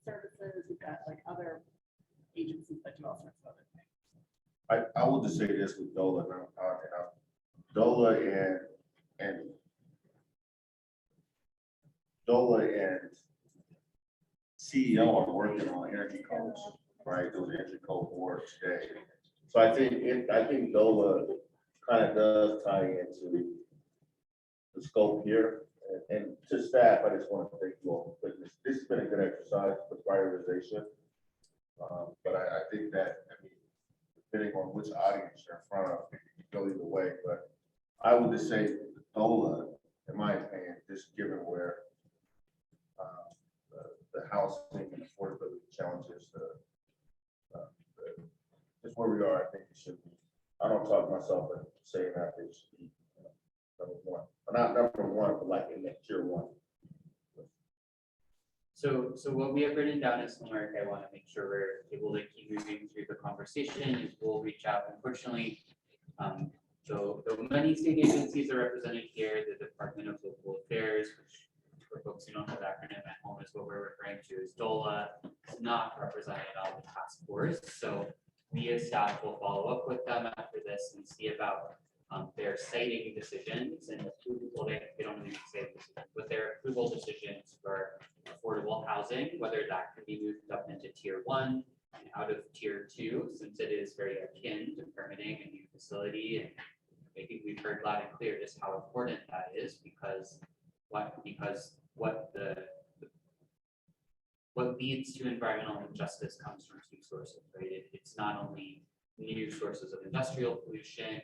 services, we've got like other agencies that do all sorts of other things. I will just say this with DOLA, DOLA and DOLA and CEO are working on energy codes, right? Those energy code boards today. So I think DOLA kind of does tie into the scope here. And to staff, I just want to thank you all for this. This has been a good exercise for prioritization. But I think that, I mean, depending on which audience you're in front of, it can go either way. But I would just say DOLA, in my opinion, just given where the housing and affordability challenges, just where we are, I think it should be. I don't talk myself into saying that it should be number one. Not number one, but like in that tier one. So what we have written down is homework. I want to make sure we're able to keep moving through the conversation. We'll reach out. Unfortunately, so many state agencies are represented here. The Department of Local Affairs, which for folks who don't have the acronym at home is what we're referring to as DOLA, is not represented on the task force. So we as staff will follow up with them after this and see about their citing decisions and approval. They don't really say decisions, but their approval decisions for affordable housing, whether that could be moved up into tier one and out of tier two, since it is very akin to permitting a new facility. And I think we've heard loud and clear just how important that is, because what leads to environmental injustice comes from two sources, right? It's not only new sources of industrial pollution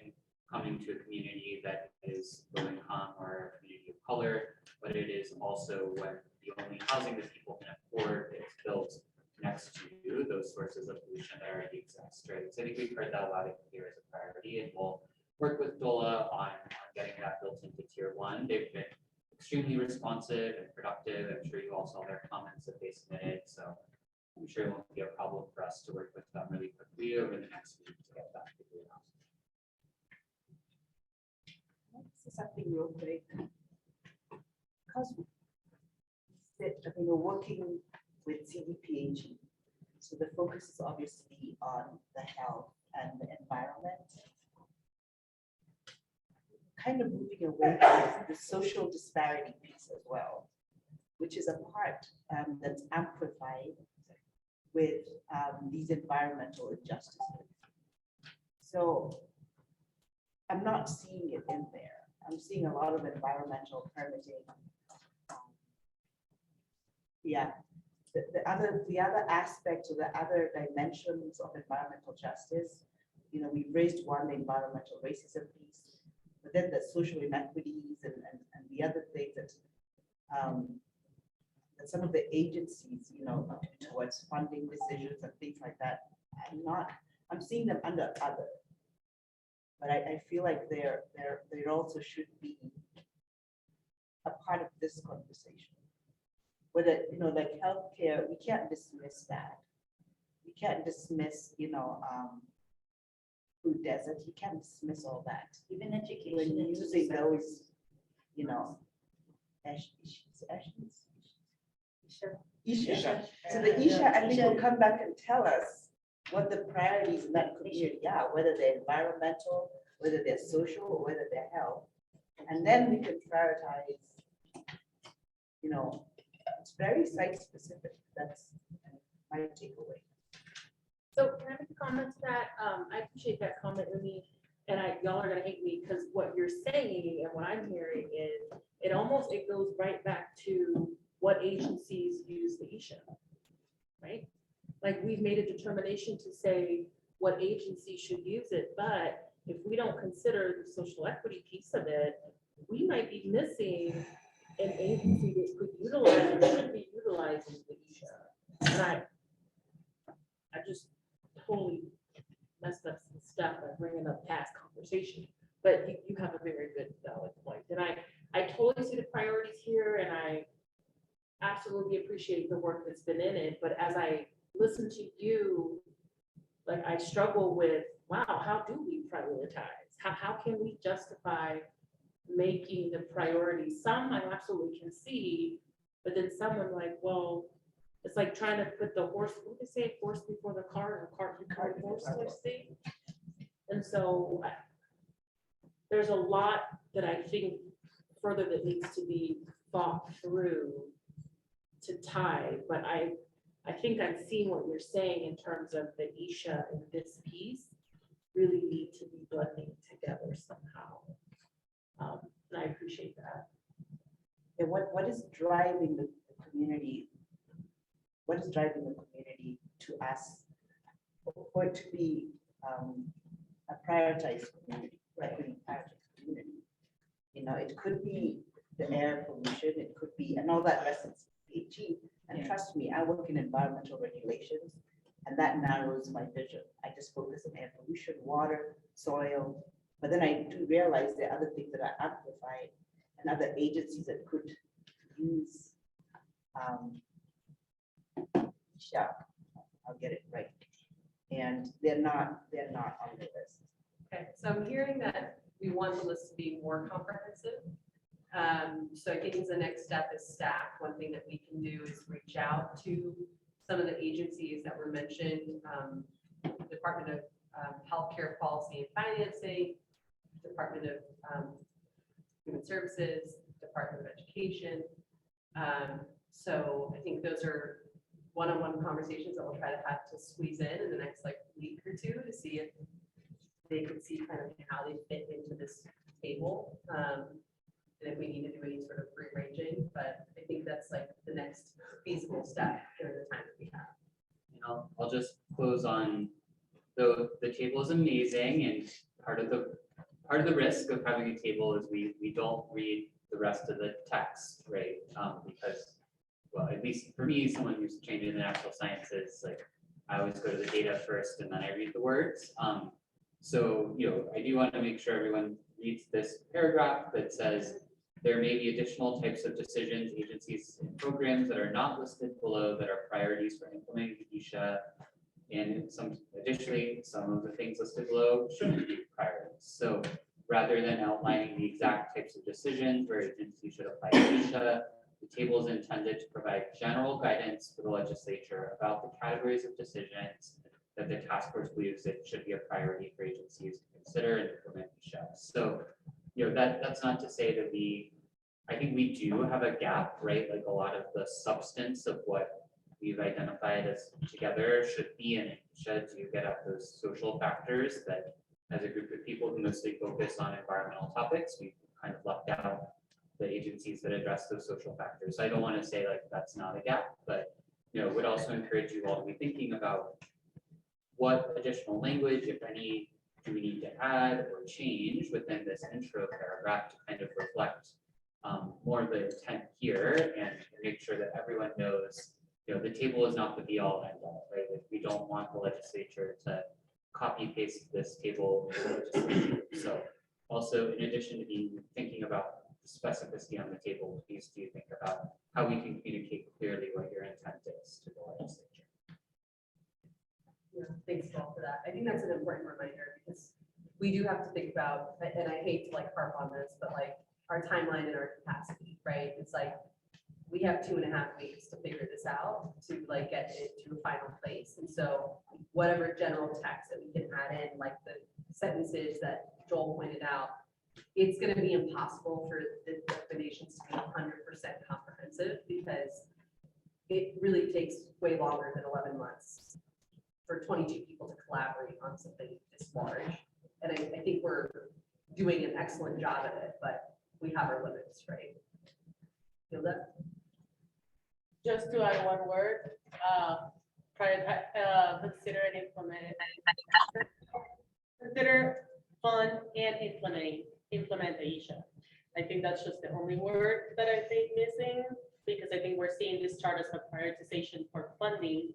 coming to a community that is low income or a community of color, but it is also when the only housing that people can afford is built next to those sources of pollution that already exist, right? So I think we've heard that loud and clear as a priority, and we'll work with DOLA on getting that built into tier one. They've been extremely responsive and productive. I'm sure you all saw their comments that they submitted, so I'm sure it won't be a problem for us to work with them really quickly over the next week to get that figured out. Say something real quick. Because we're working with CDPHE, so the focus is obviously on the health and the environment. Kind of moving away from the social disparity piece as well, which is a part that's amplified with these environmental injustices. So I'm not seeing it in there. I'm seeing a lot of environmental permitting. Yeah, the other aspect of the other dimensions of environmental justice, you know, we've raised one, the environmental racism piece, but then the social inequities and the other things that that some of the agencies, you know, towards funding decisions and things like that, I'm seeing them under other. But I feel like they also should be a part of this conversation. Whether, you know, like healthcare, we can't dismiss that. We can't dismiss, you know, food deserts. You can't dismiss all that. Even education. When using those, you know, Isha. So the Isha, I think, will come back and tell us what the priorities in that community are, whether they're environmental, whether they're social, or whether they're health. And then we can prioritize, you know, it's very site specific. That's my takeaway. So can I make a comment to that? I appreciate that comment, Remy, and y'all are gonna hate me because what you're saying and what I'm hearing is it goes right back to what agencies use the Isha, right? Like we've made a determination to say what agency should use it, but if we don't consider the social equity piece of it, we might be missing an agency that could utilize or should be utilizing the Isha. And I just totally messed up some stuff by bringing up past conversation, but you have a very good valid point. And I totally see the priorities here, and I absolutely appreciate the work that's been in it. But as I listen to you, like I struggle with, wow, how do we prioritize? How can we justify making the priorities? Some I absolutely can see, but then some are like, well, it's like trying to put the horse, what do they say, horse before the cart, or cart before the horse, I see. And so there's a lot that I think further that needs to be thought through to tie, but I think I'm seeing what you're saying in terms of the Isha and this piece really need to be blending together somehow. And I appreciate that. And what is driving the community? What is driving the community to ask for it to be a prioritized community, right? Prioritized community. You know, it could be the air pollution, it could be, and all that rests in PG. And trust me, I work in environmental regulations, and that narrows my vision. I just focus on air pollution, water, soil. But then I do realize there are other things that are amplified and other agencies that could use, yeah, I'll get it right. And they're not on the list. Okay, so I'm hearing that we want the list to be more comprehensive. So I think the next step is staff. One thing that we can do is reach out to some of the agencies that were mentioned, Department of Healthcare Policy and Financing, Department of Human Services, Department of Education. So I think those are one-on-one conversations that we'll try to have to squeeze in the next like week or two to see if they can see kind of how they fit into this table. And if we need to do any sort of rearranging, but I think that's like the next feasible step during the time that we have. And I'll just close on, the table is amazing, and part of the risk of having a table is we don't read the rest of the text, right? Because, well, at least for me, someone who's trained in the natural sciences, like I always go to the data first and then I read the words. So, you know, I do want to make sure everyone reads this paragraph that says there may be additional types of decisions, agencies, and programs that are not listed below that are priorities for implementing the Isha. And additionally, some of the things listed below shouldn't be priorities. So rather than outlining the exact types of decisions where agencies should apply to Isha, the table is intended to provide general guidance for the legislature about the categories of decisions that the task force believes it should be a priority for agencies to consider and implement Isha. So, you know, that's not to say that I think we do have a gap, right? Like a lot of the substance of what we've identified as together should be in Isha to get at those social factors that as a group of people who mostly focus on environmental topics, we've kind of left out the agencies that address those social factors. So I don't want to say like that's not a gap, but you know, would also encourage you all to be thinking about what additional language, if any, do we need to add or change within this intro paragraph to kind of reflect more of the intent here and make sure that everyone knows, you know, the table is not the be all end all, right? Like we don't want the legislature to copy paste this table. So also, in addition to thinking about the specificity on the table, please do think about how we can communicate clearly what your intent is to the legislature. Yeah, thanks Paul for that. I think that's an important reminder because we do have to think about, and I hate to like harp on this, but like our timeline and our capacity, right? It's like we have 2.5 weeks to figure this out to like get it to a final place. And so whatever general text that we can add in, like the sentences that Joel pointed out, it's going to be impossible for the definitions to be 100% comprehensive because it really takes way longer than 11 months for 22 people to collaborate on something this large. And I think we're doing an excellent job at it, but we have our limits, right? Feel that? Just to add one word, consider and implement it. Consider, fund, and implement the Isha. I think that's just the only word that I think missing, because I think we're seeing this chart as a prioritization for funding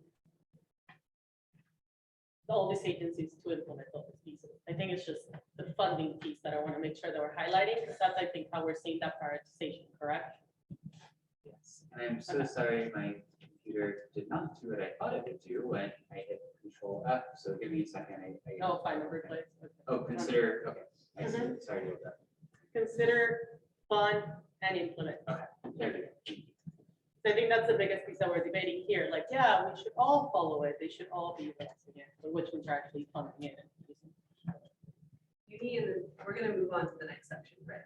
all these agencies to implement all these pieces. I think it's just the funding piece that I want to make sure that we're highlighting, because that's, I think, how we're seeing that prioritization, correct? Yes, and I'm so sorry my computer did not do what I thought it would do when I hit Control F. So give me a second. No, find the replace. Oh, consider. Okay, I see. Sorry to that. Consider, fund, and implement. Okay, there we go. Thank you. So I think that's the biggest piece that we're debating here, like, yeah, we should all follow it, they should all be this again, but which ones are actually funding it? You need, we're gonna move on to the next section, right?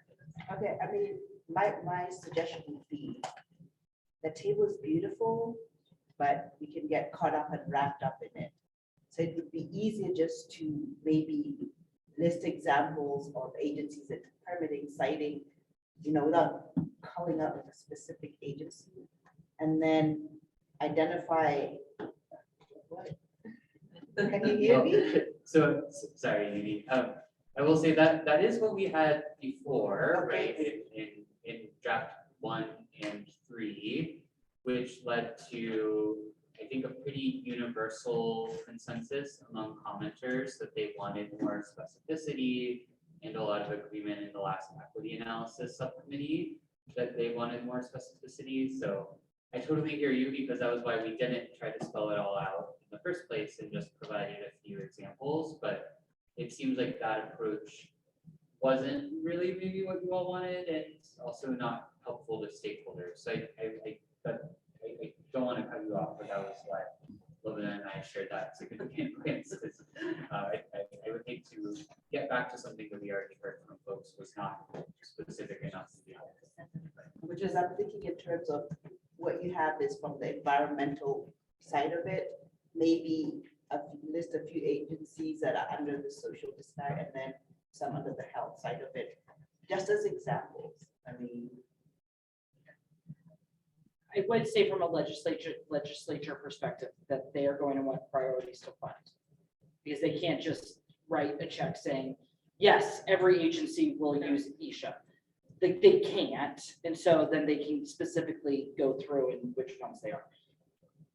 Okay, I mean, my suggestion would be, the table is beautiful, but we can get caught up and wrapped up in it. So it would be easier just to maybe list examples of agencies that do permitting, citing, without calling out a specific agency. And then identify. What? Can you hear me? So, sorry, Yumi. I will say that that is what we had before, right? In draft 1 and 3, which led to, I think, a pretty universal consensus among commenters that they wanted more specificity, and a lot of agreement in the last equity analysis subcommittee that they wanted more specificity. So I totally hear you, because that was why we didn't try to spell it all out in the first place and just provided a few examples. But it seems like that approach wasn't really maybe what you all wanted, and also not helpful to stakeholders. So I don't want to cut you off, but that was why Lovina and I shared that significant points. I would hate to get back to something that we already heard from folks was not specific enough to be helpful. Which is, I'm thinking in terms of what you have is from the environmental side of it, maybe list a few agencies that are under the social desire, and then some under the health side of it, just as examples. I mean, I would say from a legislature perspective that they are going to want priorities to fund. Because they can't just write a check saying, yes, every agency will use Isha. They can't, and so then they can specifically go through and which ones they are.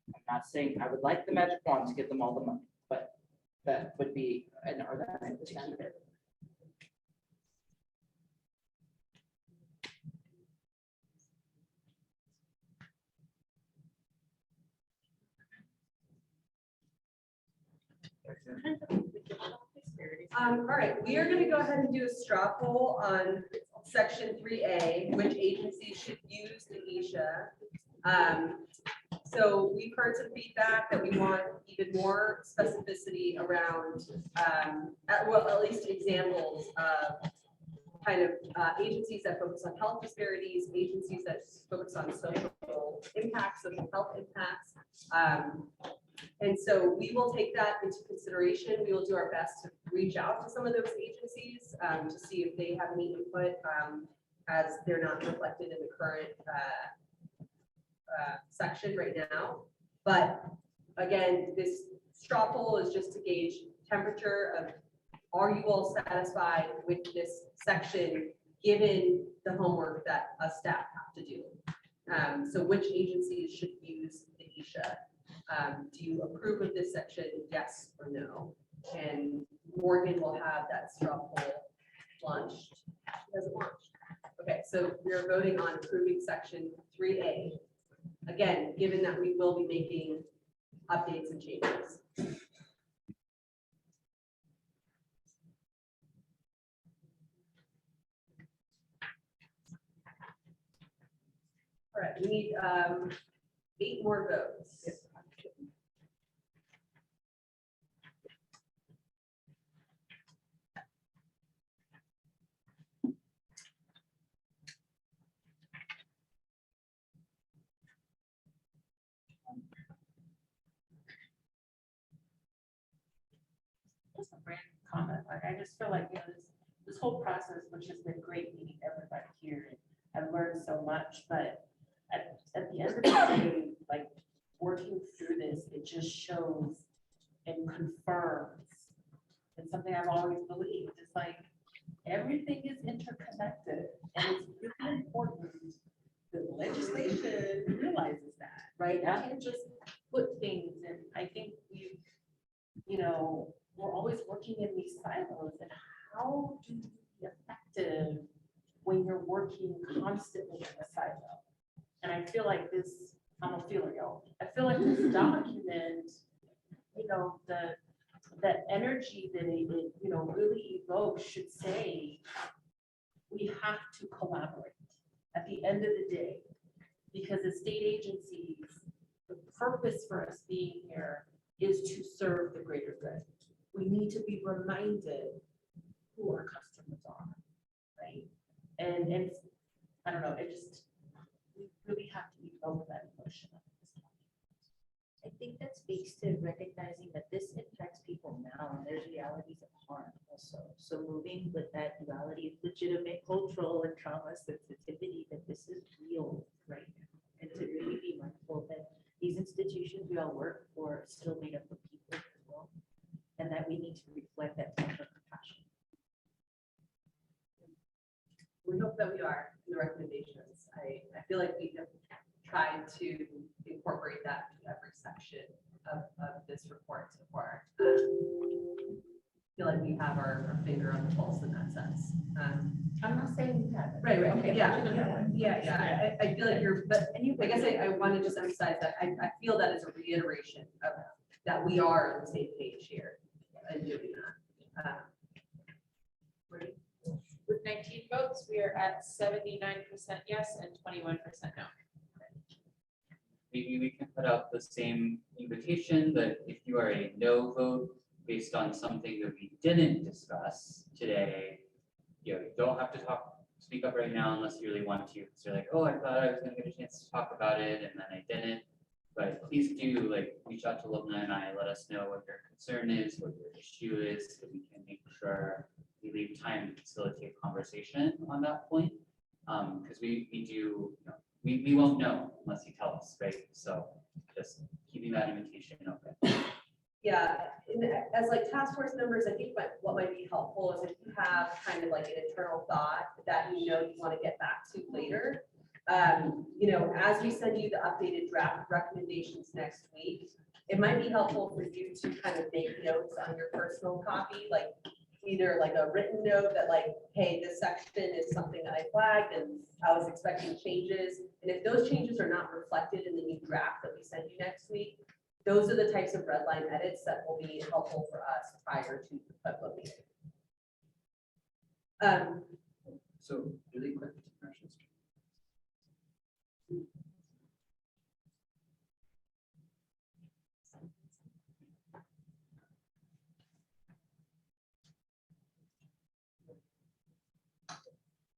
I'm not saying I would like the magic wand to give them all the money, but that would be an argument to keep it. All right, we are gonna go ahead and do a straw poll on section 3A, which agencies should use the Isha. So we've heard some feedback that we want even more specificity around, at least examples of kind of agencies that focus on health disparities, agencies that focus on social impacts, social health impacts. And so we will take that into consideration. We will do our best to reach out to some of those agencies to see if they have any input, as they're not reflected in the current section right now. But again, this straw poll is just to gauge temperature of, are you all satisfied with this section, given the homework that us staff have to do? So which agencies should use the Isha? Do you approve of this section, yes or no? And Morgan will have that straw poll launched. She hasn't launched. Okay, so we are voting on approving section 3A. Again, given that we will be making updates and changes. All right, we need 8 more votes. Just a random comment, like, I just feel like, this whole process, which has been great meeting everybody here, and I've learned so much, but at the end of the day, like, working through this, it just shows and confirms, and something I've always believed, it's like, everything is interconnected, and it's really important that legislation realizes that, right? You can't just put things, and I think we're always working in these silos, and how do you be effective when you're working constantly in a silo? And I feel like this, I'm a feeler, y'all. I feel like this document, the energy that it, really evokes should say, we have to collaborate. At the end of the day, Because as state agencies, the purpose for us being here is to serve the greater good. We need to be reminded who our customers are, right? And I don't know, we really have to evoke that emotion at this point. I think that speaks to recognizing that this affects people now and there's realities of harm also. So moving with that duality of legitimate cultural and trauma sensitivity, that this is real right now. And to really be mindful that these institutions we all work for are still made up of people as well. And that we need to reflect that type of compassion. We hope that we are in the recommendations. I feel like we have tried to incorporate that to every section of this report so far. Feel like we have our finger on the pulse in that sense. I'm not saying you haven't. Right, okay, yeah, Put it that way. yeah. I feel like but I guess I want to just emphasize that I feel that is a reiteration of that we are on the same page here and doing that. With 19 votes, we are at 79% yes and 21% no. Maybe we can put out the same invitation that if you are a no vote based on something that we didn't discuss today, you don't have to speak up right now unless you really want to. Because you're like, oh, I thought I was gonna get a chance to talk about it and then I didn't. But please do reach out to Lubna and I, let us know what your concern is, what your issue is, so we can make sure we leave time to facilitate conversation on that point. Because we do, we won't know unless you tell us, right? So just keeping that invitation open. Yeah, as task force members, I think what might be helpful is if you have kind of an internal thought that you want to get back to later. As we send you the updated draft recommendations next week, it might be helpful for you to kind of make notes on your personal copy, either a written note that hey, this section is something that I flagged and I was expecting changes. And if those changes are not reflected in the new draft that we send you next week, those are the types of red line edits that will be helpful for us prior to the public meeting. So really quick questions.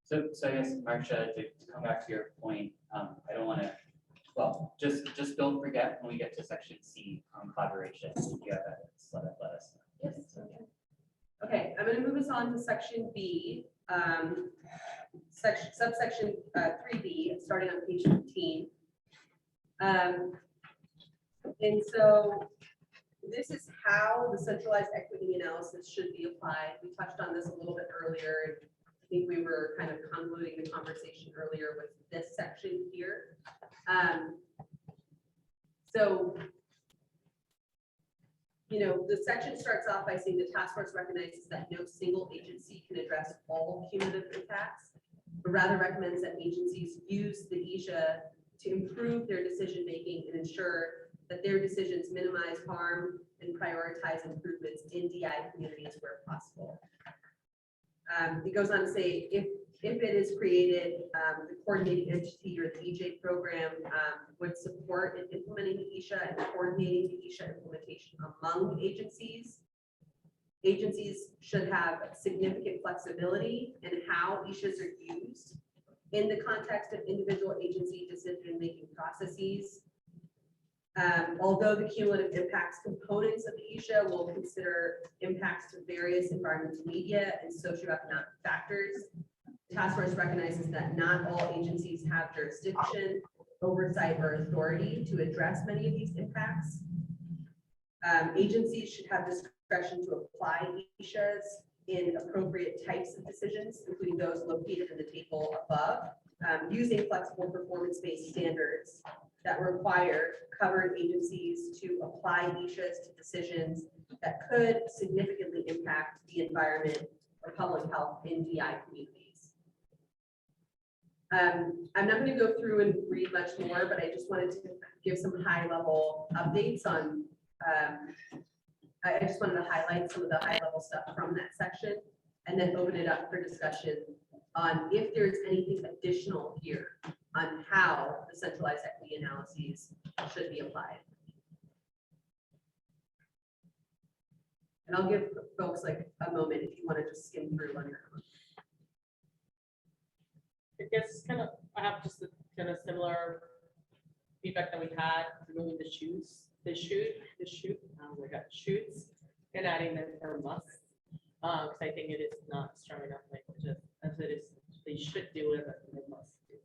So I guess, Marcia, to come back to your point, I don't want to, just don't forget when we get to section C on collaboration, if you have edits, let us know. Yes. Okay, I'm going to move us on to section B, subsection 3B, starting on page 15. And so this is how the centralized equity analysis should be applied. We touched on this a little bit earlier. I think we were kind of convoluting the conversation earlier with this section here. The section starts off by saying the task force recognizes that no single agency can address all cumulative impacts, but rather recommends that agencies use the ESHA to improve their decision-making and ensure that their decisions minimize harm and prioritize improvements in DI communities where possible. It goes on to say, if it is created, the coordinating entity or the EJ program would support in implementing the ESHA and coordinating the ESHA implementation among agencies. Agencies should have significant flexibility in how ESHAs are used in the context of individual agency decision-making processes. Although the cumulative impacts components of the ESHA will consider impacts to various environmental, media, and socioeconomic factors, the task force recognizes that not all agencies have jurisdiction, oversight, or authority to address many of these impacts. Agencies should have discretion to apply ESHAs in appropriate types of decisions, including those located in the table above, using flexible performance-based standards that require covered agencies to apply ESHAs to decisions that could significantly impact the environment or public health in DI communities. I'm not going to go through and read much more, but I just wanted to give some high-level updates on, I just wanted to highlight some of the high-level stuff from that section and then open it up for discussion on if there's anything additional here on how the centralized equity analyses should be applied. And I'll give folks like a moment if you want to just skim through on your own. I guess kind of, I have just a kind of similar feedback that we had, removing the shoots, oh my God, shoots, and adding them for must. Because I think it is not strong enough language as it is, they should do it, but they must do it.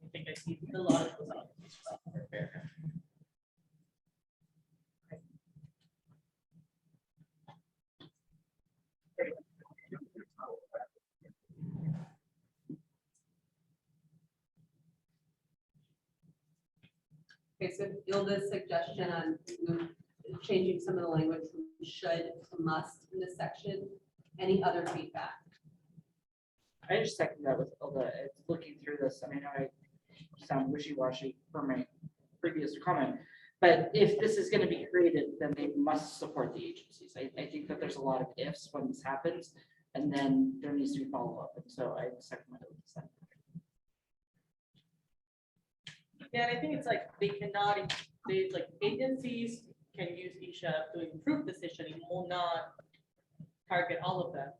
I think I see a lot of those. Okay, so Gilda's suggestion on changing some of the language from should to must in this section. Any other feedback? I just second that with Hilda, it's looking through this, and I know I sound wishy-washy for my previous comment, but if this is gonna be created, then they must support the agencies. I think that there's a lot of ifs when this happens, and then there needs to be follow-up, and so I second my consent. Yeah, and I think it's like they cannot, they like agencies can use Isha to improve decisioning, will not target all of them,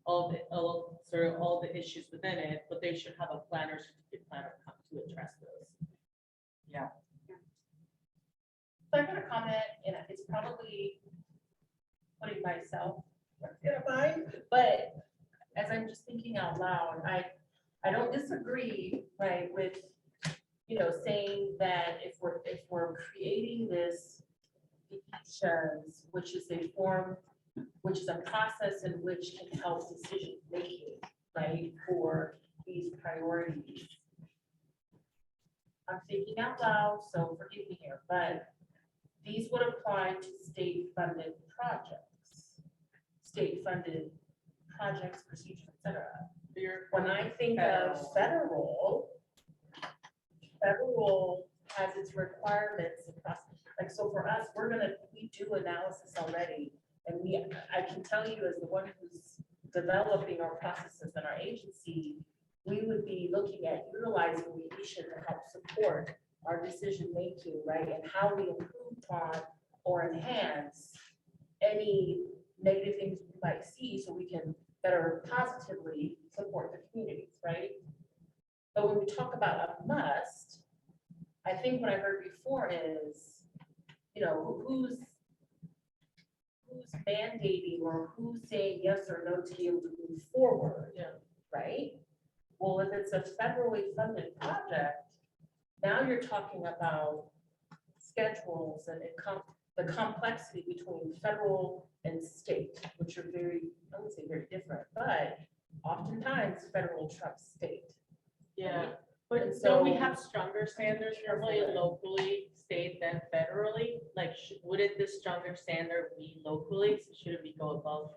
all the issues within it, but they should have a planner, strategic planner come to address those. So I'm gonna comment, and it's probably putting myself in a bind, but as I'm just thinking out loud, I don't disagree, right, with, you know, saying that if we're creating this features, which is a form, which is a process in which can help decision making, right, for these priorities. I'm thinking out loud, so forgive me here, but these would apply to state-funded projects, procedures, et cetera. When I think of federal has its requirements and process. Like, so for us, we do analysis already. And I can tell you as the one who's developing our processes in our agency, we would be looking at utilizing the issue to help support our decision-making, right? And how we improve upon or enhance any negative things we might see so we can better positively support the communities, right? But when we talk about a must, I think what I heard before is, you know, who's mandating or who's saying yes or no to be able to move forward, right? Well, if it's a federally funded project, now you're talking about schedules and the complexity between federal and state, which are very, I would say very different, but oftentimes federal trumps state. Yeah, but And don't we so- have stronger standards normally locally, state than federally? Like, wouldn't this stronger standard be locally? So should it be go above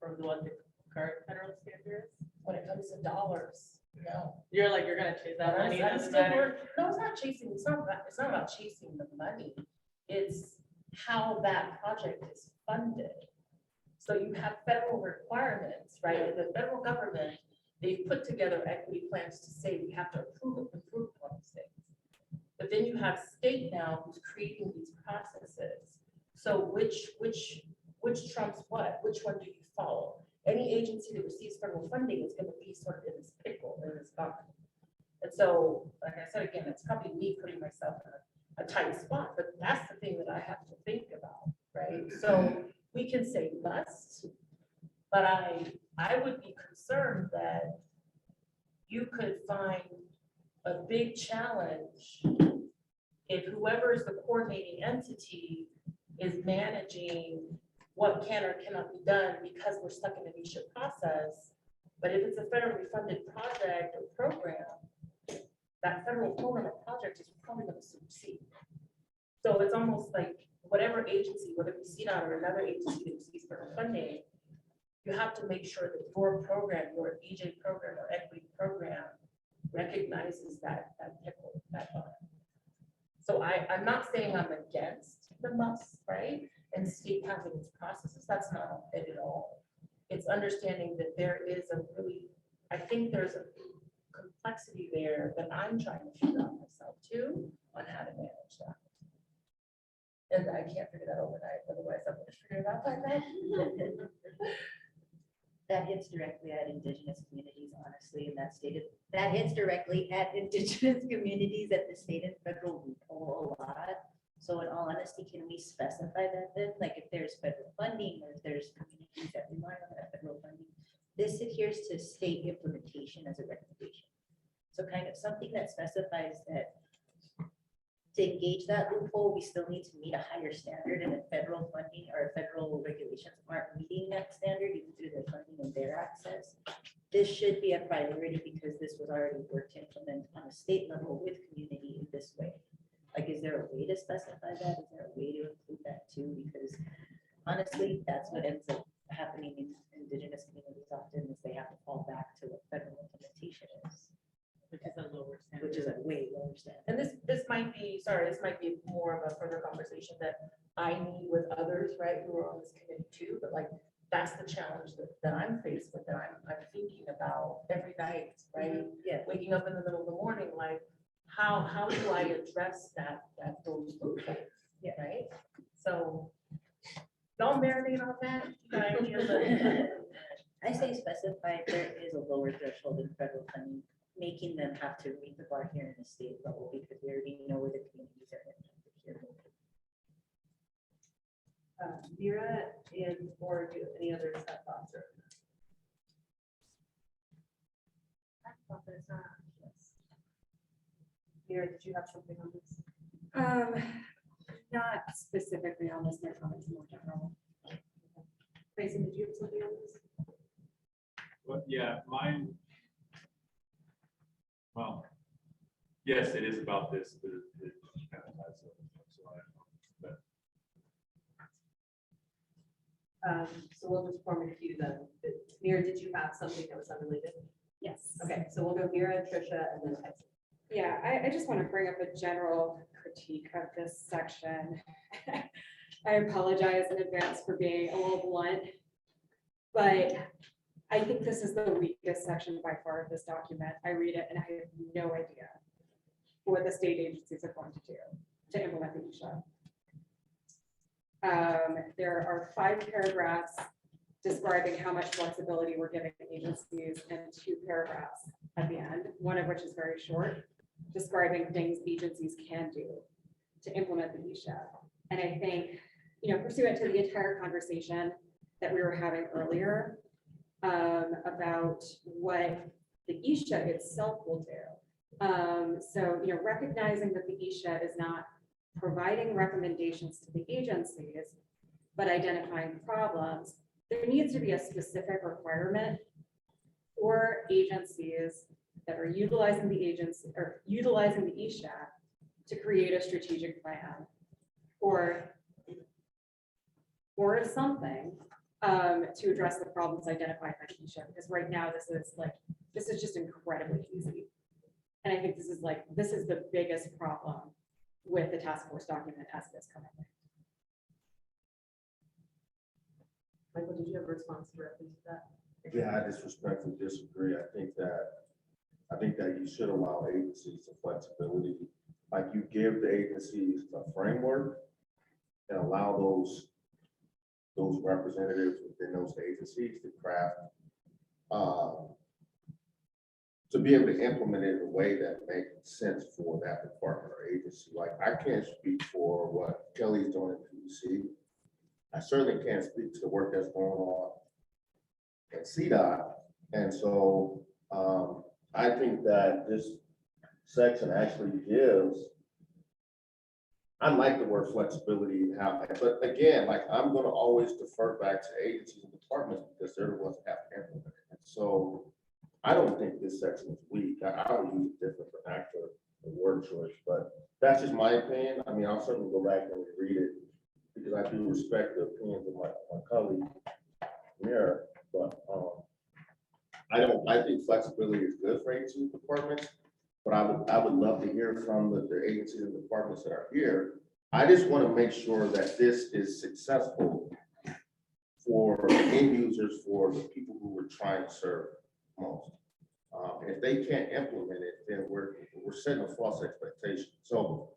from what the current federal standard is? When it comes to dollars, no. You're like, you're gonna chase that money, it doesn't matter. No, it's not chasing, it's not about chasing the money. It's how that project is funded. So you have federal requirements, right? And the federal government, they've put together equity plans to say we have to improve upon these things. But then you have state now who's creating these processes. So which trumps what? Which one do you follow? Any agency that receives federal funding is going to be sort of in this pickle, in this bucket. And so, like I said, again, it's probably me putting myself in a tight spot, but that's the thing that I have to think about, right? So we can say must, but I would be concerned that you could find a big challenge if whoever is the coordinating entity is managing what can or cannot be done because we're stuck in a niche process. But if it's a federally funded project or program, that federal program or project is probably going to supersede. So it's almost like whatever agency, whether it be CDOT or another agency that receives federal funding, you have to make sure that your program, your EJ program or equity program recognizes that pickle, that button. So I'm not saying I'm against the must, right? And state having its processes, that's not it at all. It's understanding that there is a really, I think there's a complexity there that I'm trying to figure out myself too, on how to manage that. And I can't figure that overnight, otherwise I would have figured it out by now. That hits directly at Indigenous communities, honestly, and that hits directly at Indigenous communities at the state and federal level a lot. So in all honesty, can we specify that then, like if there's federal funding or if there's communities that rely on that federal funding? This adheres to state implementation as a recommendation. So kind of something that specifies that to engage that loophole, we still need to meet a higher standard, and if federal funding or federal regulations aren't meeting that standard, even through their funding and their access, this should be a priority because this was already worked to implement on a state level with community in this way. Like, is there a way to specify that? Is there a way to include that too? Because honestly, that's what ends up happening in Indigenous communities often, is they have to fall back to what federal implementation is, Which is a lower standard. which is a way lower standard. And this might be, sorry, this might be more of a further conversation that I need with others, right, who are on this committee too, but like, that's the challenge that I'm faced with, that I'm thinking about every night, right? Yeah. Waking up in the middle of the morning, like, how do I address those loopholes? Yeah. Right? So, don't marinate on that, you got ideas of- I say specify if there is a lower threshold in federal funding, making them have to meet the bar here in the state level, because we already know where the communities are impacted here. Mira, and or do any other thoughts or? Mira, did you have something on this? Not specifically on this, my comments more general. Mason, did you have something on this? But yeah, mine. Well, yes, it is about this, but it kind of has So we'll just form a queue then. Mira, did you have something that was unrelated? Yes. Okay, so we'll go Mira, Tricia, and then Tyson. Yeah, I just want to bring up a general critique of this section. I apologize in advance for being a little blunt, but I think this is the weakest section by far of this document. I read it and I have no idea what the state agencies are going to do to implement the ESHA. There are 5 paragraphs describing how much flexibility we're giving agencies, and 2 paragraphs at the end, one of which is very short, describing things agencies can do to implement the ESHA. And I think, pursuant to the entire conversation that we were having earlier about what the ESHA itself will do. So, recognizing that the ESHA is not providing recommendations to the agencies, but identifying problems, there needs to be a specific requirement for agencies that are utilizing the agency or utilizing the ESHA to create a strategic plan or something to address the problems identified by ESHA. Because right now this is just incredibly easy. And I think this is the biggest problem with the task force document as this coming. Michael, did you have a response directly to that? Yeah, I just respectfully disagree. I think that you should allow agencies some flexibility. Like, you give the agencies a framework and allow those representatives within those agencies to craft, to be able to implement it in a way that makes sense for that department or agency. Like, I can't speak for what Kelly's doing in PUC. I certainly can't speak to the work that's going on at CDOT. And so I think that this section actually gives, I like the word flexibility and how, but again, like, I'm gonna always defer back to agencies and departments because they're the ones that have to implement it. And so I don't think this section is weak. I would use a different vernacular word choice, but that's just my opinion. I mean, I'll certainly go back and read it because I do respect the opinions of my colleague here, but I think flexibility is good for agency departments, but I would love to hear from the agencies and departments that are here. I just want to make sure that this is successful for end users, for the people who we're trying to serve most. And if they can't implement it, then we're setting a false expectation. So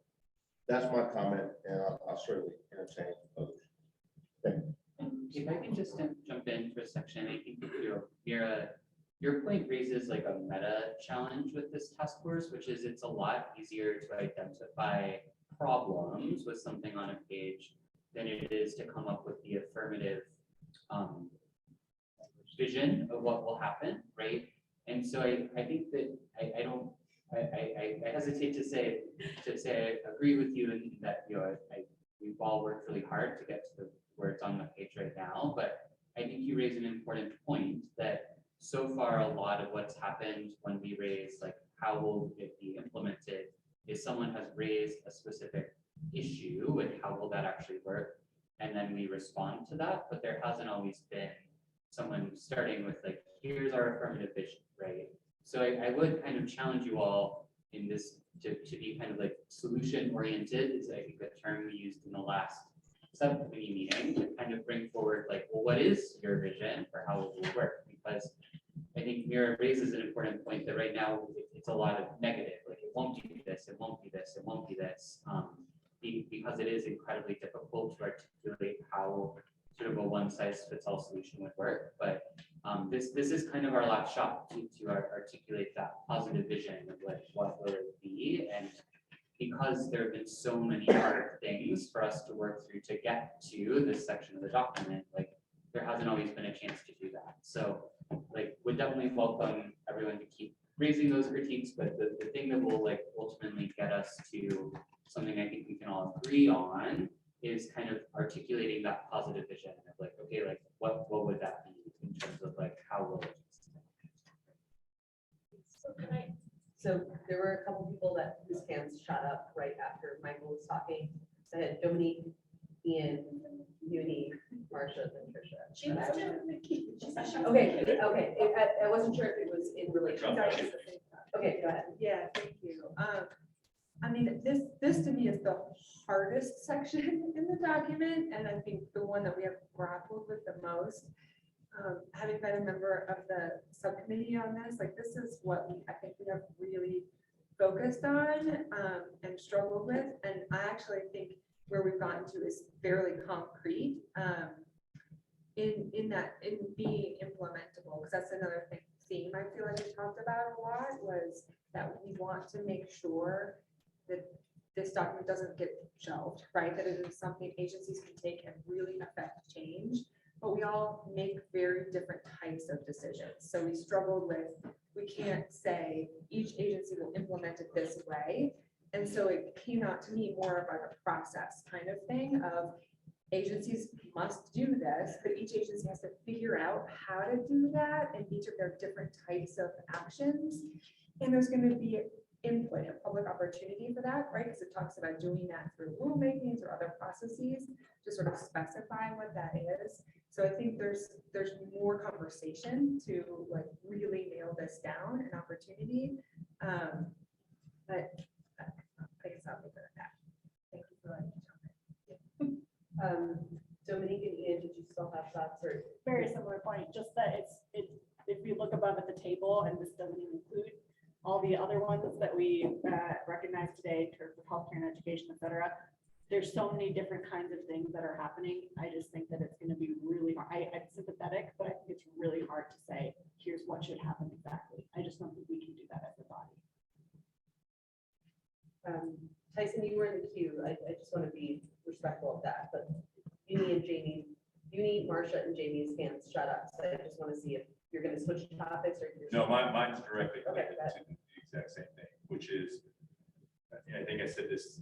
that's my comment, and I'll certainly entertain others. If I can just jump in for a section, I think, Mira, your point raises like a meta challenge with this task force, which is it's a lot easier to identify problems with something on a page than it is to come up with the affirmative vision of what will happen, right? And so I think that I hesitate to say I agree with you in that, we've all worked really hard to get to where it's on the page right now, but I think you raise an important point that so far a lot of what's happened when we raise like how will it be implemented is someone has raised a specific issue and how will that actually work, and then we respond to that, but there hasn't always been someone starting with like, here's our affirmative vision, right? So I would kind of challenge you all in this to be kind of like solution oriented is I think a term we used in the last subcommittee meeting to kind of bring forward like, well, what is your vision for how it will work? Because I think Mira raises an important point that right now it's a lot of negative, like it won't do this, it won't do this, it won't do this, because it is incredibly difficult to articulate how sort of a one-size-fits-all solution would work. But this is kind of our last shot to articulate that positive vision of like what will it be, and because there have been so many hard things for us to work through to get to this section of the document, like there hasn't always been a chance to do that. So like would definitely welcome everyone to keep raising those critiques, but the thing that will like ultimately get us to something I think we can all agree on is kind of articulating that positive vision of like, okay, like what would that be in terms of like how will it? So there were a couple people that whose hands shot up right after Michael was talking. So I had Dominique, Ian, Uni, Marcia, and Tricia. She was too. Okay, I wasn't sure if it was in relation. Okay, go ahead. Yeah, thank you. I mean, this to me is the hardest section in the document, and I think the one that we have grappled with the most. Having been a member of the subcommittee on this, like this is what I think we have really focused on and struggled with. And I actually think where we've gotten to is fairly concrete in being implementable, because that's another theme I feel like we talked about a lot, was that we want to make sure that this document doesn't get shelved, right? That it is something agencies can take and really affect change. But we all make very different types of decisions. So we struggled with, we can't say each agency will implement it this way. And so it came out to me more of like a process kind of thing of agencies must do this, but each agency has to figure out how to do that and each of their different types of actions. And there's going to be input and public opportunity for that, right? Because it talks about doing that through rulemakings or other processes to sort of specify what that is. So I think there's more conversation to like really nail this down, an opportunity. But I guess I'll leave it at that. Thank you for letting me jump in. Dominique and Ian, did you still have thoughts or? Very similar point, just that if we look above at the table, and this doesn't include all the other ones that we recognize today in terms of healthcare and education, et cetera. There's so many different kinds of things that are happening. I just think that it's going to be really hard. I'm sympathetic, but I think it's really hard to say, here's what should happen exactly. I just don't think we can do that as a body. Tyson, you were in the queue. I just want to be respectful of that, but Marcia and Jamie's hands shut up. So I just want to see if you're going to switch topics or. No, mine's directly Okay, related to the exact same thing, which is, I think I said this,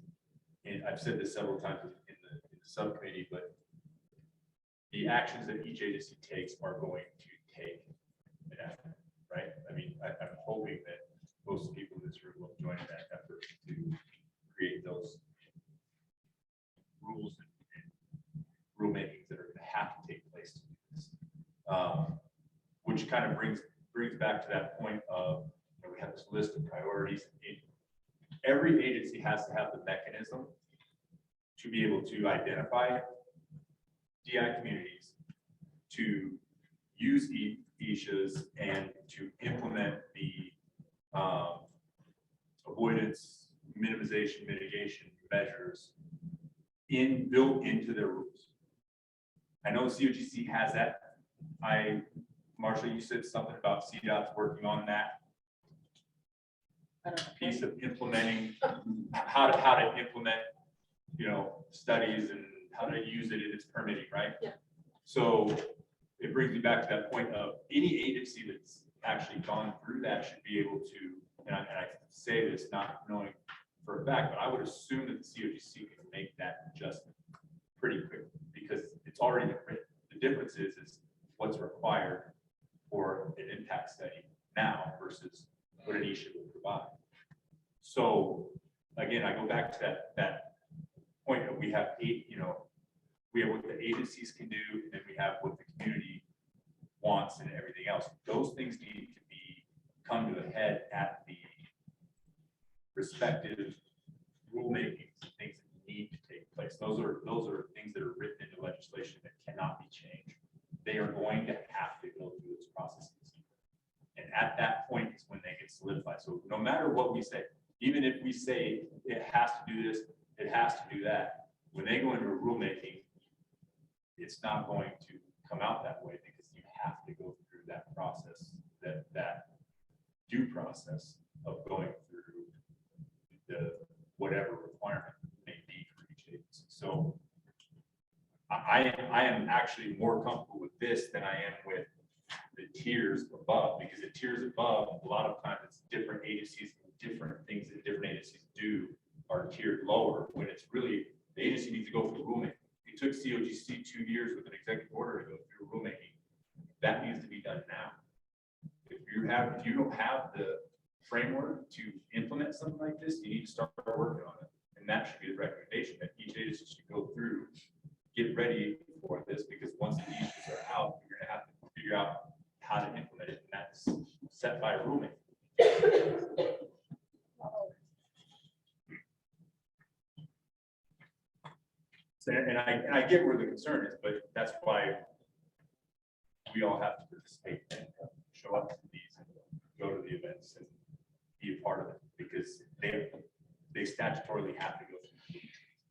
and I've said this several times in the subcommittee, but the actions that each agency takes are going to take an effort, right? I mean, I'm hoping that most people in this room will join in that effort to create those rules and rulemakings that are going to have to take place to do this. Which kind of brings back to that point of, we have this list of priorities. Every agency has to have the mechanism to be able to identify DI communities, to use Ishas and to implement the avoidance, minimization, mitigation measures built into their rules. I know COGC has that. Marshall, you said something about CDOT's working on that piece of implementing, how to implement, studies and how to use it in its permitting, right? Yeah. So it brings me back to that point of any agency that's actually gone through that should be able to, and I say this not knowing for a fact, but I would assume that the COGC can make that adjustment pretty quickly because it's already been written. The difference is what's required for an impact study now versus what an issue would provide. So again, I go back to that point that we have we have what the agencies can do, and then we have what the community wants and everything else. Those things need to come to a head at the respective rulemaking, things that need to take place. Those are things that are written into legislation that cannot be changed. They are going to have to go through those processes. And at that point is when they get solidified. So no matter what we say, even if we say it has to do this, it has to do that, when they go into a rulemaking, it's not going to come out that way because you have to go through that process, that due process of going through the whatever requirement may be for each agency. So I am actually more comfortable with this than I am with the tiers above, because the tiers above, a lot of times it's different agencies, different things that different agencies do are tiered lower, when it's really, the agency needs to go through rulemaking. It took COGC 2 years with an executive order to go through rulemaking. That needs to be done now. If you don't have the framework to implement something like this, you need to start working on it. And that should be the recommendation, that each agency should go through, get ready for this, because once the issues are out, you're gonna have to figure out how to implement it, and that's set by rulemaking. And I get where the concern is, but that's why we all have to participate and show up to these and go to the events and be a part of it, because they statutorily have to go through,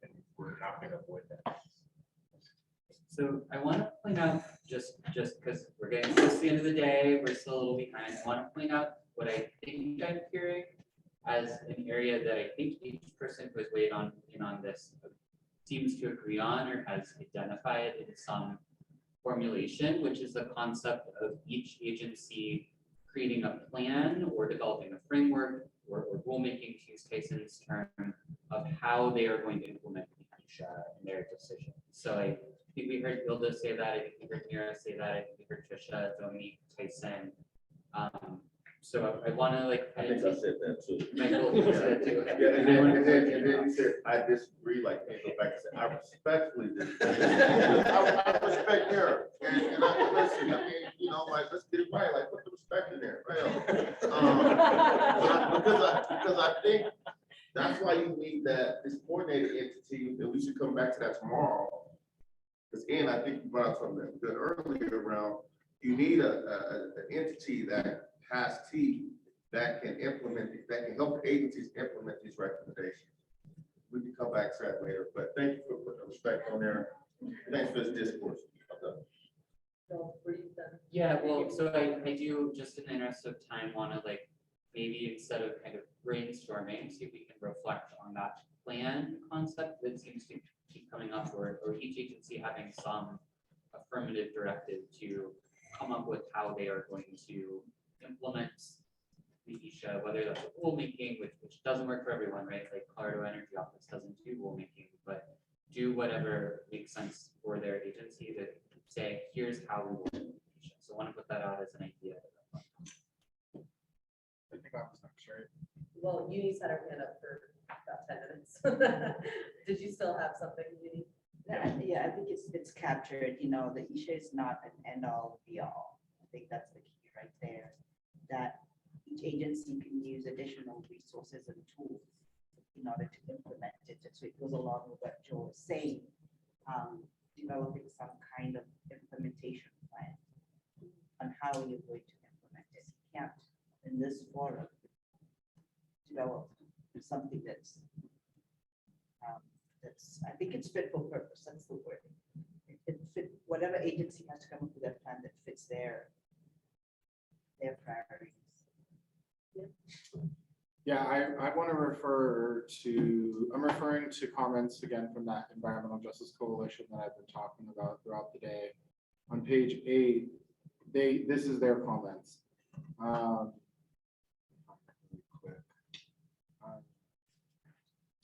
and we're not going to avoid that. So I want to point out, just because we're getting close to the end of the day, we're still a little behind. I want to point out what I think I'm hearing as an area that I think each person who has weighed in on this seems to agree on or has identified in some formulation, which is the concept of each agency creating a plan or developing a framework or rulemaking, to use Tyson's term, of how they are going to implement each in their decision. So I think we heard Hilda say that, I think we heard Mira say that, I think we heard Trisha, Dominique, Tyson. So I want to I think I said that too. Michael, you said it too. Yeah, and then you said, I disagree, like, can't go back and say, I respectfully disagree. I respect her, and I listen, I mean, like, let's get it right, like, put the respect in there, right? Because I think that's why you need this coordinated entity, and we should come back to that tomorrow. Because, and I think you brought up something good earlier around, you need an entity that has teeth that can implement, that can help the agencies implement these recommendations. We can come back to that later, but thank you for putting the respect on there. Thanks for this discourse. So, were you done? Yeah, well, so I do, just in the interest of time, want to maybe instead of kind of brainstorming, see if we can reflect on that plan concept that seems to keep coming up, or each agency having some affirmative directive to come up with how they are going to implement the ISHA, whether that's rulemaking, which doesn't work for everyone, right? Like Colorado Energy Office doesn't do rulemaking, but do whatever makes sense for their agency to say, here's how we will do ISHA. So I want to put that out as an idea. I think I was not sure. Well, Uni had her hand up for about 10 minutes. Did you still have something, Uni? Yeah, I think it's captured, the ISHA is not an end all be all. I think that's the key right there, that each agency can use additional resources and tools in order to implement it. So it goes along with what Joe was saying, developing some kind of implementation plan on how you forum develop something that's, I think it's fit for purpose, that's the word. It fit, whatever agency has to come up with a plan that fits their priorities. Yeah, I want to refer to, I'm referring to comments again from that Environmental Justice Coalition that I've been talking about throughout the day. On page 8, this is their comments.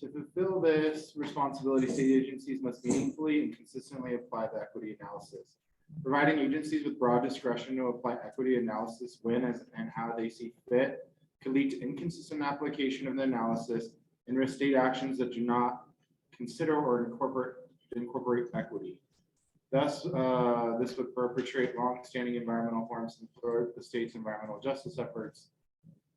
To fulfill this responsibility, state agencies must meaningfully and consistently apply the equity analysis. Providing agencies with broad discretion to apply equity analysis when and how they see fit could lead to inconsistent application of the analysis and risk state actions that do not consider or incorporate equity. Thus, this would perpetrate long-standing environmental harms and thwart the state's environmental justice efforts.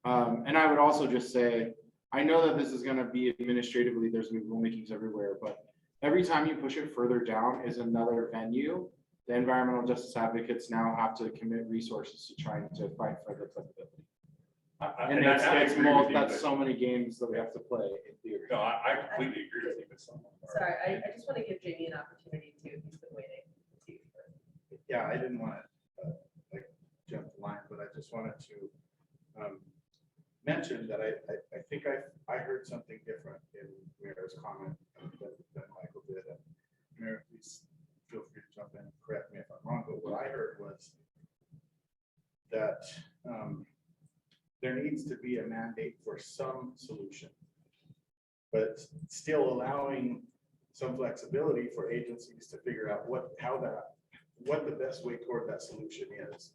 And I would also just say, I know that this is going to be administratively, there's going to be rulemakings everywhere, but every time you push it further down is another venue. The environmental justice advocates now have to commit resources to trying to fight for the applicability. And that's so many games that we have to play in theory. No, I completely agree with you, but some. Sorry, I just want to give Jamie an opportunity to, he's been waiting. Yeah, I didn't want to like jump the line, but I just wanted to mention that I think I heard something different in Mayor's comment than Michael did. And Mayor, please feel free to jump in and correct me if I'm wrong, but what I heard was that there needs to be a mandate for some solution, but still allowing some flexibility for agencies to figure out what the best way toward that solution is.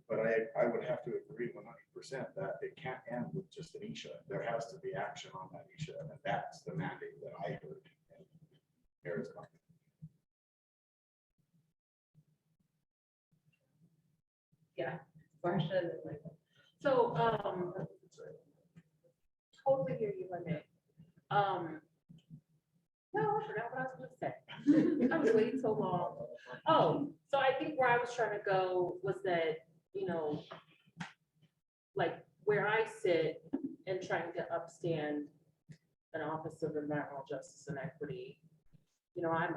But I would have to agree 100% that it can't end with just an ISHA. There has to be action on that ISHA, and that's the mandate that I heard in Mayor's comment. Yeah, Marcia and then Michael. So, totally hear you, Lynette. No, I forgot what I was gonna say. I was waiting so long. Oh, so I think where I was trying to go was that, you know, like where I sit and trying to upstand an Office of Environmental Justice and Equity, you know, I'm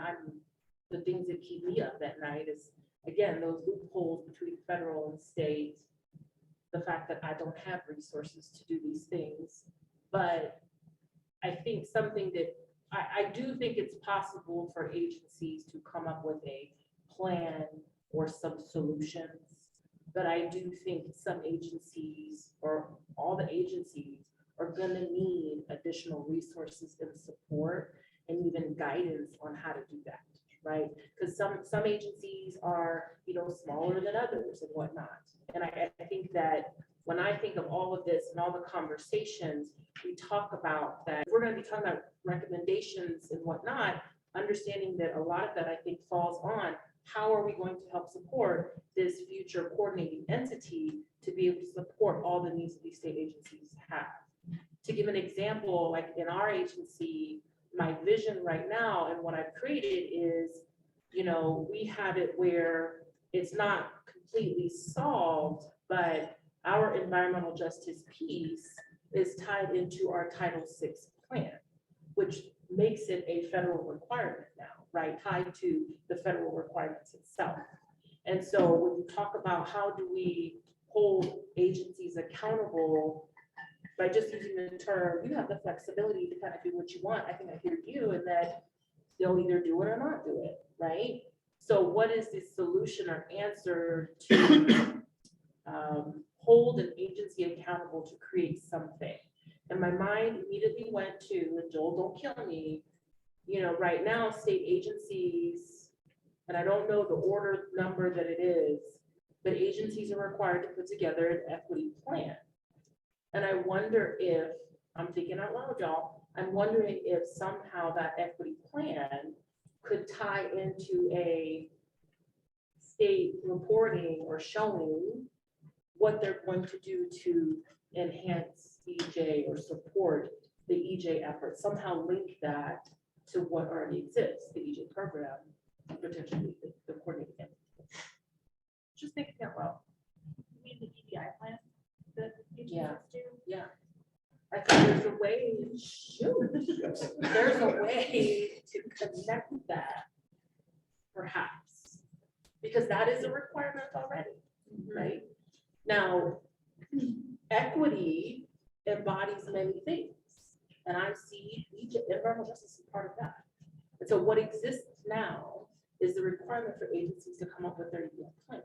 the things that keep me up at night is, again, those loopholes between federal and state, the fact that I don't have resources to do these things. But I think something that I do think it's possible for agencies to come up with a plan or some solutions. But I do think some agencies or all the agencies are gonna need additional resources and support and even guidance on how to do that, right? Because some agencies are, you know, smaller than others and whatnot. And I think that when I think of all of this and all the conversations, we talk about that, we're gonna be talking about recommendations and whatnot, understanding that a lot of that I think falls on how are we going to help support this future coordinating entity to be able to support all the needs that these state agencies have. To give an example, like in our agency, my vision right now and what I've created is, you know, we have it where it's not completely solved, but our environmental justice piece is tied into our Title VI plan, which makes it a federal requirement now, right? Tied to the federal requirements itself. And so when you talk about how do we hold agencies accountable by just using the term, you have the flexibility to kind of do what you want. I think I hear you in that they'll either do it or not do it, right? So what is the solution or answer to hold an agency accountable to create something? And my mind immediately went to, and Joel, don't kill me, you know, right now, state agencies, and I don't know the order number that it is, but agencies are required to put together an equity plan. And I wonder if, I'm thinking out loud, y'all, I'm wondering if somehow that equity plan could tie into a state reporting or showing what they're going to do to enhance EJ or support the EJ effort, somehow link that to what already exists, the EJ program, potentially the coordinating. Just thinking out loud. You mean the EDI plan that Yeah. Yeah. I think there's a way, there's a way to connect that, perhaps. Because that is a requirement already, right? Now, equity embodies many things. And I see environmental justice is part of that. And so what exists now is the requirement for agencies to come up with their EDI plan.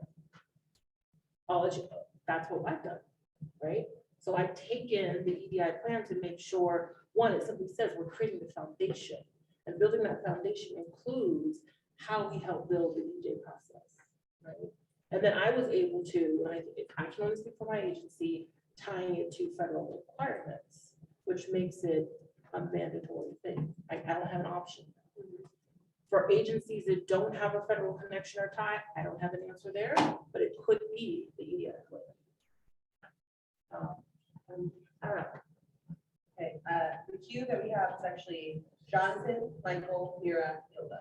I'll let you know, that's what I've done, right? So I've taken the EDI plan to make sure, one, it simply says we're creating the foundation. And building that foundation includes how we help build the EJ process, right? And then I was able to, and I can only speak for my agency, tying it to federal requirements, which makes it a mandatory thing. I don't have an option. For agencies that don't have a federal connection or tie, I don't have an answer there, but it could be the EDI plan. I don't know. Okay, the queue that we have is actually Jonathan, Michael, Mira, Hilda.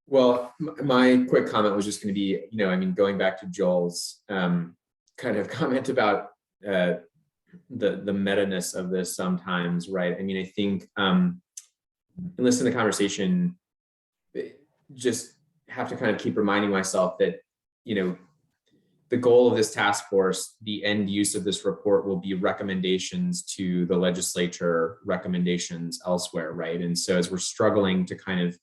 Well, my quick comment was just going to be, I mean, going back to Joel's kind of comment about the meta-ness of this sometimes, right? I mean, I think listen to the conversation, just have to kind of keep reminding myself that, the goal of this task force, the end use of this report will be recommendations to the legislature, recommendations elsewhere, right? And so as we're struggling to kind of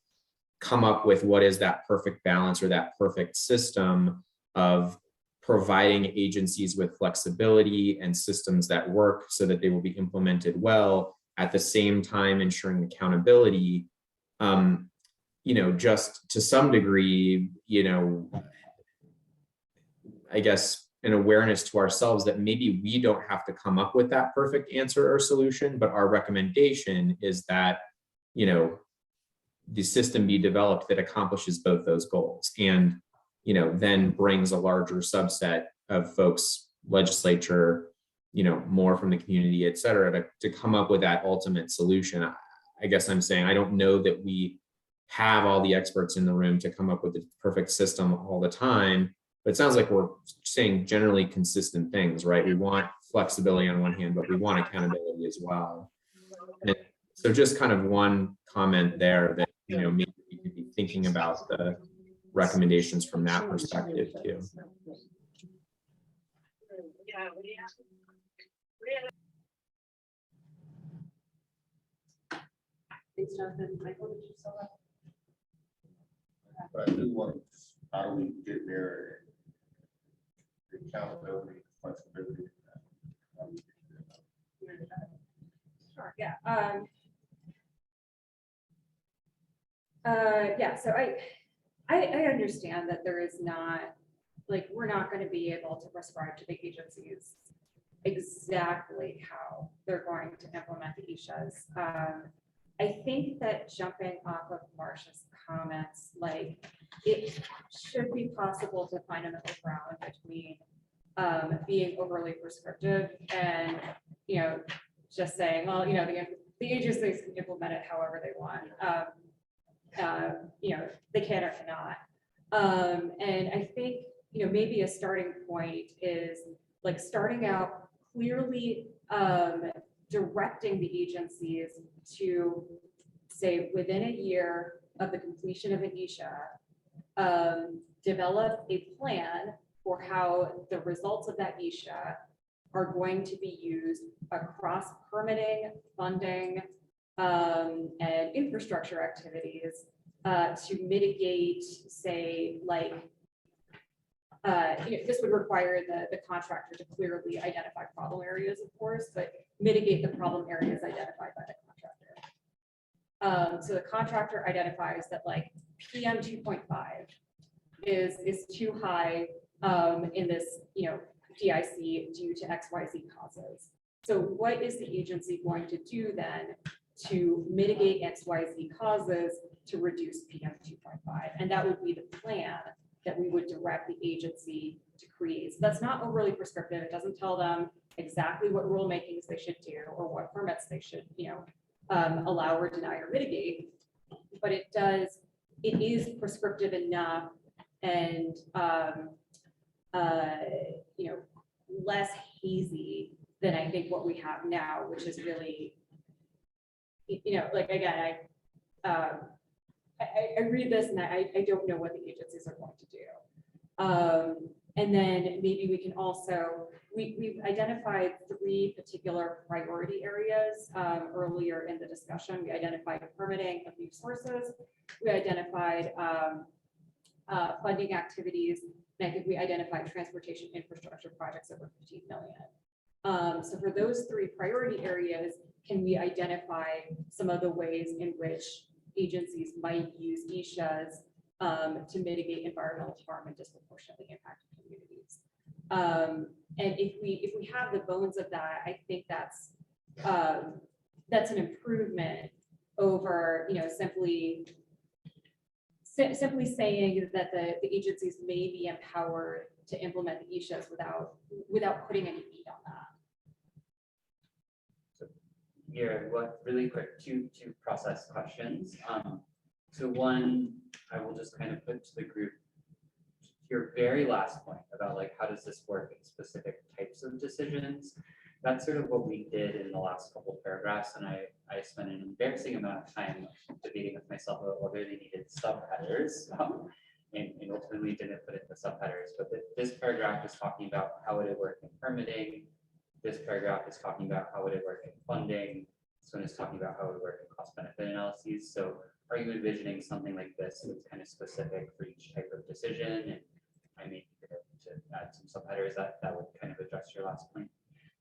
come up with what is that perfect balance or that perfect system of providing agencies with flexibility and systems that work so that they will be implemented well, at the same time ensuring accountability, just to some degree, I guess an awareness to ourselves that maybe we don't have to come up with that perfect answer or solution, but our recommendation is that, the system be developed that accomplishes both those goals and, then brings a larger subset of folks, legislature, more from the community, et cetera, to come up with that ultimate solution. I guess I'm saying, I don't know that we have all the experts in the room to come up with the perfect system all the time, but it sounds like we're saying generally consistent things, right? We want flexibility on one hand, but we want accountability as well. And so just kind of one comment there that, maybe we could be thinking about the recommendations from that perspective too. Thanks, Jonathan. Michael, did you still have? But I do want, how do we get there? The accountability, flexibility. Sure, yeah. Yeah, so I understand that there is not, like, we're not going to be able to prescribe to the agencies exactly how they're going to implement the ESHAs. I think that jumping off of Marcia's comments, like, it should be possible to find a middle ground between being overly prescriptive and, just saying, well, the agencies can implement it however they want. They can or cannot. And I think, maybe a starting point is like starting out clearly directing the agencies to say within a year of the completion of an ESHA, develop a plan for how the results of that ESHA are going to be used across permitting, funding, and infrastructure activities to mitigate, say, like, this would require the contractor to clearly identify problem areas, of course, but mitigate the problem areas identified by the contractor. So the contractor identifies that like PM 2.5 is too high in this, DIC due to XYZ causes. So what is the agency going to do then to mitigate XYZ causes to reduce PM 2.5? And that would be the plan that we would direct the agency to create. So that's not overly prescriptive. It doesn't tell them exactly what rulemakings they should do or what permits they should, allow or deny or mitigate. But it is prescriptive enough and, you know, less hazy than I think what we have now, which is really, you know, like, again, I read this and I don't know what the agencies are going to do. And then maybe we can also, we've identified 3 particular priority areas earlier in the discussion. We identified permitting of new sources. We identified funding activities. And I think we identified transportation infrastructure projects over 15 million. So for those 3 priority areas, can we identify some of the ways in which agencies might use ESHAs to mitigate environmental harm and disproportionately impacted communities? And if we have the bones of that, I think that's an improvement over, you know, simply saying that the agencies may be empowered to implement the ESHAs without putting any meat on that. Here, what really quick, two process questions. So one, I will just kind of put to the group your very last point about like, how does this work in specific types of decisions? That's sort of what we did in the last couple of paragraphs, and I spent an embarrassing amount of time debating with myself about whether they needed subheaders, and ultimately didn't put it in the subheaders. But this paragraph is talking about how would it work in permitting. This paragraph is talking about how would it work in funding. This one is talking about how it would work in cost benefit analyses. So are you envisioning something like this that's kind of specific for each type of decision? And I mean, to add some subheaders that would kind of address your last point.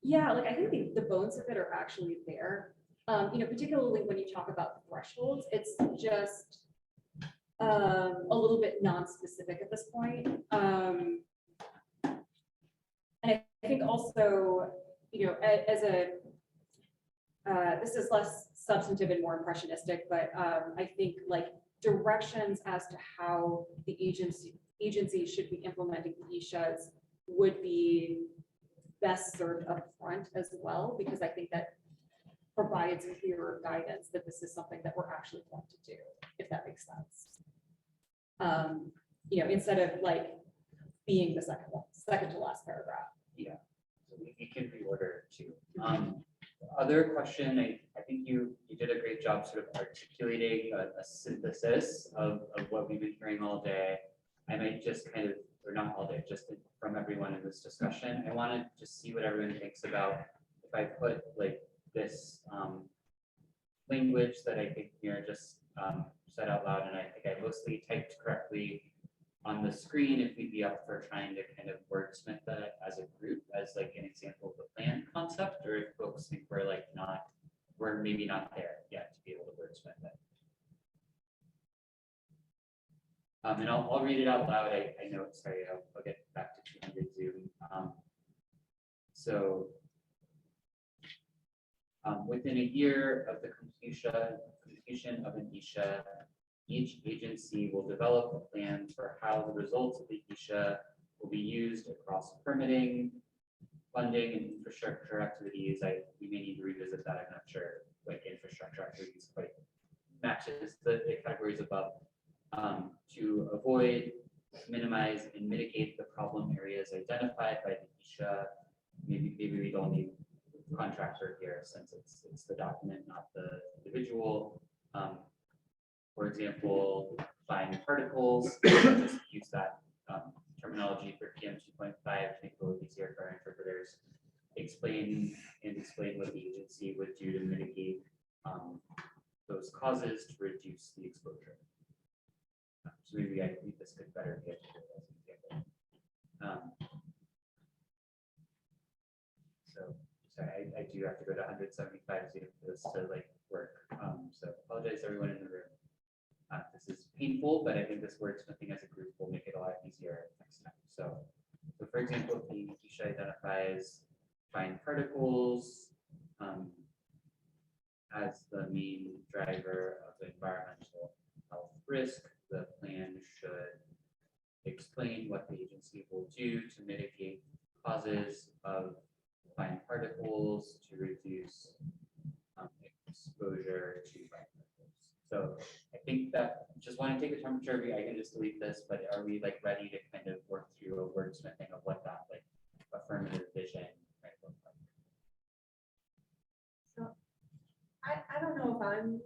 Yeah, like I think the bones of it are actually there. You know, particularly when you talk about thresholds, it's just a little bit non-specific at this point. And I think also, you know, as a this is less substantive and more impressionistic, but I think like directions as to how the agency should be implementing the ESHAs would be best served up front as well, because I think that provides clearer guidance that this is something that we're actually going to do, if that makes sense. You know, instead of like being the second to last paragraph. Yeah, so we can reorder too. Other question, I think you did a great job sort of articulating a synthesis of what we've been hearing all day. I might just kind of, or not all day, just from everyone in this discussion, I want to just see what everyone thinks about if I put like this language that I think Mira just said out loud, and I think I mostly typed correctly on the screen, if we'd be up for trying to kind of wordsmith that as a group, as like an example of the plan concept, or if folks think we're maybe not there yet to be able to wordsmith it. And I'll read it out loud. I know, sorry, I'll get back to 200 Zoom. Within a year of the completion of an ESHA, each agency will develop a plan for how the results of the ESHA will be used across permitting, funding, and infrastructure activities. We may need to revisit that. I'm not sure, like infrastructure activities quite matches the categories above, to avoid, minimize, and mitigate the problem areas identified by the ESHA. Maybe we don't need contractor here since it's the document, not the individual. For example, fine particles, just use that terminology for PM 2.5 to make it a little easier for our interpreters. Explain what the agency would do to mitigate those causes to reduce the exposure. So maybe I think this could better be as an example. Sorry, I do have to go to 175 Zoom for this to like work. So apologize everyone in the room. This is painful, but I think this wordsmithing as a group will make it a lot easier next time. So for example, if the ESHA identifies fine particles as the main driver of environmental health risk, the plan should explain what the agency will do to mitigate causes of fine particles to reduce exposure to fine particles. So I think that, just want to take a temperature, I can just delete this, but are we like ready to kind of work through a wordsmithing of what that like affirmative vision might look like? I don't know if I'm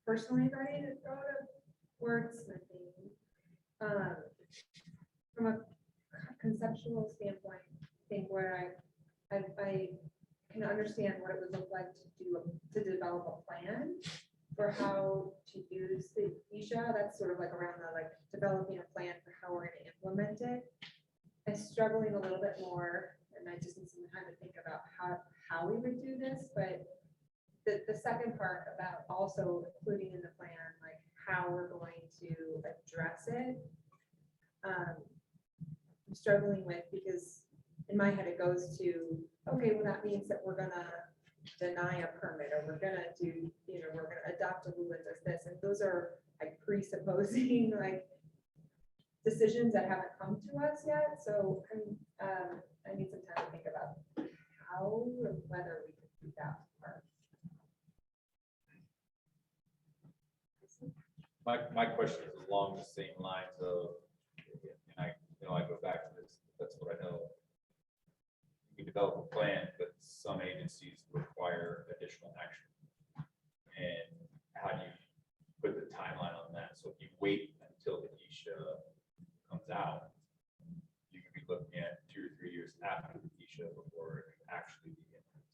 personally ready to go to wordsmithing. From a conceptual standpoint, I think where I can understand what it would look like to develop a plan for how to use the Isha. That's sort of like around the like developing a plan for how we're going to implement it. I'm struggling a little bit more, and I just need some time to think about how we would do this. But the second part about also including in the plan, like how we're going to address it, I'm struggling with, because in my head it goes to, okay, well, that means that we're gonna deny a permit, or we're gonna do, we're gonna adopt a rule that does this, and those are like presupposing like decisions that haven't come to us yet. So I need some time to think about how or whether we could do that part. My question is along the same lines of, and I go back to this, that's what I know. You can develop a plan, but some agencies require additional action. And how do you put the timeline on that? So if you wait until the Isha comes out, you could be looking at 2 or 3 years after the Isha before it can actually be implemented.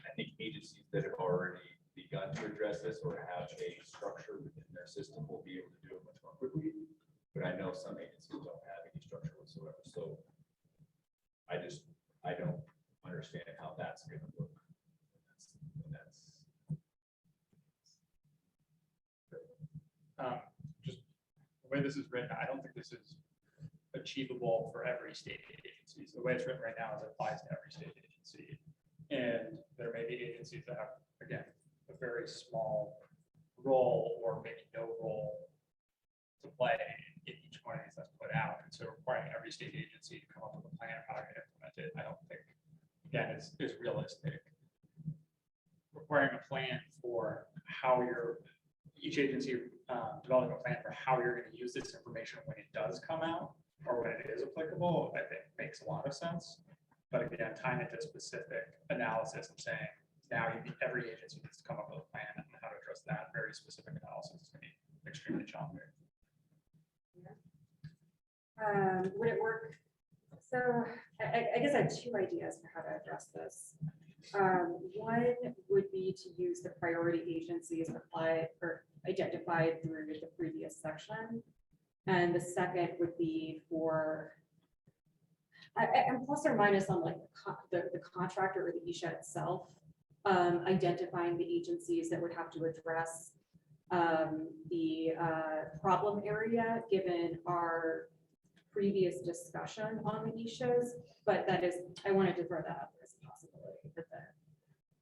I think agencies that have already begun to address this or have a structure within their system will be able to do it much more quickly. But I know some agencies don't have any structure whatsoever. So I don't understand how that's going to work. Just the way this is written, I don't think this is achievable for every state agency. So the way it's written right now is it applies to every state agency. And there may be agencies that have, again, a very small role or maybe no role to play in each one of these that's put out. And so requiring every state agency to come up with a plan of how to implement it, I don't think, again, is realistic. Requiring a plan for how each agency developing a plan for how you're going to use this information when it does come out or when it is applicable, I think makes a lot of sense. But again, tying it to specific analysis and saying now every agency needs to come up with a plan and how to address that very specific analysis is going to be extremely challenging. Would it work? So I guess I have two ideas for how to address this. One would be to use the priority agencies applied or identified through the previous section. And the second would be for, I'm plus or minus on like the contractor or the Isha itself, identifying the agencies that would have to address the problem area given our previous discussion on the Ishas, but that is, I wanted to throw that out there as a possibility that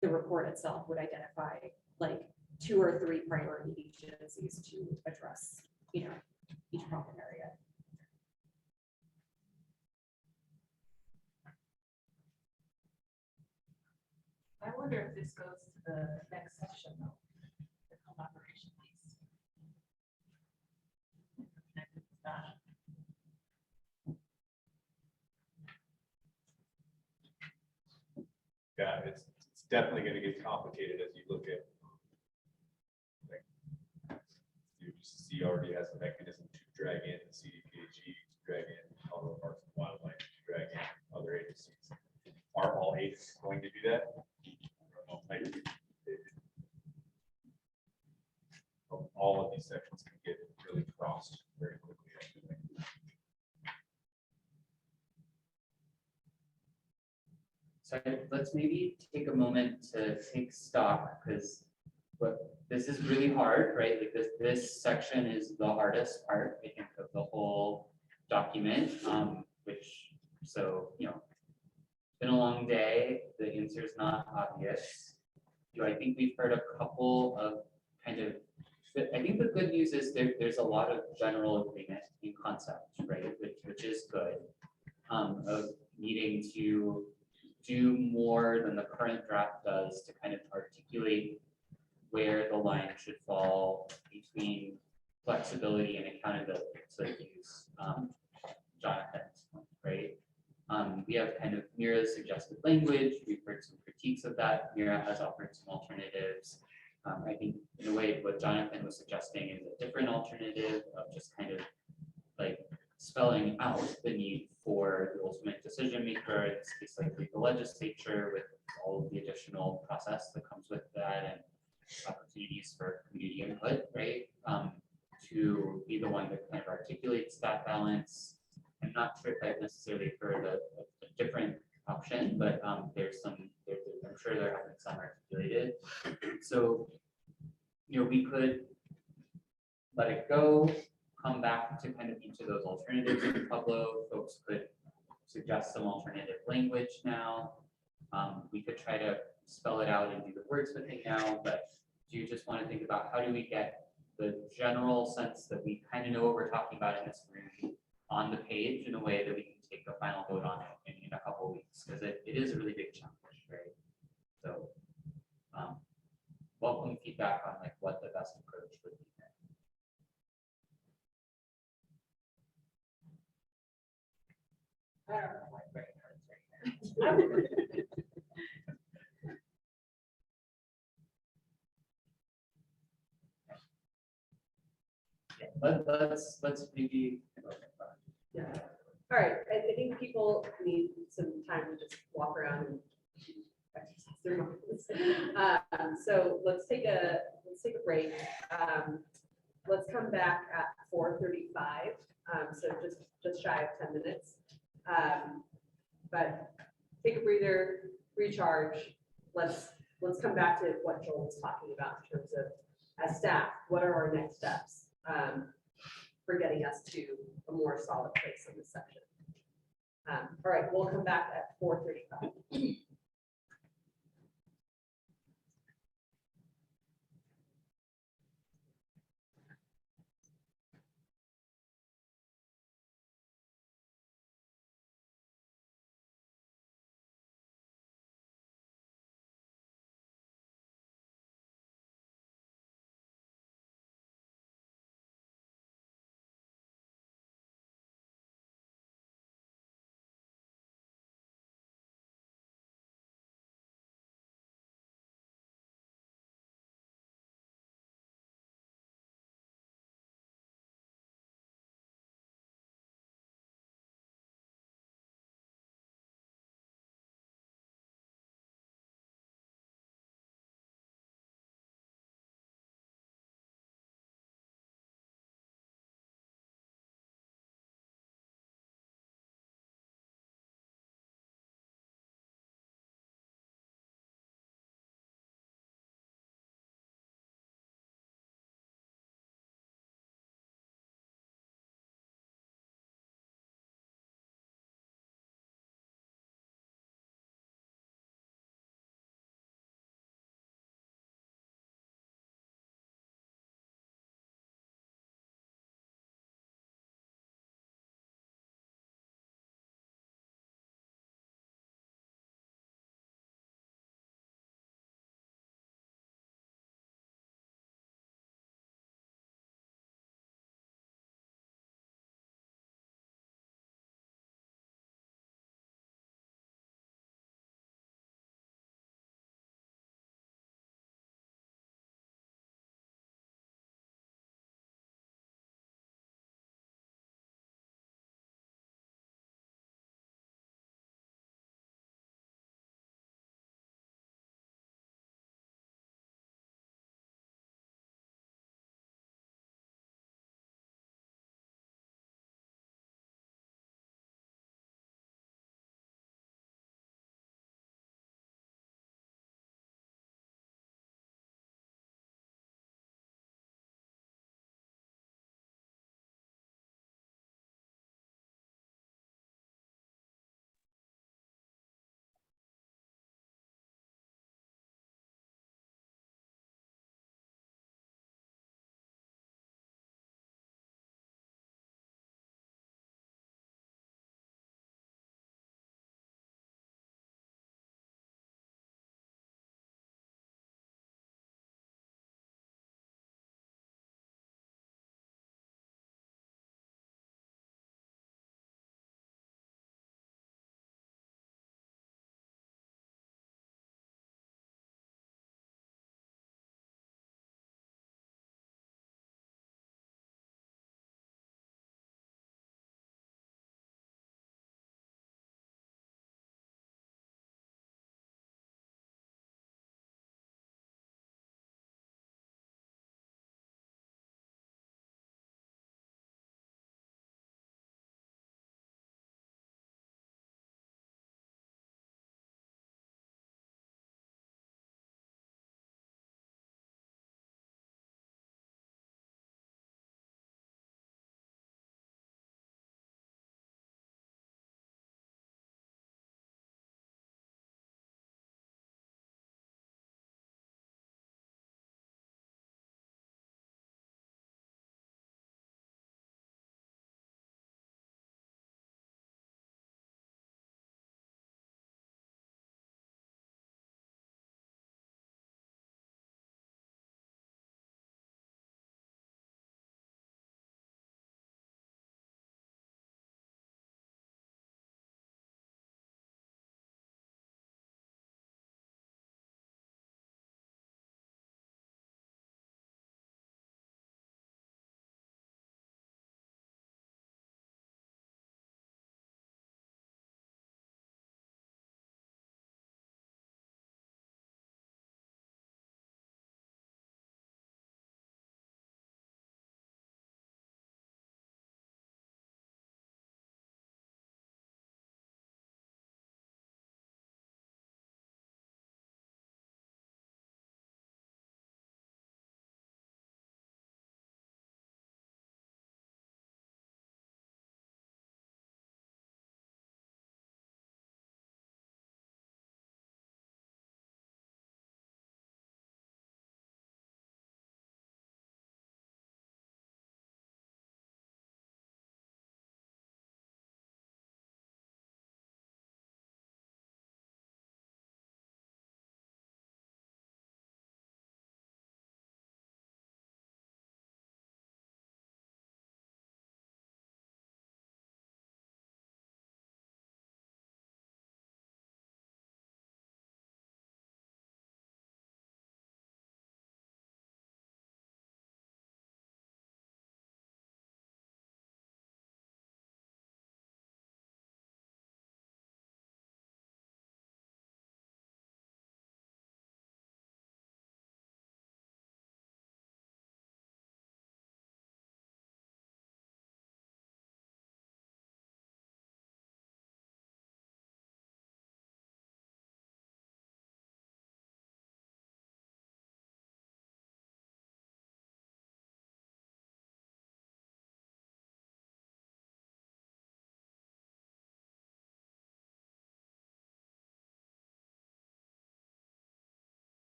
the report itself would identify like 2 or 3 priority agencies to address, each problem area. I wonder if this goes to the next section though, the collaboration piece. Connected with that. Yeah, it's definitely going to get complicated as you look at. Like, UGC already has a mechanism to drag in the CDPHE, to drag in Colorado Parks and Wildlife, to drag in other agencies. Are all agencies going to do that? I don't know. All of these sections can get really crossed very quickly. So let's maybe take a moment to take stock, because this is really hard, right? Like this section is the hardest part, I think, of the whole document, it's been a long day. The answer is not obvious. I think we've heard a couple of I think the good news is there's a lot of general agreement in concept, right? Which is good, of needing to do more than the current draft does to kind of articulate where the line should fall between flexibility and accountability, to use Jonathan's point, right? We have kind of Mira's suggested language, we've heard some critiques of that, Mira has offered some alternatives. I think in a way, what Jonathan was suggesting is a different alternative of just kind of like spelling out the need for the ultimate decision maker, in this case, like the legislature, with all of the additional process that comes with that and opportunities for community input, right? To be the one that kind of articulates that balance. I'm not sure if I've necessarily heard a different option, but there's some, I'm sure there have been some articulated. So, you know, we could let it go, come back to kind of each of those alternatives in Pueblo. Folks could suggest some alternative language now. We could try to spell it out and do the wordsmithing now, but do you just want to think about how do we get the general sense that we kind of know what we're talking about in this room on the page in a way that we can take a final vote on it in a couple of weeks, because it is a really big challenge, right? So welcome feedback on like what the best approach would be there. I don't know, my brain hurts right now. Let's maybe. Yeah. All right, I think people need some time to just walk around and exercise their minds. So let's take a break. Let's come back at 4:35. So just shy of 10 minutes. But take a breather, recharge. Let's come back to what Joel was talking about in terms of, as staff, what are our next steps for getting us to a more solid place in this section. All right, we'll come back at 4:35.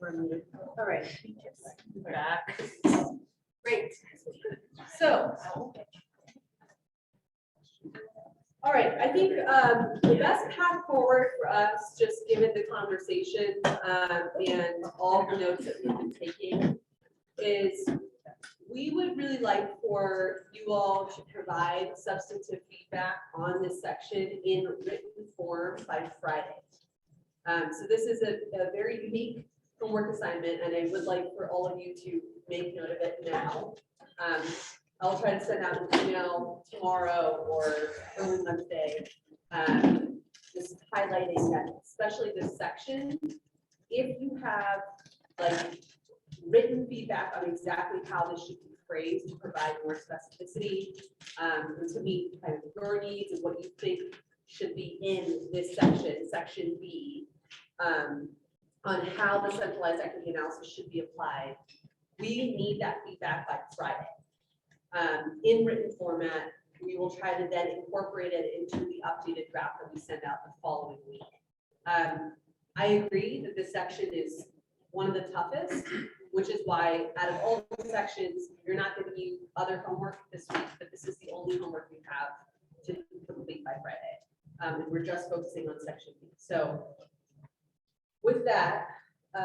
All right. Back. Great. So. All right, I think the best path forward for us, just given the conversation and all the notes that we've been taking, is we would really like for you all to provide substantive feedback on this section in written form by Friday. So this is a very unique homework assignment, and I would like for all of you to make note of it now. I'll try to send out an email tomorrow or early Monday, just highlighting that, especially this section. If you have like written feedback on exactly how this should be phrased to provide more specificity, and to meet kind of your needs and what you think should be in this section, section B, on how the centralized equity analysis should be applied, we need that feedback by Friday. In written format, we will try to then incorporate it into the updated draft that we send out the following week. I agree that this section is one of the toughest, which is why out of all the sections, you're not giving you other homework this week, but this is the only homework we have to complete by Friday. And we're just focusing on section B. So with that, we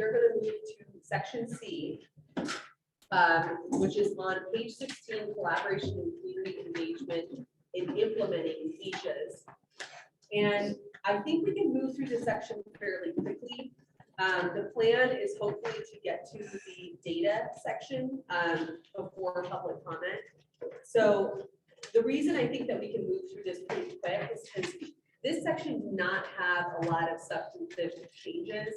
are going to move to section C, which is on page 16, collaboration and community engagement in implementing ESHAs. And I think we can move through this section fairly quickly. The plan is hopefully to get to the data section before public comment. So the reason I think that we can move through this pretty quick is because this section does not have a lot of substantive changes.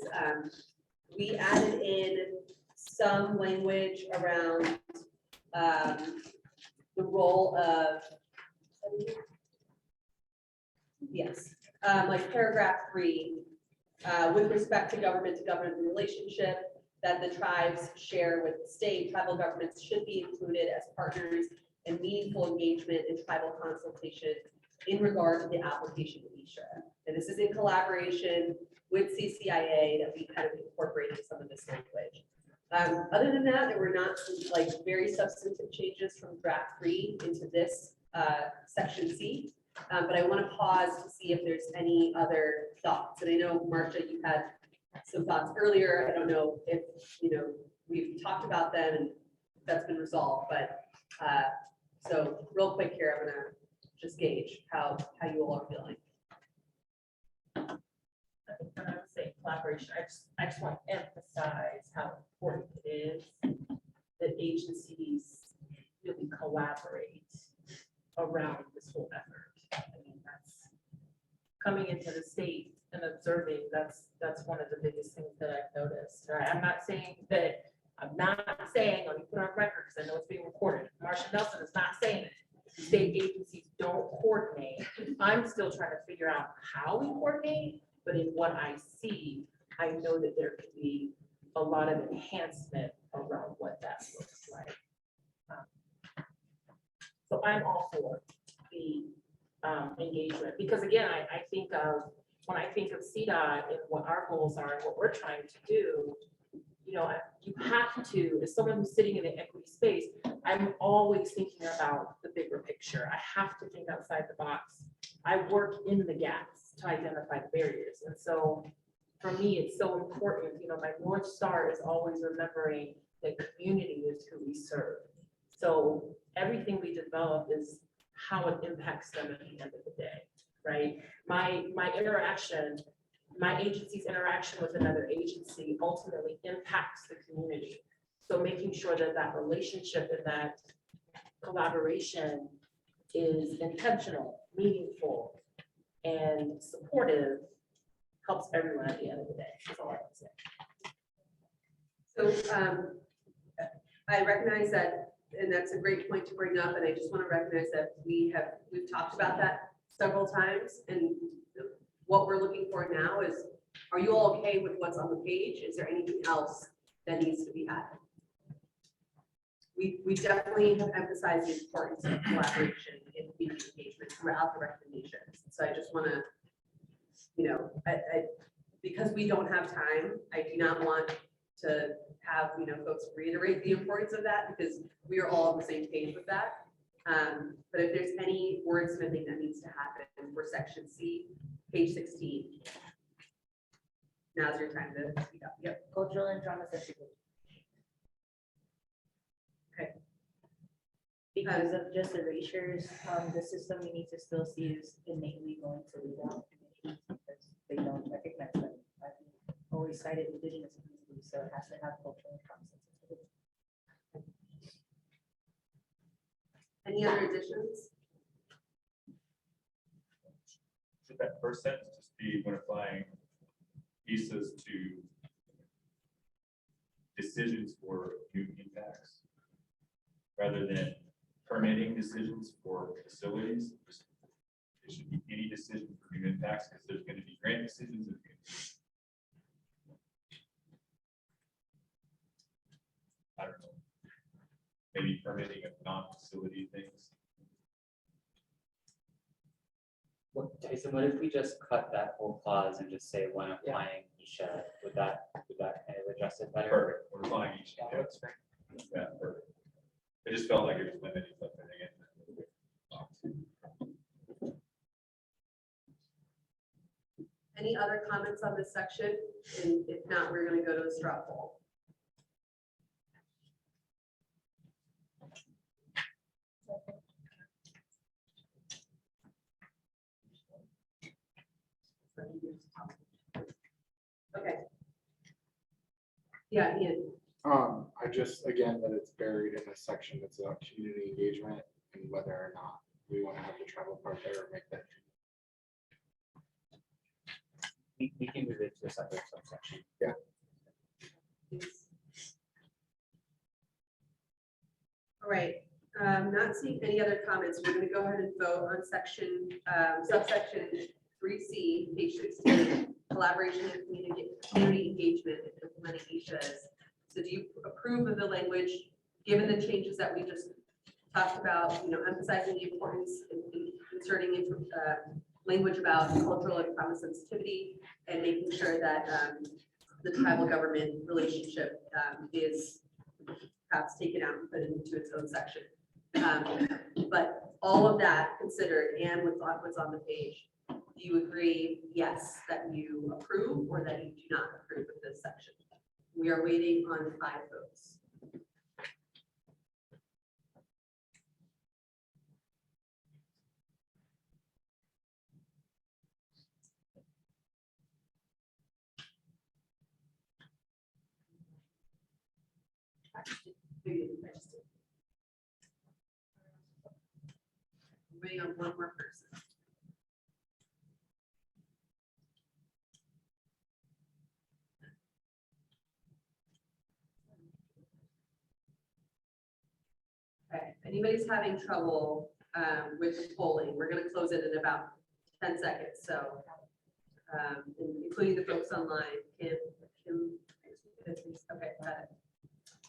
We added in some language around the role of, yes, like paragraph 3, with respect to government relationship that the tribes share with the state, tribal governments should be included as partners in meaningful engagement and tribal consultation in regard to the application of ESHA. And this is in collaboration with CCIA that we kind of incorporated some of this language. Other than that, there were not like very substantive changes from draft 3 into this section C. But I want to pause to see if there's any other thoughts. And I know, Marcia, you had some thoughts earlier. I don't know if, we've talked about them and that's been resolved, but so real quick here, I'm gonna just gauge how you all are feeling. I think when I would say collaboration, I just want to emphasize how important it is that agencies really collaborate around this whole effort. I mean, that's coming into the state and observing, that's one of the biggest things that I've noticed. I'm not saying, let me put on record because I know it's being recorded. Marcia Nelson is not saying that state agencies don't coordinate. I'm still trying to figure out how we coordinate, but in what I see, I know that there could be a lot of enhancement around what that looks like. So I'm all for the engagement, because again, I think of, when I think of CDOT and what our goals are and what we're trying to do, you have to, as someone who's sitting in the equity space, I'm always thinking about the bigger picture. I have to think outside the box. I work in the gaps to identify the barriers. And so for me, it's so important, my North Star is always remembering that community is who we serve. So everything we develop is how it impacts them at the end of the day, right? My agency's interaction with another agency ultimately impacts the community. So making sure that that relationship and that collaboration is intentional, meaningful, and supportive helps everyone at the end of the day. That's all I have to say. So I recognize that, and that's a great point to bring up, and I just want to recognize that we've talked about that several times, and what we're looking for now is, are you all okay with what's on the page? Is there anything else that needs to be added? We definitely have emphasized the importance of collaboration and community engagement throughout the recommendations. So I just want to because we don't have time, I do not want to have, folks reiterate the importance of that, because we are all on the same page with that. But if there's any wordsmithing that needs to happen for section C, page 16. Now's your time to speak up. Yep. Cultural and trauma sensitive. Okay. Because of just erasures, the system we need to still see is innately going to leave out communities because they don't recognize them. I've always cited indigenous communities, so it has to have cultural and trauma sensitivity. Any other additions? Should that first sentence just be when applying visas to decisions for new impacts rather than permitting decisions for facilities? It should be any decision for new impacts because there's going to be grant decisions. And I don't know, maybe permitting of non-facility things. Tyson, what if we just cut that whole clause and just say when applying Isha, would that kind of address it better? Perfect. We're applying each. Yeah, perfect. It just felt like it was limiting something again. Any other comments on this section? And if not, we're going to go to the straw poll. Okay. Yeah, Ian. I just, again, that it's buried in a section that's about community engagement and whether or not we want to have the tribal part there or make that. We can move it to a separate subsection. Yeah. All right, not seeing any other comments, we're gonna go ahead and vote on section, subsection 3C, page 16, collaboration and community engagement and implementing Ishas. So do you approve of the language, given the changes that we just talked about, emphasizing the importance and inserting language about cultural and trauma sensitivity and making sure that the tribal government relationship is perhaps taken out and put into its own section. But all of that considered and what's on the page, do you agree, yes, that you approve or that you do not approve of this section? We are waiting on 5 votes. Waiting on one more person. Okay, if anybody's having trouble with the polling, we're gonna close it in about 10 seconds, so including the folks online. Kim, okay, got it.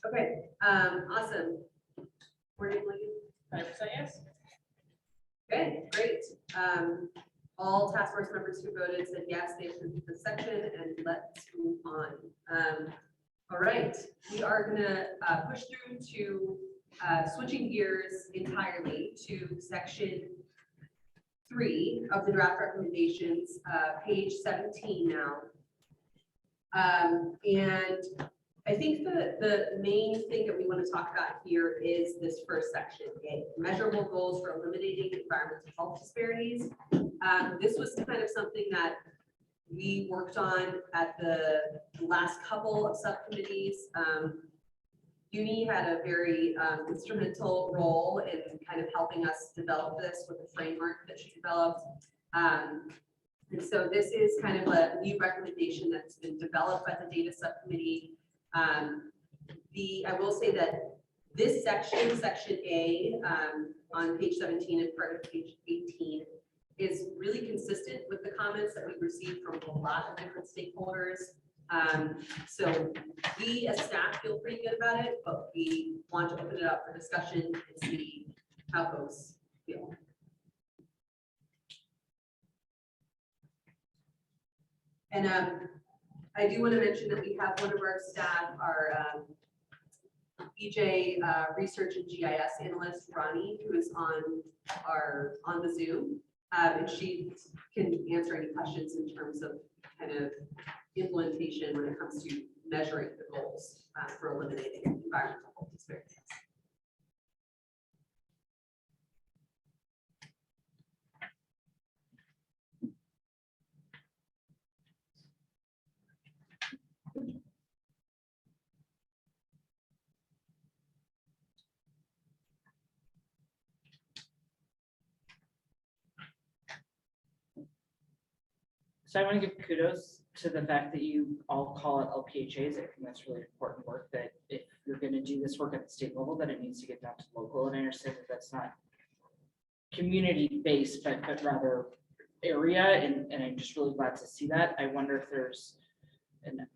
Okay, awesome. Where do you leave? 5% yes. Okay, great. All task force members who voted said yes, they approved the section, and let's move on. All right, we are gonna push through to switching gears entirely to section 3 of the draft recommendations, page 17 now. And I think the main thing that we want to talk about here is this first section, measurable goals for eliminating environmental health disparities. This was kind of something that we worked on at the last couple of subcommittees. Uni had a very instrumental role in kind of helping us develop this with the framework that she developed. And so this is kind of a new recommendation that's been developed by the data subcommittee. I will say that this section, section A, on page 17 and part of page 18, is really consistent with the comments that we received from a lot of different stakeholders. So we as staff feel pretty good about it, but we want to open it up for discussion and see how folks feel. And I do want to mention that we have one of our staff, our EJ research and GIS analyst, Ronnie, who is on the Zoom. And she can answer any questions in terms of kind of implementation when it comes to measuring the goals for eliminating environmental health disparities. So I want to give kudos to the fact that you all call it LPHAs. I think that's really important work, that if you're going to do this work at the state level, that it needs to get down to local. And I understand that that's not community-based, but rather area. And I'm just really glad to see that. I wonder if there's an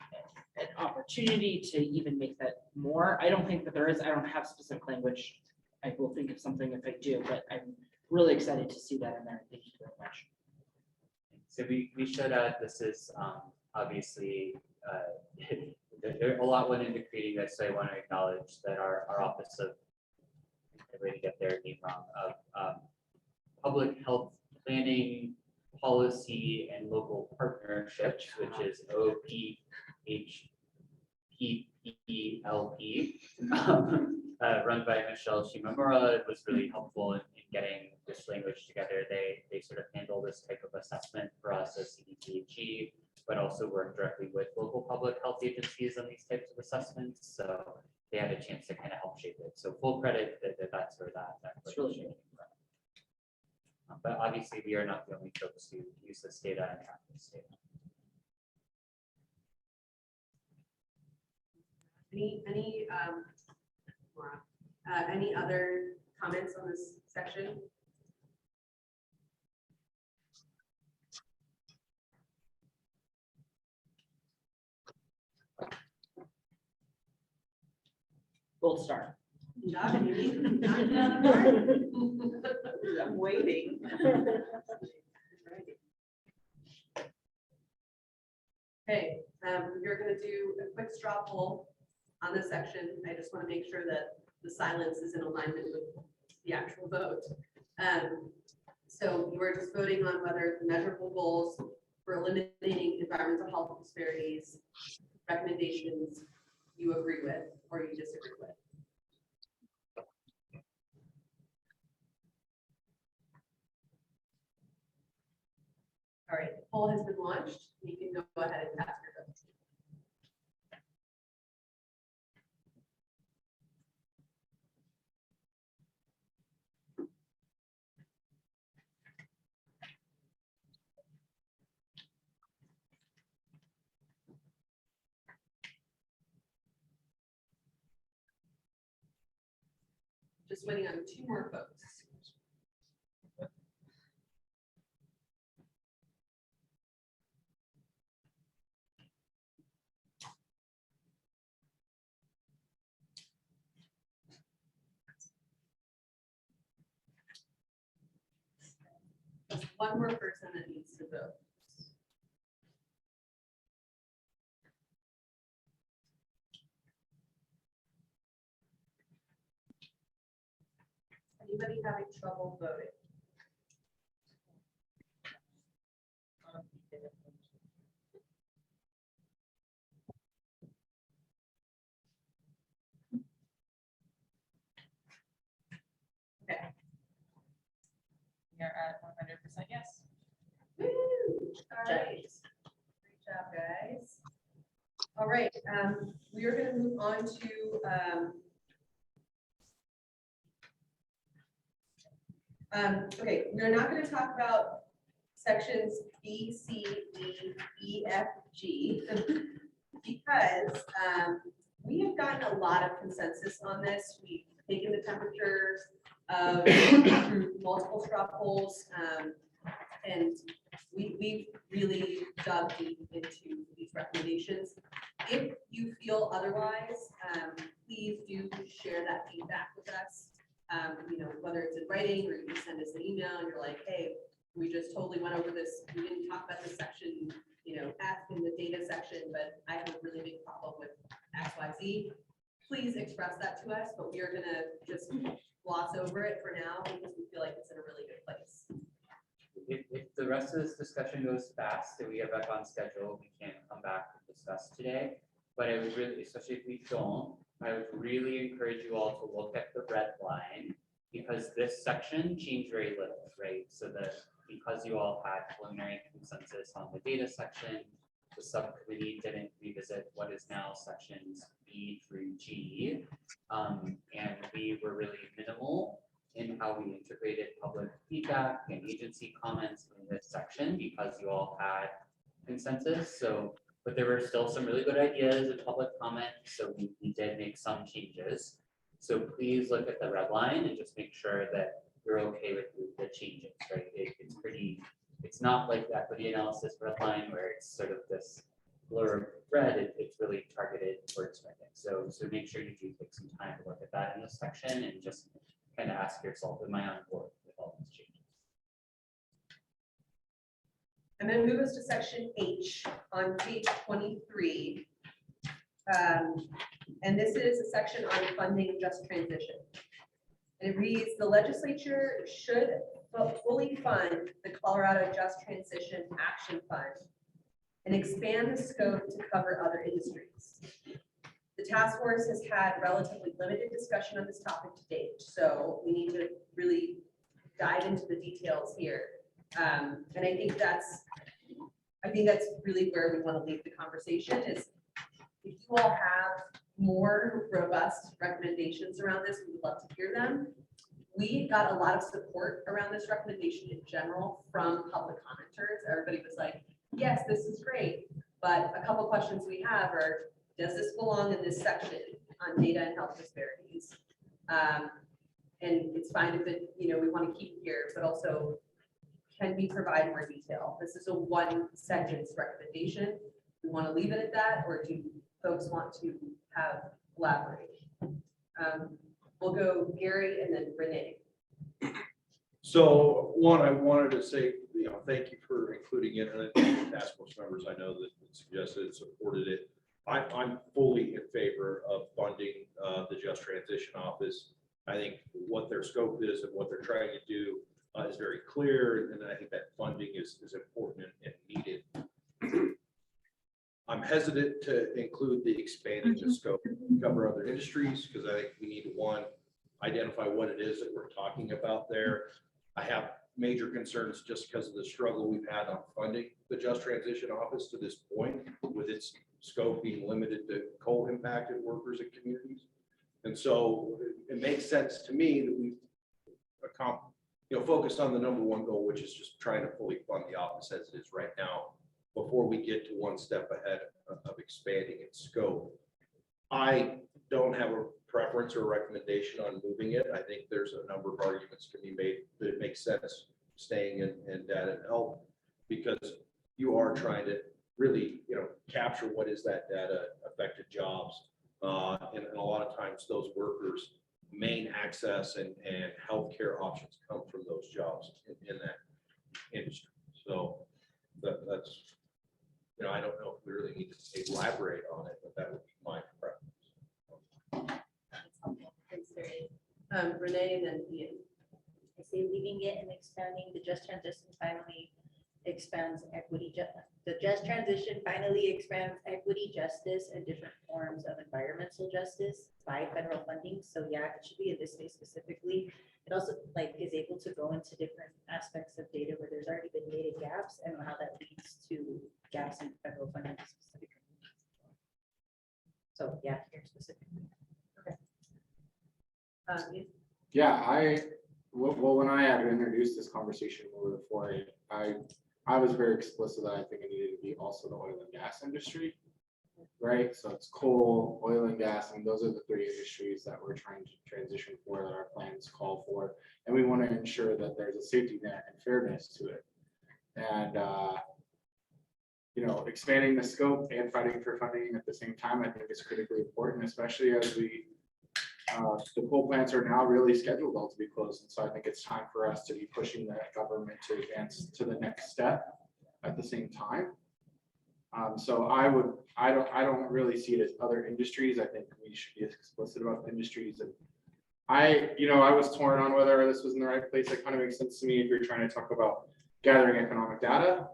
opportunity to even make that more. I don't think that there is. I don't have specific language. I will think of something if I do, but I'm really excited to see that in there. Thank you very much. So we should add, this is obviously, there a lot went into creating this, so I want to acknowledge that our Office of, I'm going to get their name wrong, of Public Health Planning, Policy and Local Partnerships, which is OPHPPLP, run by Michelle Shimamura. It was really helpful in getting this language together. They sort of handle this type of assessment for us as CDPHE, but also work directly with local public health agencies on these types of assessments. So they had a chance to kind of help shape it. So full credit that's where that. It's really good. But obviously we are not the only folks who use this data and track this data. Any other comments on this section? Gold star. I'm waiting. Okay, you're gonna do a quick straw poll on this section. I just want to make sure that the silence is in alignment with the actual vote. So you are just voting on whether the measurable goals for eliminating environmental health disparities, recommendations you agree with or you disagree with. All right, the poll has been launched. You can go ahead and cast your vote. Just waiting on 2 more votes. There's 1 more person that needs to vote. Anybody having trouble voting? Okay. You're at 100% yes. Woo! All right. Great job, guys. All right, we are going to move on to okay, we're not going to talk about sections B, C, D, E, F, G, because we have gotten a lot of consensus on this. We've taken the temperatures of multiple straw polls, and we've really dug deep into these recommendations. If you feel otherwise, please do share that feedback with us. You know, whether it's in writing or you can send us an email and you're like, hey, we just totally went over this. We didn't talk about this section ask in the data section, but I have a really big problem with X, Y, Z. Please express that to us, but we are gonna just gloss over it for now because we feel like it's in a really good place. If the rest of this discussion goes fast and we get back on schedule, we can come back and discuss today. But I would really, especially if we don't, I would really encourage you all to look at the red line, because this section changed very little, right? So that because you all had preliminary consensus on the data section, the subcommittee didn't revisit what is now sections B through G. And we were really minimal in how we integrated public feedback and agency comments in this section because you all had consensus. So, but there were still some really good ideas in public comment, so we did make some changes. So please look at the red line and just make sure that you're okay with the changes, right? It's pretty, it's not like the equity analysis red line where it's sort of this blur of red. It's really targeted wordsmithing. So make sure you do take some time to look at that in this section and just kind of ask yourself, am I on board with all these changes? I'm gonna move us to section H on page 23. And this is a section on funding just transition. And it reads, the legislature should fully fund the Colorado Just Transition Action Fund and expand the scope to cover other industries. The task force has had relatively limited discussion on this topic to date, so we need to really dive into the details here. And I think that's really where we want to leave the conversation is if you all have more robust recommendations around this, we would love to hear them. We got a lot of support around this recommendation in general from public commenters. Everybody was like, yes, this is great. But a couple questions we have are, does this belong in this section on data and health disparities? And it's fine if it, we want to keep here, but also can we provide more detail? This is a one sentence recommendation. We want to leave it at that, or do folks want to have elaborate? We'll go Gary and then Renee. So one, I wanted to say, thank you for including it. And the task force members, I know that suggested and supported it. I'm fully in favor of funding the Just Transition Office. I think what their scope is and what they're trying to do is very clear. And I think that funding is important and needed. I'm hesitant to include the expanding the scope to cover other industries because I think we need to, one, identify what it is that we're talking about there. I have major concerns just because of the struggle we've had on funding the Just Transition Office to this point, with its scope being limited to coal impacted workers and communities. And so it makes sense to me that we focused on the number one goal, which is just trying to fully fund the office as it is right now, before we get to one step ahead of expanding its scope. I don't have a preference or recommendation on moving it. I think there's a number of arguments can be made that it makes sense staying in data and health, because you are trying to really, capture what is that data affected jobs. And a lot of times those workers' main access and healthcare options come from those jobs in that industry. So that's, I don't know if we really need to elaborate on it, but that would be my preference. Thanks, Terry. Renee and then Ian. I say leaving it and expanding the Just Transition finally expands equity. The Just Transition finally expands equity, justice, and different forms of environmental justice by federal funding. So yeah, it should be in this space specifically. It also is able to go into different aspects of data where there's already been data gaps and how that leads to gaps in federal funding specifically. So yeah, here specifically. Ian? Yeah, when I had introduced this conversation before, I was very explicit that I think it needed to be also the oil and gas industry, right? So it's coal, oil and gas, and those are the three industries that we're trying to transition for, that our plans call for. And we want to ensure that there's a safety net and fairness to it. And, expanding the scope and fighting for funding at the same time, I think is critically important, especially as the coal plants are now really scheduled all to be closed. And so I think it's time for us to be pushing the government to advance to the next step at the same time. So I don't really see it as other industries. I think we should be explicit about the industries. And I was torn on whether this was in the right place. It kind of makes sense to me if you're trying to talk about gathering economic data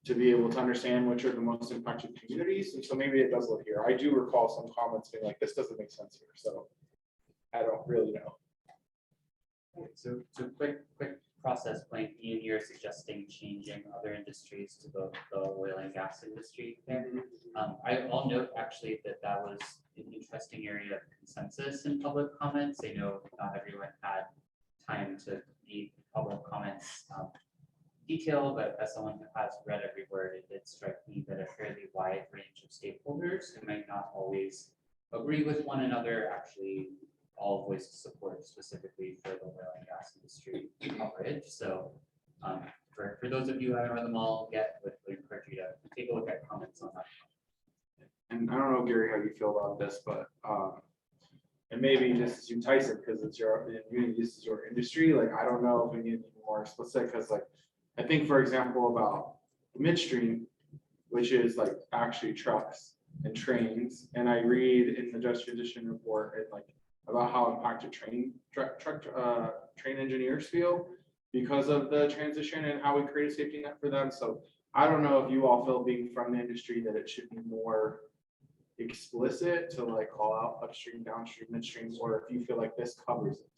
to be able to understand which are the most impacted communities. And so maybe it does live here. I do recall some comments being like, this doesn't make sense here. So I don't really know. So quick process point, Ian, you're suggesting changing other industries to the oil and gas industry there. I'll note actually that was an interesting area of consensus in public comments. I know not everyone had time to read public comments detail, but as someone who has read every word, it did strike me that a fairly wide range of stakeholders who might not always agree with one another actually all voiced support specifically for the oil and gas industry coverage. So for those of you who haven't read them all yet, would encourage you to take a look at comments on that. And I don't know, Gary, how you feel about this, but and maybe this is you, Tyson, because it's this is your industry. Like, I don't know if we need to be more explicit, because like, I think, for example, about midstream, which is like actually trucks and trains. And I read in the Just Transition report and like about how impacted train engineers feel because of the transition and how we create a safety net for them. So I don't know if you all feel, being from the industry, that it should be more explicit to like call out upstream, downstream, midstream, or if you feel like this covers it.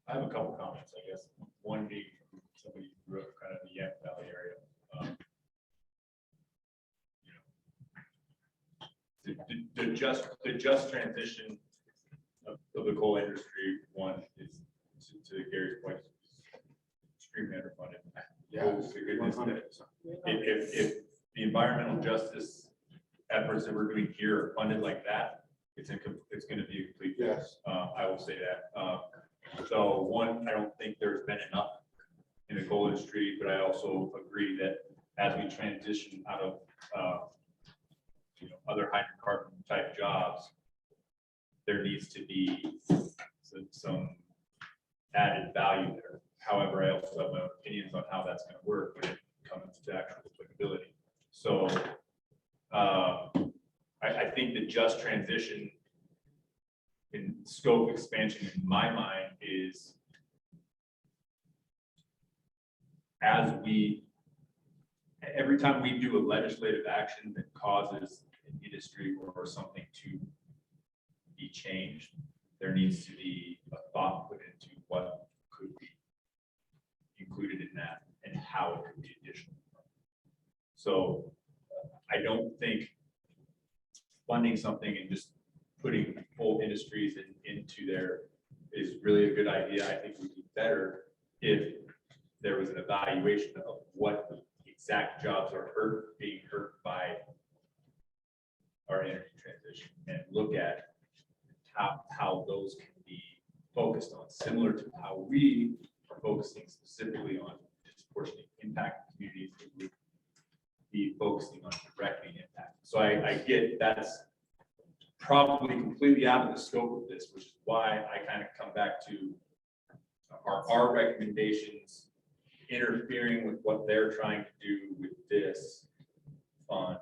I have a couple comments, I guess. One being from somebody who grew up kind of in the Yamp Valley area. The just transition of the coal industry, one is to Gary's point, extremely underfunded. Yeah, The goodness that if the environmental justice efforts that we're doing here are funded like that, it's going to be a complete yes. I will say that. So one, I don't think there's been enough in the coal industry, but I also agree that as we transition out of other hydrocarbon type jobs, there needs to be some added value there. However, I also have my own opinions on how that's going to work when it comes to actual applicability. So I think the just transition in scope expansion in my mind is every time we do a legislative action that causes an industry or something to be changed, there needs to be a thought put into what could be included in that and how it could be additional. So I don't think funding something and just putting full industries into there is really a good idea. I think we'd be better if there was an evaluation of what exact jobs are being hurt by our energy transition and look at how those can be focused on, similar to how we are focusing specifically on disproportionate impact communities that would be focusing on directly impact. So I get that's probably completely out of the scope of this, which is why I kind of come back to our recommendations interfering with what they're trying to do with this fund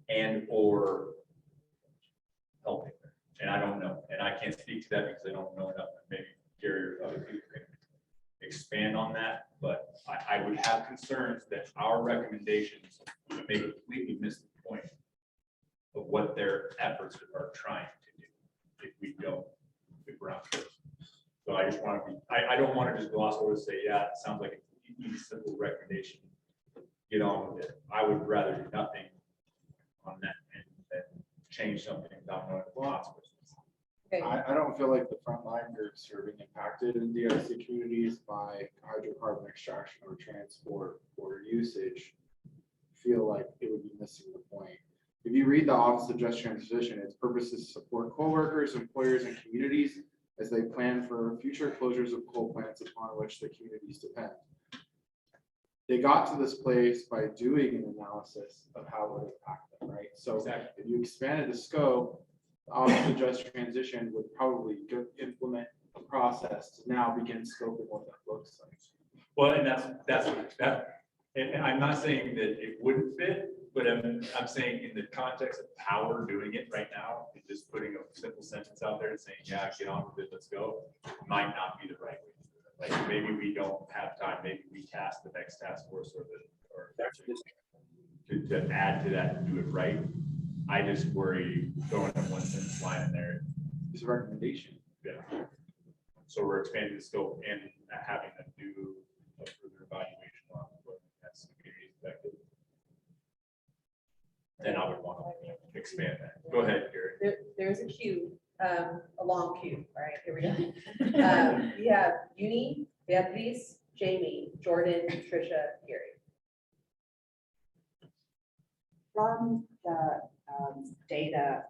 and or helping. And I don't know, and I can't speak to that because I don't know enough. Maybe Gary or other people can expand on that, but I would have concerns that our recommendations may completely miss the point of what their efforts are trying to do if we're not close. So I just want to be, I don't want to just gloss over and say, yeah, it sounds like an easy, simple recommendation. Get on with it. I would rather do nothing on that and change something without knowing the consequences. I don't feel like the frontline groups who are being impacted in DRC communities by hydrocarbon extraction or transport or usage feel like it would be missing the point. If you read the Office of Just Transition, its purpose is to support coal workers, employers, and communities as they plan for future closures of coal plants upon which the communities depend. They got to this place by doing an analysis of how it would impact them, right? So exactly. If you expanded the scope, the Office of Just Transition would probably implement a process to now begin scoping what that looks like. Well, and that's And I'm not saying that it wouldn't fit, but I'm saying in the context of how we're doing it right now, and just putting a simple sentence out there and saying, yeah, get on with it, let's go, might not be the right way. to do it. Like, maybe we don't have time, maybe we task the next task force or to add to that and do it right. I just worry throwing a one sentence line in there. It's a recommendation. Yeah. So we're expanding the scope and having them do a further evaluation on what that's community effective. Then I would want to expand that. Go ahead, Gary. There's a queue, a long queue. All right, here we go. We have Uni, Beatriz, Jamie, Jordan, Trisha, Gary. From the data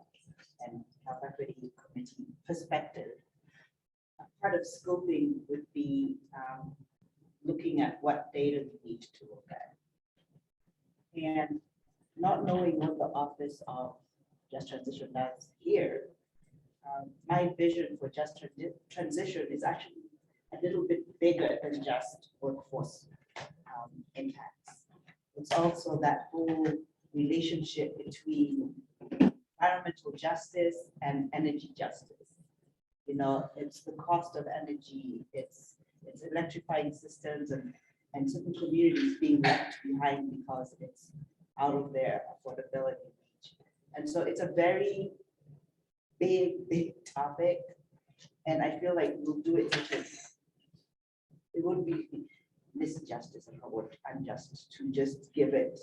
and health equity committee perspective, part of scoping would be looking at what data we need to look at. And not knowing what the Office of Just Transition does here, my vision for Just Transition is actually a little bit bigger than just workforce impacts. It's also that whole relationship between environmental justice and energy justice. You know, it's the cost of energy, it's electrifying systems and certain communities being left behind because it's out of their affordability reach. And so it's a very big topic. And I feel like we'll do it such as, it wouldn't be misjustice or unjust to just give it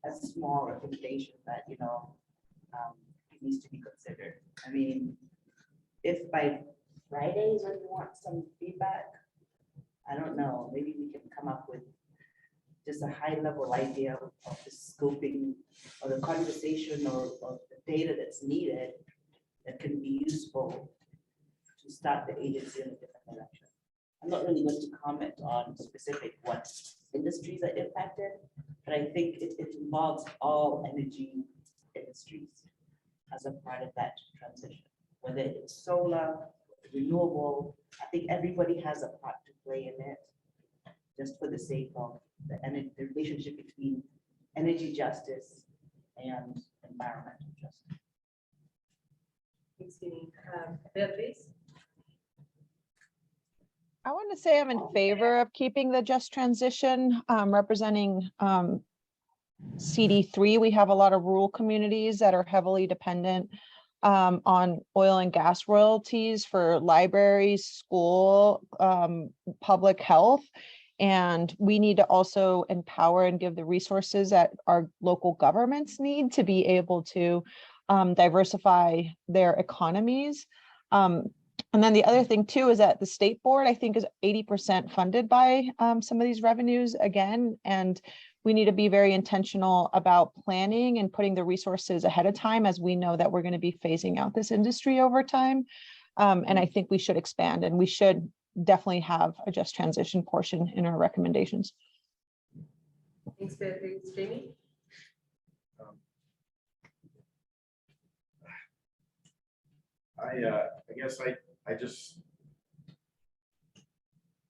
a small recommendation that, you know, it needs to be considered. I mean, if by Friday is when you want some feedback, I don't know, maybe we can come up with just a high level idea of the scoping or the conversation or the data that's needed that can be useful to start the agency in a different direction. I'm not really going to comment on specific what industries are impacted, but I think it involves all energy industries as a part of that transition, whether it's solar, renewable. I think everybody has a part to play in it, just for the sake of the relationship between energy justice and environmental justice. Thanks, Uni. Beatriz? I want to say I'm in favor of keeping the Just Transition, representing CD3. We have a lot of rural communities that are heavily dependent on oil and gas royalties for libraries, school, public health. And we need to also empower and give the resources that our local governments need to be able to diversify their economies. And then the other thing too is that the state board, I think, is 80% funded by some of these revenues again. And we need to be very intentional about planning and putting the resources ahead of time, as we know that we're going to be phasing out this industry over time. And I think we should expand, and we should definitely have a Just Transition portion in our recommendations. Thanks, Beatriz. Jamie? I guess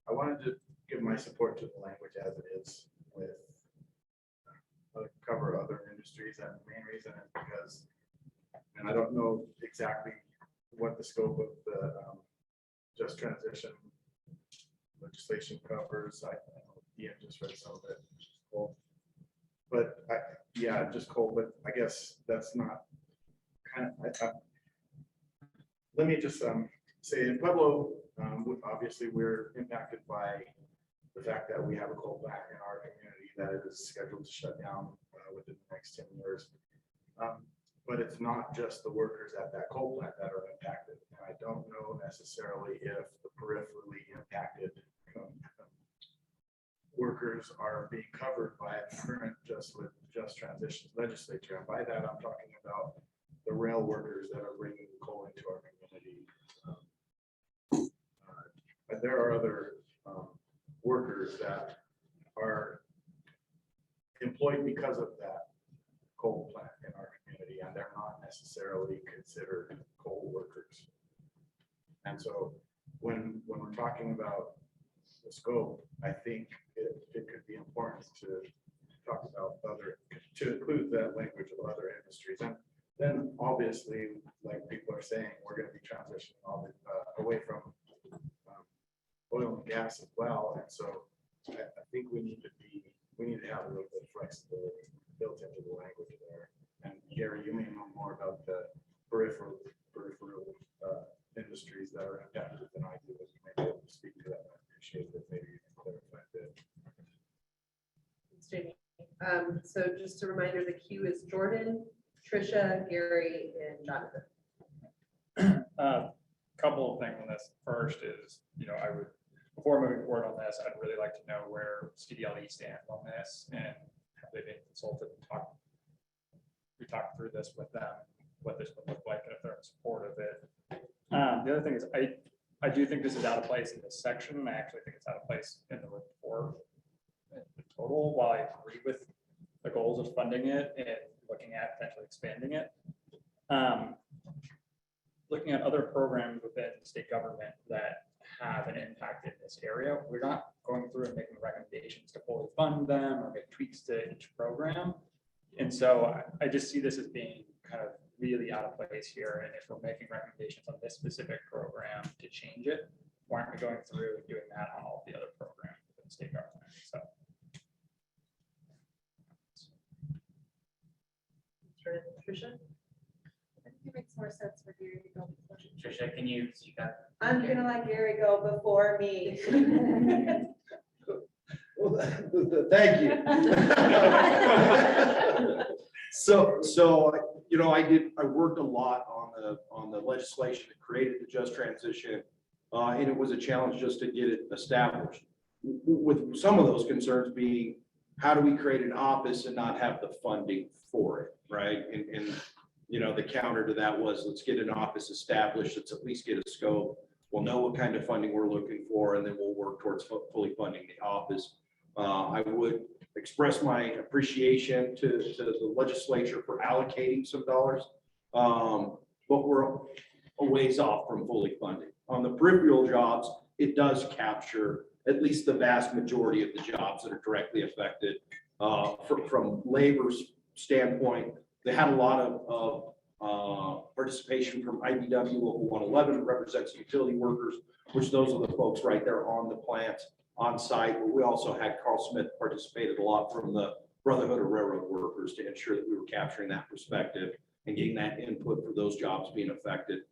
I wanted to give my support to the language as it is with cover other industries, and the main reason is because, and I don't know exactly what the scope of the Just Transition legislation covers. I know Ian just read some of it, which is cool. But yeah, just cool, but I guess that's not kind of, let me just say in Pueblo, obviously we're impacted by the fact that we have a coal plant in our community that is scheduled to shut down within the next 10 years. But it's not just the workers at that coal plant that are impacted. And I don't know necessarily if the peripherally impacted workers are being covered by the current Just Transition legislature. And by that, I'm talking about the rail workers that are bringing coal into our community. But there are other workers that are employed because of that coal plant in our community, and they're not necessarily considered coal workers. And so when we're talking about the scope, I think it could be important to talk about to include that language of other industries. And then obviously, like people are saying, we're gonna be transitioning away from oil and gas as well. And so I think we need to have a little bit of flexibility built into the language there. And Gary, you may know more about the peripheral industries that are impacted than I do, but you may be able to speak to that. I appreciate that. Maybe you can clarify that. Thanks, Jamie. So just a reminder, the queue is Jordan, Trisha, Gary, and Jonathan. Couple of things on this. First is, I would, before moving forward on this, I'd really like to know where CDLE stands on this and have they been consulted and we talked through this with them, what this would look like and if they're in support of it. The other thing is I do think this is out of place in this section. I actually think it's out of place in the report in total. While I agree with the goals of funding it and looking at potentially expanding it. Looking at other programs within state government that have an impact in this area, we're not going through and making recommendations to fully fund them or make tweaks to each program. And so I just see this as being kind of really out of place here. And if we're making recommendations on this specific program to change it, why aren't we going through and doing that on all the other programs within state government? So. Trisha? I think it makes more sense for Gary to go. Trisha, can you speak up? I'm gonna let Gary go before me. Well, thank you. So, I worked a lot on the legislation that created the just transition. And it was a challenge just to get it established. With some of those concerns being, how do we create an office and not have the funding for it, right? And the counter to that was, let's get an office established, let's at least get a scope. We'll know what kind of funding we're looking for, and then we'll work towards fully funding the office. I would express my appreciation to the legislature for allocating some dollars, but we're a ways off from fully funding. On the peripheral jobs, it does capture at least the vast majority of the jobs that are directly affected. From labor's standpoint, they had a lot of participation from IBW Local 111, represents utility workers, which those are the folks right there on the plant on site. But we also had Carl Smith participated a lot from the Brotherhood of Railroad Workers to ensure that we were capturing that perspective and getting that input for those jobs being affected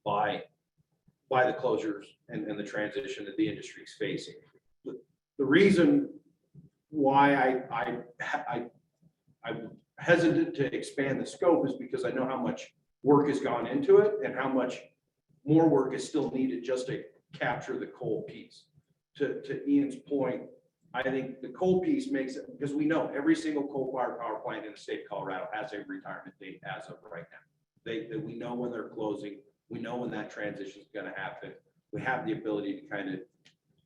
by the closures and the transition that the industry is facing. The reason why I'm hesitant to expand the scope is because I know how much work has gone into it and how much more work is still needed just to capture the coal piece. To Ian's point, I think the coal piece makes it, because we know every single coal-fired power plant in the state of Colorado has a retirement date as of right now. We know when they're closing, we know when that transition is going to happen. We have the ability to kind of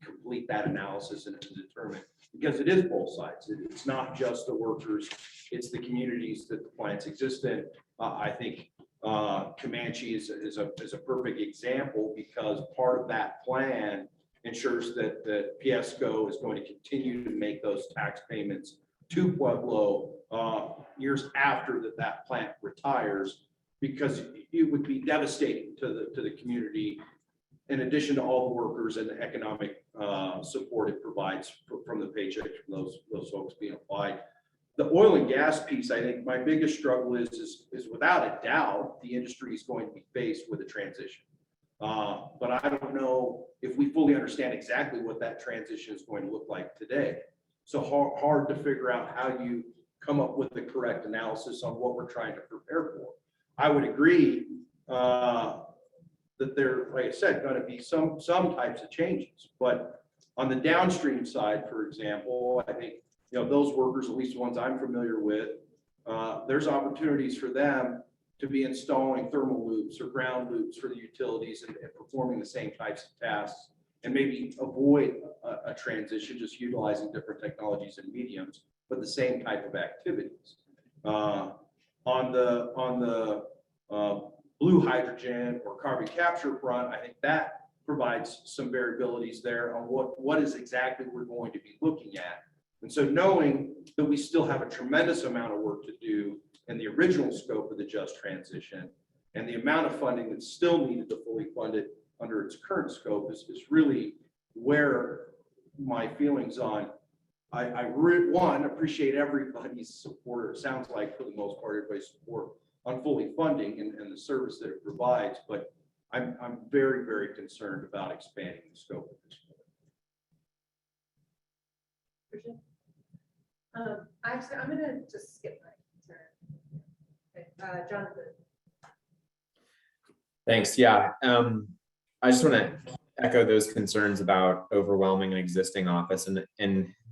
complete that analysis and determine, because it is both sides. It's not just the workers, it's the communities that the plants exist in. I think Comanche is a perfect example, because part of that plan ensures that the PSCO is going to continue to make those tax payments to Pueblo years after that plant retires, because it would be devastating to the community, in addition to all the workers and the economic support it provides from the paychecks from those folks being applied. The oil and gas piece, I think my biggest struggle is without a doubt, the industry is going to be faced with a transition. But I don't know if we fully understand exactly what that transition is going to look like today. So hard to figure out how you come up with the correct analysis on what we're trying to prepare for. I would agree that there, like I said, going to be some types of changes, but on the downstream side, for example, I think those workers, at least the ones I'm familiar with, there's opportunities for them to be installing thermal loops or ground loops for the utilities and performing the same types of tasks, and maybe avoid a transition, just utilizing different technologies and mediums, but the same type of activities. On the blue hydrogen or carbon capture front, I think that provides some variabilities there on what is exactly we're going to be looking at. And so knowing that we still have a tremendous amount of work to do in the original scope of the just transition, and the amount of funding that's still needed to fully fund it under its current scope is really where my feelings on. One, appreciate everybody's support, or it sounds like for the most part, everybody's support on fully funding and the service that it provides, but I'm very, very concerned about expanding the scope of this. Actually, I'm gonna just skip my turn. Okay, Jonathan. Thanks. Yeah. I just want to echo those concerns about overwhelming an existing office, and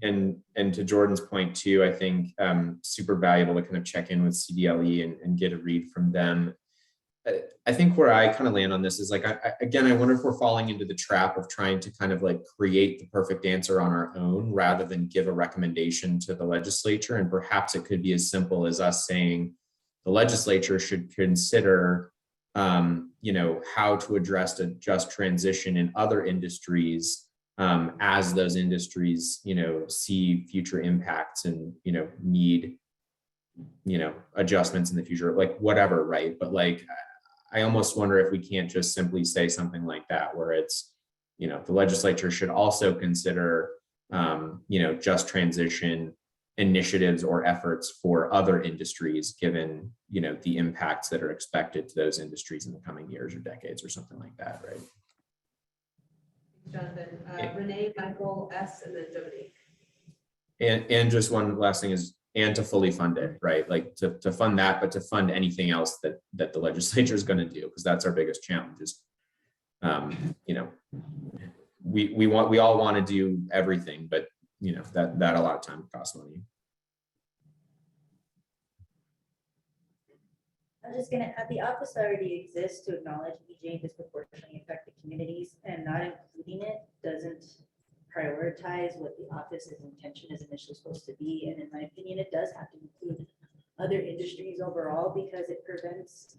to Jordan's point too, I think super valuable to kind of check in with CDLE and get a read from them. I think where I kind of land on this is like, again, I wonder if we're falling into the trap of trying to kind of like create the perfect answer on our own rather than give a recommendation to the legislature. And perhaps it could be as simple as us saying the legislature should consider how to address a just transition in other industries as those industries, see future impacts and, need, adjustments in the future, like whatever, right? But like, I almost wonder if we can't just simply say something like that, where it's, the legislature should also consider, just transition initiatives or efforts for other industries, given, the impacts that are expected to those industries in the coming years or decades or something like that, right? Jonathan, Renee, Michael, S, and then Dominique. And just one last thing is, and to fully fund it, right? Like to fund that, but to fund anything else that the legislature is going to do, because that's our biggest challenge is, we all want to do everything, but that a lot of time costs money. I'm just gonna add, the office already exists to acknowledge EJ disproportionately affected communities, and not including it doesn't prioritize what the office's intention is initially supposed to be. And in my opinion, it does have to include other industries overall, because it prevents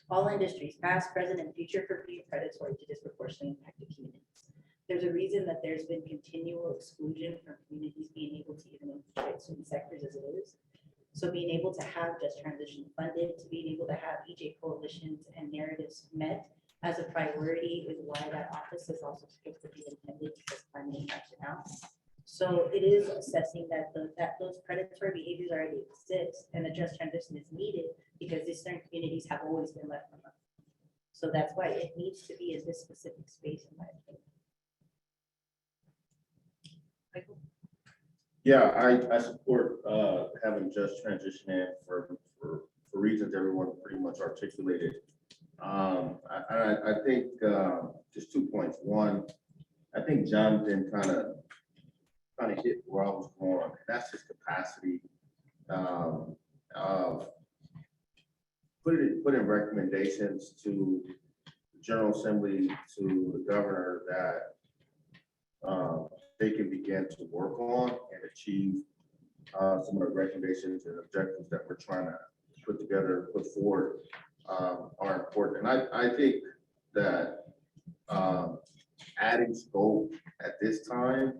all industries, past, present, and future, from being predatory to disproportionately impacted communities. There's a reason that there's been continual exclusion from communities being able to even infiltrate certain sectors as it is. So being able to have just transition funded, to being able to have EJ coalitions and narratives met as a priority is why that office is also supposed to be intended, because climate impacts it out. So it is assessing that those predatory behaviors already exist, and a just transition is needed because these certain communities have always been left from us. So that's why it needs to be in this specific space, in my opinion. Michael? Yeah, I support having just transition in for reasons everyone pretty much articulated. I think just 2 points. One, I think Jonathan kind of hit where I was going, and that's his capacity of putting recommendations to the General Assembly, to the governor, that they can begin to work on and achieve some of the recommendations and objectives that we're trying to put together, put forward, are important. And I think that adding scope at this time,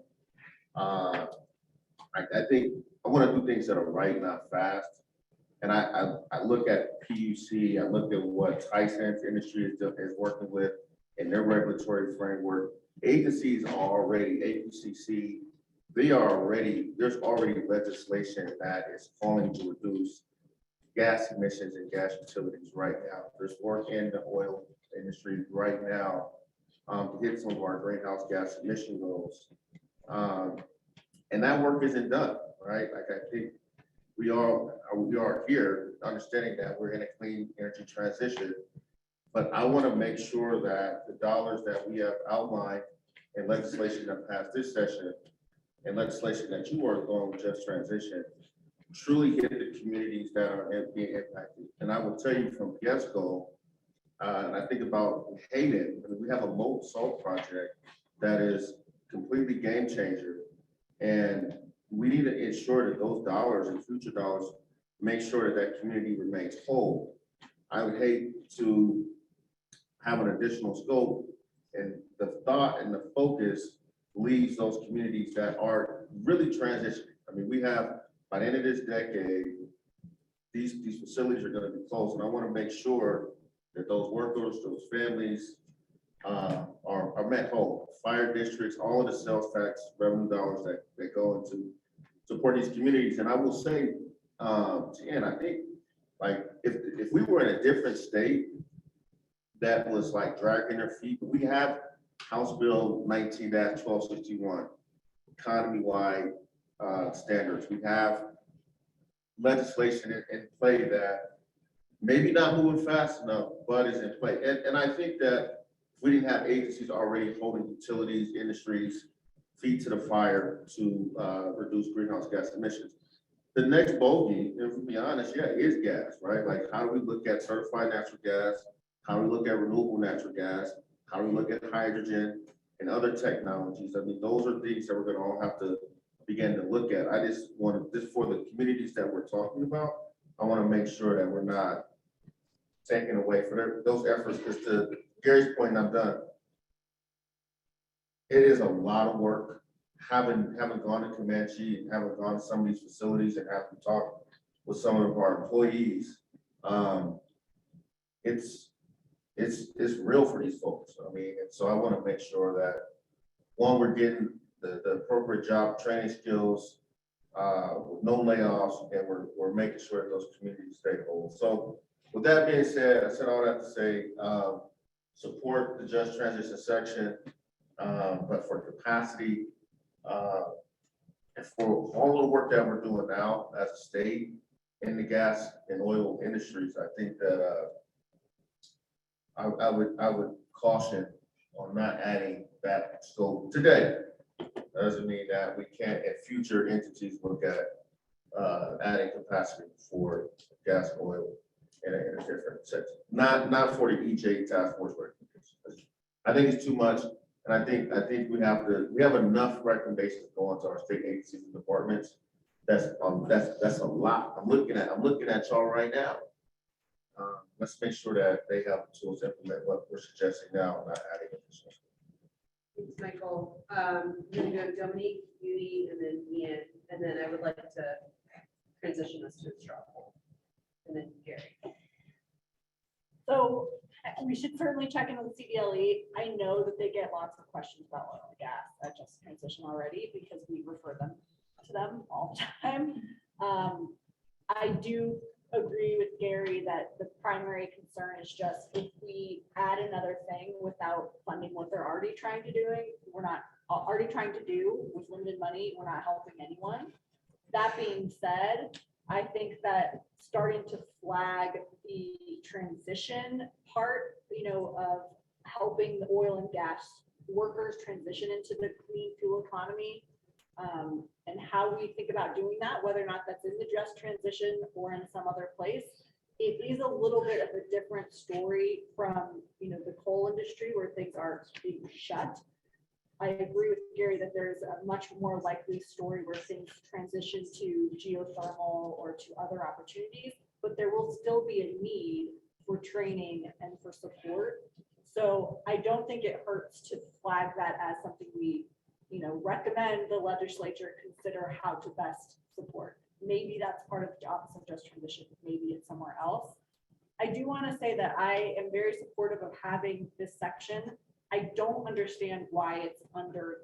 I think I want to do things that are right, not fast. And I look at PUC, I look at what Tyson Industry is working with in their regulatory framework. Agencies are already, APCC, there's already legislation that is calling to reduce gas emissions and gas utilities right now. There's work in the oil industry right now to hit some of our greenhouse gas emission goals. And that work isn't done, right? Like, I think we are here understanding that we're in a clean energy transition, but I want to make sure that the dollars that we have outlined in legislation that passed this session and legislation that you worked on with just transition truly hit the communities that are being impacted. And I will tell you from PSCO, and I think about Hayden, we have a molten salt project that is completely game changer. And we need to ensure that those dollars and future dollars make sure that that community remains whole. I would hate to have an additional scope the thought and the focus leaves those communities that are really transitioning. I mean, we have, by the end of this decade, these facilities are gonna be closed, and I wanna make sure that those workers, those families, are met whole. Fire districts, all of the sales tax revenue dollars that go into support these communities. And I will say, and I think, like, if we were in a different state that was like dragging their feet, we have House Bill 19-1261, economy-wide standards. We have legislation in play that maybe not moving fast enough, but is in play. And I think that if we didn't have agencies already holding utilities, industries, feet to the fire to reduce greenhouse gas emissions. The next bogey, if we be honest, yeah, is gas, right? Like, how do we look at certified natural gas? How do we look at renewable natural gas? How do we look at hydrogen and other technologies? I mean, those are things that we're gonna all have to begin to look at. I just want to, just for the communities that we're talking about, I want to make sure that we're not taking away from those efforts, because to Gary's point, and I'm done. It is a lot of work. Having gone to Comanche and having gone to some of these facilities and having talked with some of our employees, it's real for these folks. I mean, and so I want to make sure that, one, we're getting the appropriate job training skills, with no layoffs, and we're making sure that those communities stay whole. So with that being said, I said all that to say, support the just transition section, but for capacity, and for all the work that we're doing now as a state in the gas and oil industries, I think that I would caution on not adding that scope today. Doesn't mean that we can't, in future entities, look at adding capacity for gas and oil in a different section. Not for the EJ task force recommendations. I think it's too much, and I think we have enough recommendations going to our state agencies and departments. That's a lot. I'm looking at y'all right now. Let's make sure that they have the tools to implement what we're suggesting now, not adding additional. Thanks, Michael. We're gonna go to Dominique, Yui, and then Ian, and then I would like to transition us to a straw poll. And then Gary. So we should certainly check in with CDLE. I know that they get lots of questions about oil and gas at Just Transition already, because we refer them to them all the time. I do agree with Gary that the primary concern is just if we add another thing without funding what they're already trying to do, with limited money, we're not helping anyone. That being said, I think that starting to flag the transition part, of helping the oil and gas workers transition into the clean fuel economy, and how we think about doing that, whether or not that's in the Just Transition or in some other place. It is a little bit of a different story from, the coal industry where things are being shut. I agree with Gary that there's a much more likely story where things transition to geothermal or to other opportunities, but there will still be a need for training and for support. So I don't think it hurts to flag that as something we, recommend the legislature consider how to best support. Maybe that's part of the Office of Just Transition, maybe it's somewhere else. I do want to say that I am very supportive of having this section. I don't understand why it's under,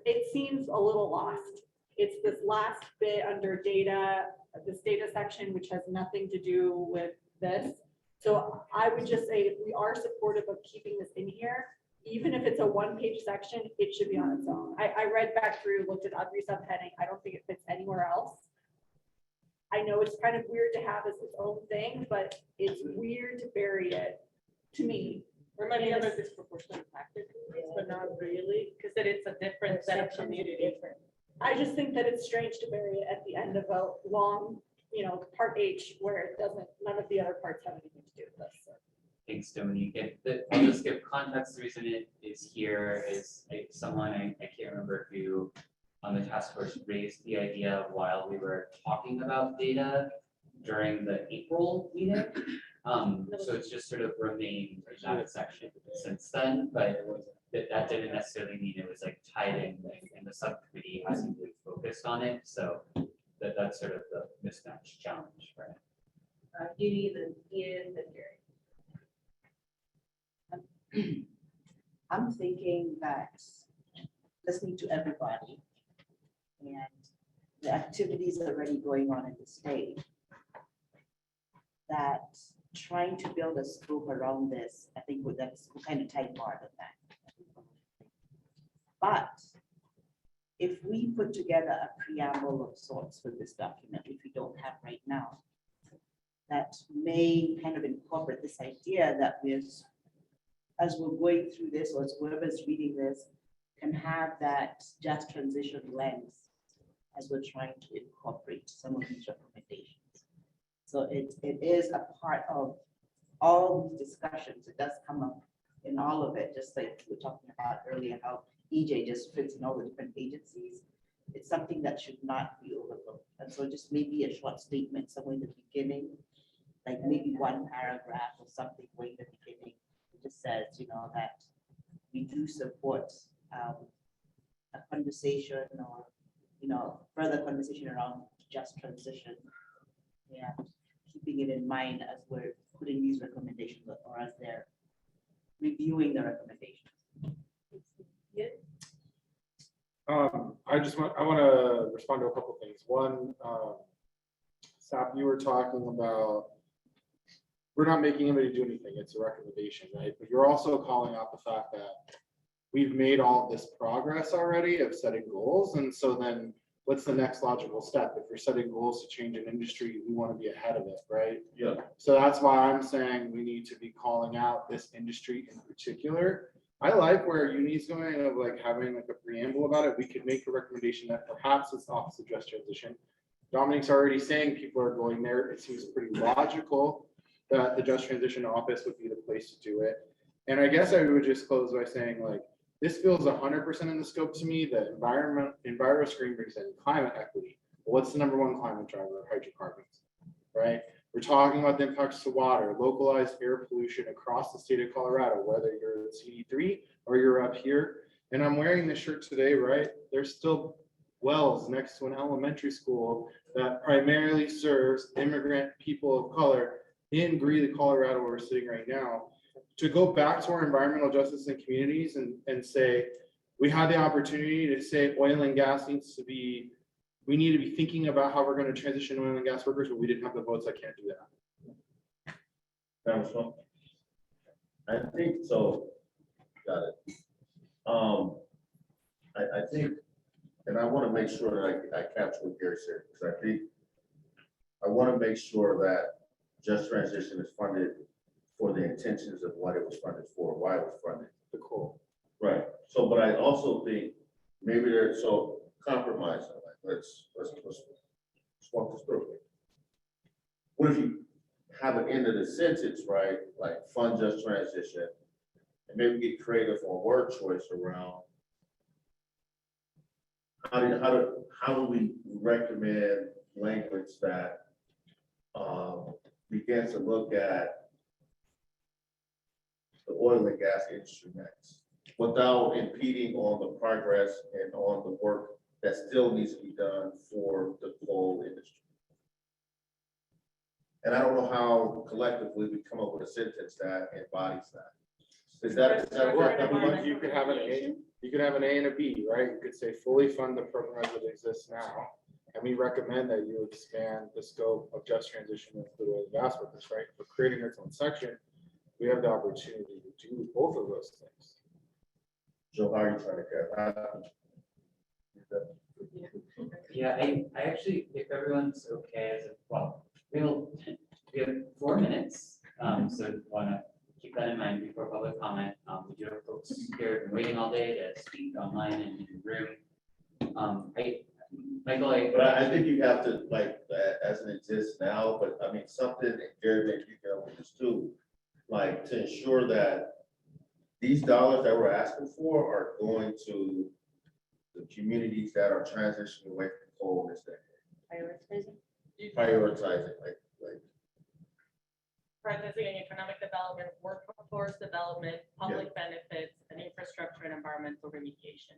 it seems a little lost. It's this last bit under data, this data section, which has nothing to do with this. So I would just say, if we are supportive of keeping this in here, even if it's a one-page section, it should be on its own. I read back through, looked at every subheading. I don't think it fits anywhere else. I know it's kind of weird to have as its own thing, but it's weird to bury it, to me. There might be other disproportionate factors, but not really, because it's a different set of community. I just think that it's strange to bury it at the end of a long, part H, where it doesn't, none of the other parts have anything to do with this. Thanks, Dominique. I'll just give context. The reason it is here is someone, I can't remember who on the task force raised the idea while we were talking about data during the April meeting. So it's just sort of remained in that section since then, but that didn't necessarily mean it was like tied in, and the subcommittee hasn't really focused on it, so that's sort of the mismatch challenge, right? You need the Ian and Gary. I'm thinking that listening to everybody and the activities already going on in the state, that trying to build a scope around this, I think that's kind of tight bar than that. But if we put together a preamble of sorts for this document, which we don't have right now, that may kind of incorporate this idea that as we're going through this, or as whoever's reading this, can have that just transition lens as we're trying to incorporate some of these recommendations. So it is a part of all these discussions. It does come up in all of it, just like we were talking about earlier, how EJ just fits in all the different agencies. It's something that should not be overlooked. And so just maybe a short statement somewhere in the beginning, like maybe one paragraph or something way in the beginning, it just says, that we do support a conversation or, further conversation around just transition. Yeah, keeping it in mind as we're putting these recommendations or as they're reviewing the recommendations. I want to respond to a couple things. One, Sap, you were talking about, we're not making anybody do anything. It's a recommendation, right? But you're also calling out the fact that we've made all this progress already of setting goals. And so then what's the next logical step? If you're setting goals to change an industry, we want to be ahead of it, right? Yeah. So that's why I'm saying we need to be calling out this industry in particular. I like where Uni's going of like having like a preamble about it. We could make a recommendation that perhaps it's Office of Just Transition. Dominic's already saying people are going there. It seems pretty logical that the Just Transition Office would be the place to do it. And I guess I would just close by saying like, this feels 100% in the scope to me that EnviroScreen brings in climate equity. What's the number one climate driver? Hydrocarbons, right? We're talking about the impacts to water, localized air pollution across the state of Colorado, whether you're in CD3 or you're up here. And I'm wearing this shirt today, right? There's still wells next to an elementary school that primarily serves immigrant people of color in Greeley, Colorado, where we're sitting right now. To go back to our environmental justice and communities and say, we had the opportunity to say oil and gas needs to be, we need to be thinking about how we're going to transition oil and gas workers, but we didn't have the votes. I can't do that. I think so. Got it. I think, and I want to make sure that I capture what Gary said, because I think I want to make sure that Just Transition is funded for the intentions of what it was funded for, why it was funded. The core. Right. So, but I also think maybe there's so compromise. Like, let's walk this through. What if you have an end of the sentence, right? Like fund Just Transition, and maybe get creative on word choice around how do we recommend language that begins to look at the oil and gas industry next, without impeding on the progress and on the work that still needs to be done for the coal industry. And I don't know how collectively we come up with a sentence that embodies that. Is that Well, you could have an A, you could have an A and a B, right? You could say fully fund the programs that exist now. And we recommend that you expand the scope of Just Transition to include oil and gas workers, right? For creating its own section, we have the opportunity to do both of those things. So how are you trying to Yeah, I actually, if everyone's okay, as well, we have 4 minutes, so want to keep that in mind before public comment. We do have folks here waiting all day to speak online and in the room. Michael, But I think you have to, like, as it exists now, but I mean, something, and Gary, maybe you can help with this too, like to ensure that these dollars that we're asking for are going to the communities that are transitioning away from coal this decade. Prioritizing. Prioritizing, like parentheses, and economic development, workforce development, public benefits, and infrastructure and environmental remediation.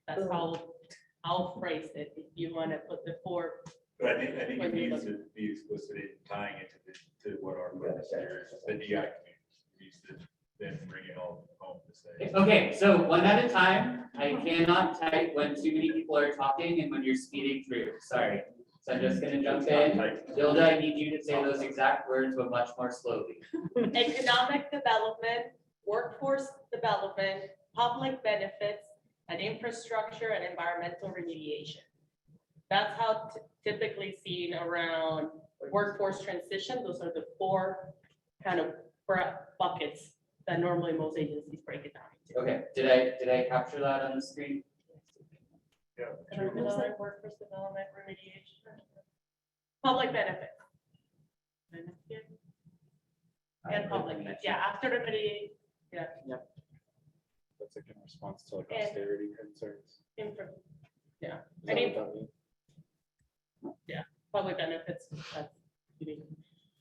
That's how I'll phrase it, if you want to put the four. But I think it needs to be explicit in tying it to what our purpose here is, the DI community needs to then bring it all home to say. Okay, so one at a time. I cannot type when too many people are talking and when you're speeding through, sorry. So I'm just gonna jump in. Dilda, I need you to say those exact words, but much more slowly. Economic development, workforce development, public benefits, and infrastructure and environmental remediation. That's how typically seen around workforce transition. Those are the four kind of buckets that normally most agencies break it down into. Okay, did I capture that on the screen? Economic development, workforce development, remediation, public benefits. And public, benefits. Yeah, after remediation, yeah. That's like in response to like And- austerity concerns. Yeah, Is I that mean, what that means? yeah, public benefits. That's unique.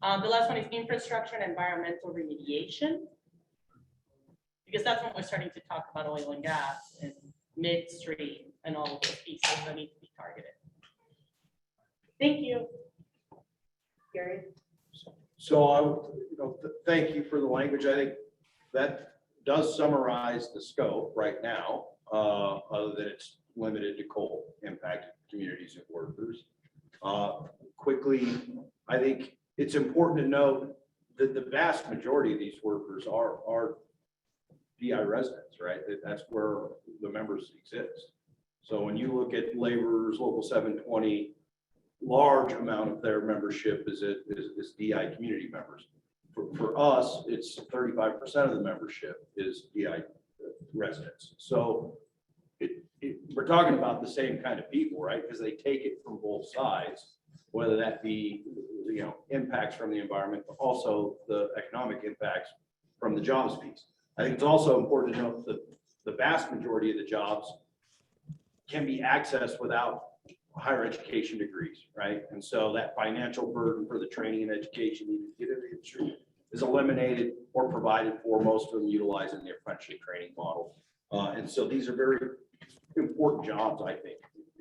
The last one is infrastructure and environmental remediation. Because that's when we're starting to talk about oil and gas and midstream and all of those pieces that need to be targeted. Thank you. Gary? So I, thank you for the language. I think that does summarize the scope right now, other than it's limited to coal impacted communities and workers. Quickly, I think it's important to note that the vast majority of these workers are DI residents, right? That's where the members exist. So when you look at laborers, Local 720, large amount of their membership is DI community members. For us, it's 35% of the membership is DI residents. So we're talking about the same kind of people, right? Because they take it from both sides, whether that be, impacts from the environment, but also the economic impacts from the jobs piece. I think it's also important to note that the vast majority of the jobs can be accessed without higher education degrees, right? And so that financial burden for the training and education needed to get into the industry is eliminated or provided for, most of them utilizing the apprenticeship training model. And so these are very important jobs, I think.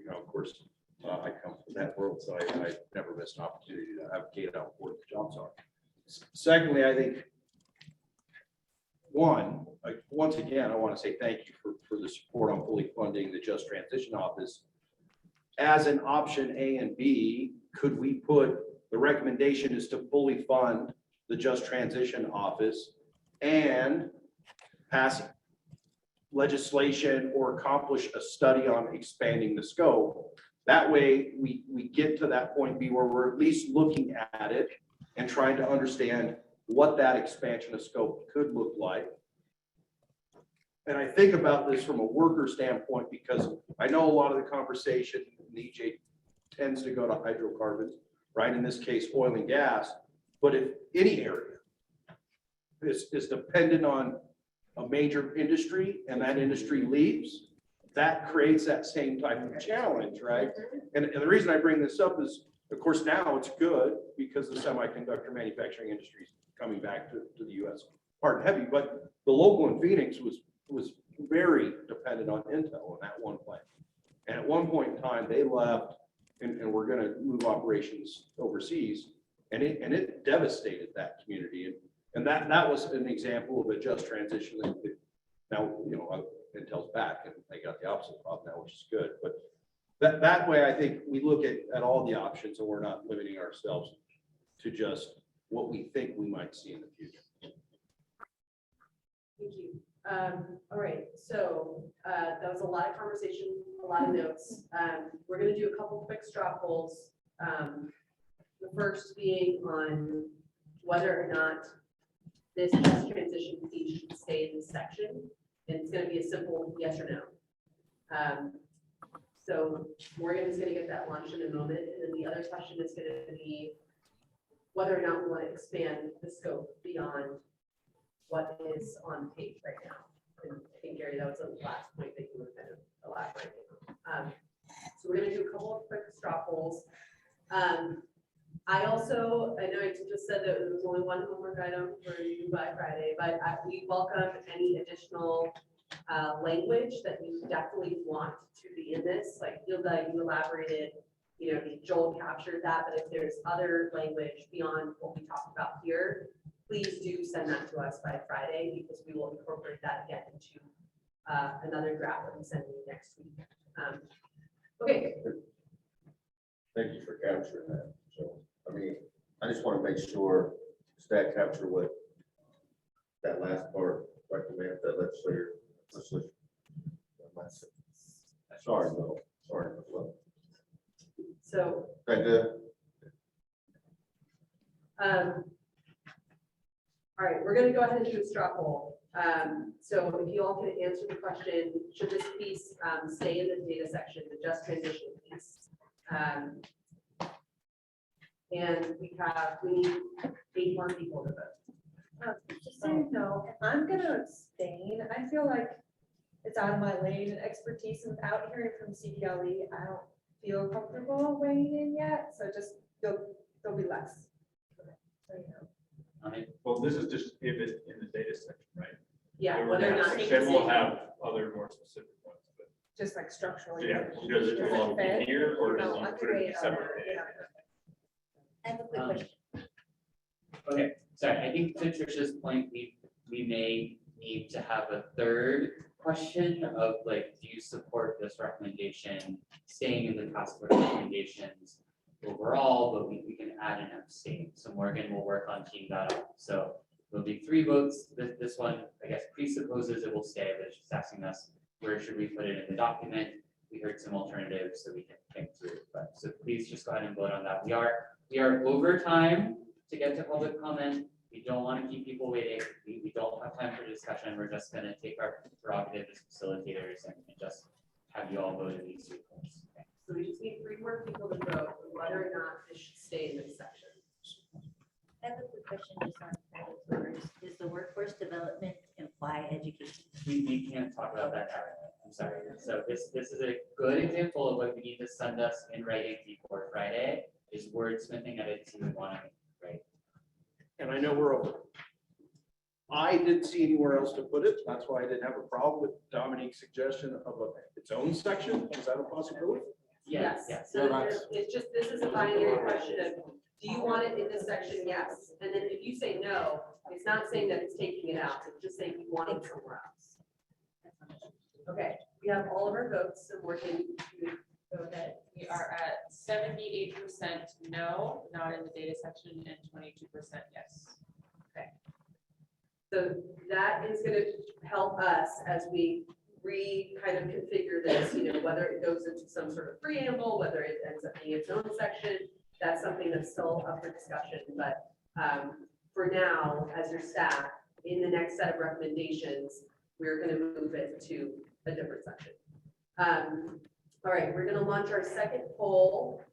Of course, I come from that world, so I never missed an opportunity to advocate how important the jobs are. Secondly, I think, once again, I want to say thank you for the support on fully funding the Just Transition Office. As an option A and B, could we put, the recommendation is to fully fund the Just Transition Office and pass legislation or accomplish a study on expanding the scope. That way we get to that point B where we're at least looking at it and trying to understand what that expansion of scope could look like. And I think about this from a worker standpoint, because I know a lot of the conversation in the EJ tends to go to hydrocarbons, right? In this case, oil and gas. But if any area is dependent on a major industry and that industry leaves, that creates that same type of challenge, right? And the reason I bring this up is, of course, now it's good because the semiconductor manufacturing industry is coming back to the US hard and heavy, but the local in Phoenix was very dependent on Intel in that one plant. And at one point in time, they left and we're going to move operations overseas, and it devastated that community. And that was an example of a just transition. Now, Intel's back and they got the opposite problem now, which is good. But that way, I think we look at all the options and we're not limiting ourselves to just what we think we might see in the future. Thank you. All right, so that was a lot of conversation, a lot of notes. We're going to do a couple quick straw polls. The first being on whether or not this just transition piece should stay in this section. And it's going to be a simple yes or no. So Morgan is going to get that lunch in a moment. And then the other question is going to be whether or not we want to expand the scope beyond what is on the page right now. And I think, Gary, that was the last point that you were kind of elaborating on. So we're going to do a couple of quick straw polls. I also, I know I just said that there was only one homework item for you by Friday, but we welcome any additional language that you definitely want to be in this, like Gilda, you elaborated, you know, Joel captured that, but if there's other language beyond what we talked about here, please do send that to us by Friday, because we will incorporate that again into another draft that we send you next week. Okay, Thank you for capturing that. So, I mean, I just want to make sure staff capture what that last part recommend that legislature. Sorry, no, sorry. no. so That good? all right, we're gonna go ahead and do a straw poll. So if you all can answer the question, should this piece stay in the data section, the just transition piece? And we need 8 more people to vote. Just so you know, I'm gonna abstain. I feel like it's out of my lane and expertise, and without hearing from CPLE, I don't feel comfortable weighing in yet, so just, there'll be less. So, you know. Well, this is just if it's in the data section, right? Yeah, Then whether or not. Then we'll have other more specific ones, but Just like structurally. yeah, does it belong in here or does No, I it can put it weigh in it on separate? there, yeah. I have a quick question. Okay, sorry, I think to Tricia's point, we may need to have a third question of like, do you support this recommendation, staying in the task force recommendations overall, but we can add an abstain. So Morgan will work on teeing that up. So there'll be 3 votes. This one, I guess, presupposes it will stay, but it's just asking us, where should we put it in the document? We heard some alternatives, so we can think through, but so please just go ahead and vote on that. We are over time to get to public comment. We don't want to keep people waiting. We don't have time for discussion. We're just gonna take our prerogative as facilitators and just have you all vote in these 2 points. Okay. So we just need 3 more people to vote on whether or not this should stay in this section. I have a quick question just on that. Does the workforce development imply education? We can't talk about that now. I'm sorry. So this is a good example of what we need to send us in writing before Friday, is wordsmithing edits you would want to make, right? And I know we're over. I didn't see anywhere else to put it. That's why I didn't have a problem with Dominique's suggestion of its own section. Is that a possibility? Yes. So it's just, this is a binary question of, do you want it in this section? Yes. And then if you say no, it's not saying that it's taking it out. It's just saying you want it somewhere else. Okay, we have all of our votes, and we're going to go ahead. We are at 78% no, not in the data section, and 22% yes. Okay. So that is going to help us as we kind of configure this, you know, whether it goes into some sort of preamble, whether it ends up being its own section. That's something that's still up for discussion, but for now, as your staff, in the next set of recommendations, we're going to move it to a different section. All right, we're going to launch our second poll,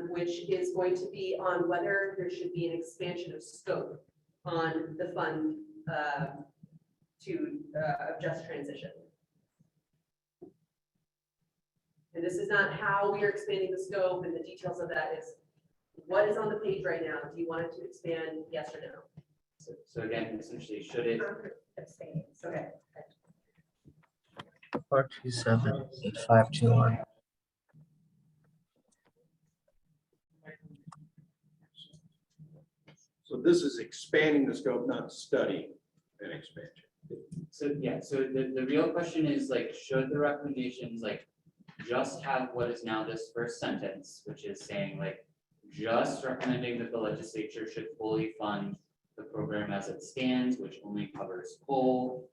which is going to be on whether there should be an expansion of scope on the fund of just transition. And this is not how we are expanding the scope, and the details of that is what is on the page right now. Do you want it to expand, yes or no? So again, essentially, should it? Abstain. Okay. 427 8521. So this is expanding the scope, not study and expansion. So yeah, so the real question is like, should the recommendations like just have what is now this first sentence, which is saying like, just recommending that the legislature should fully fund the program as it stands, which only covers coal.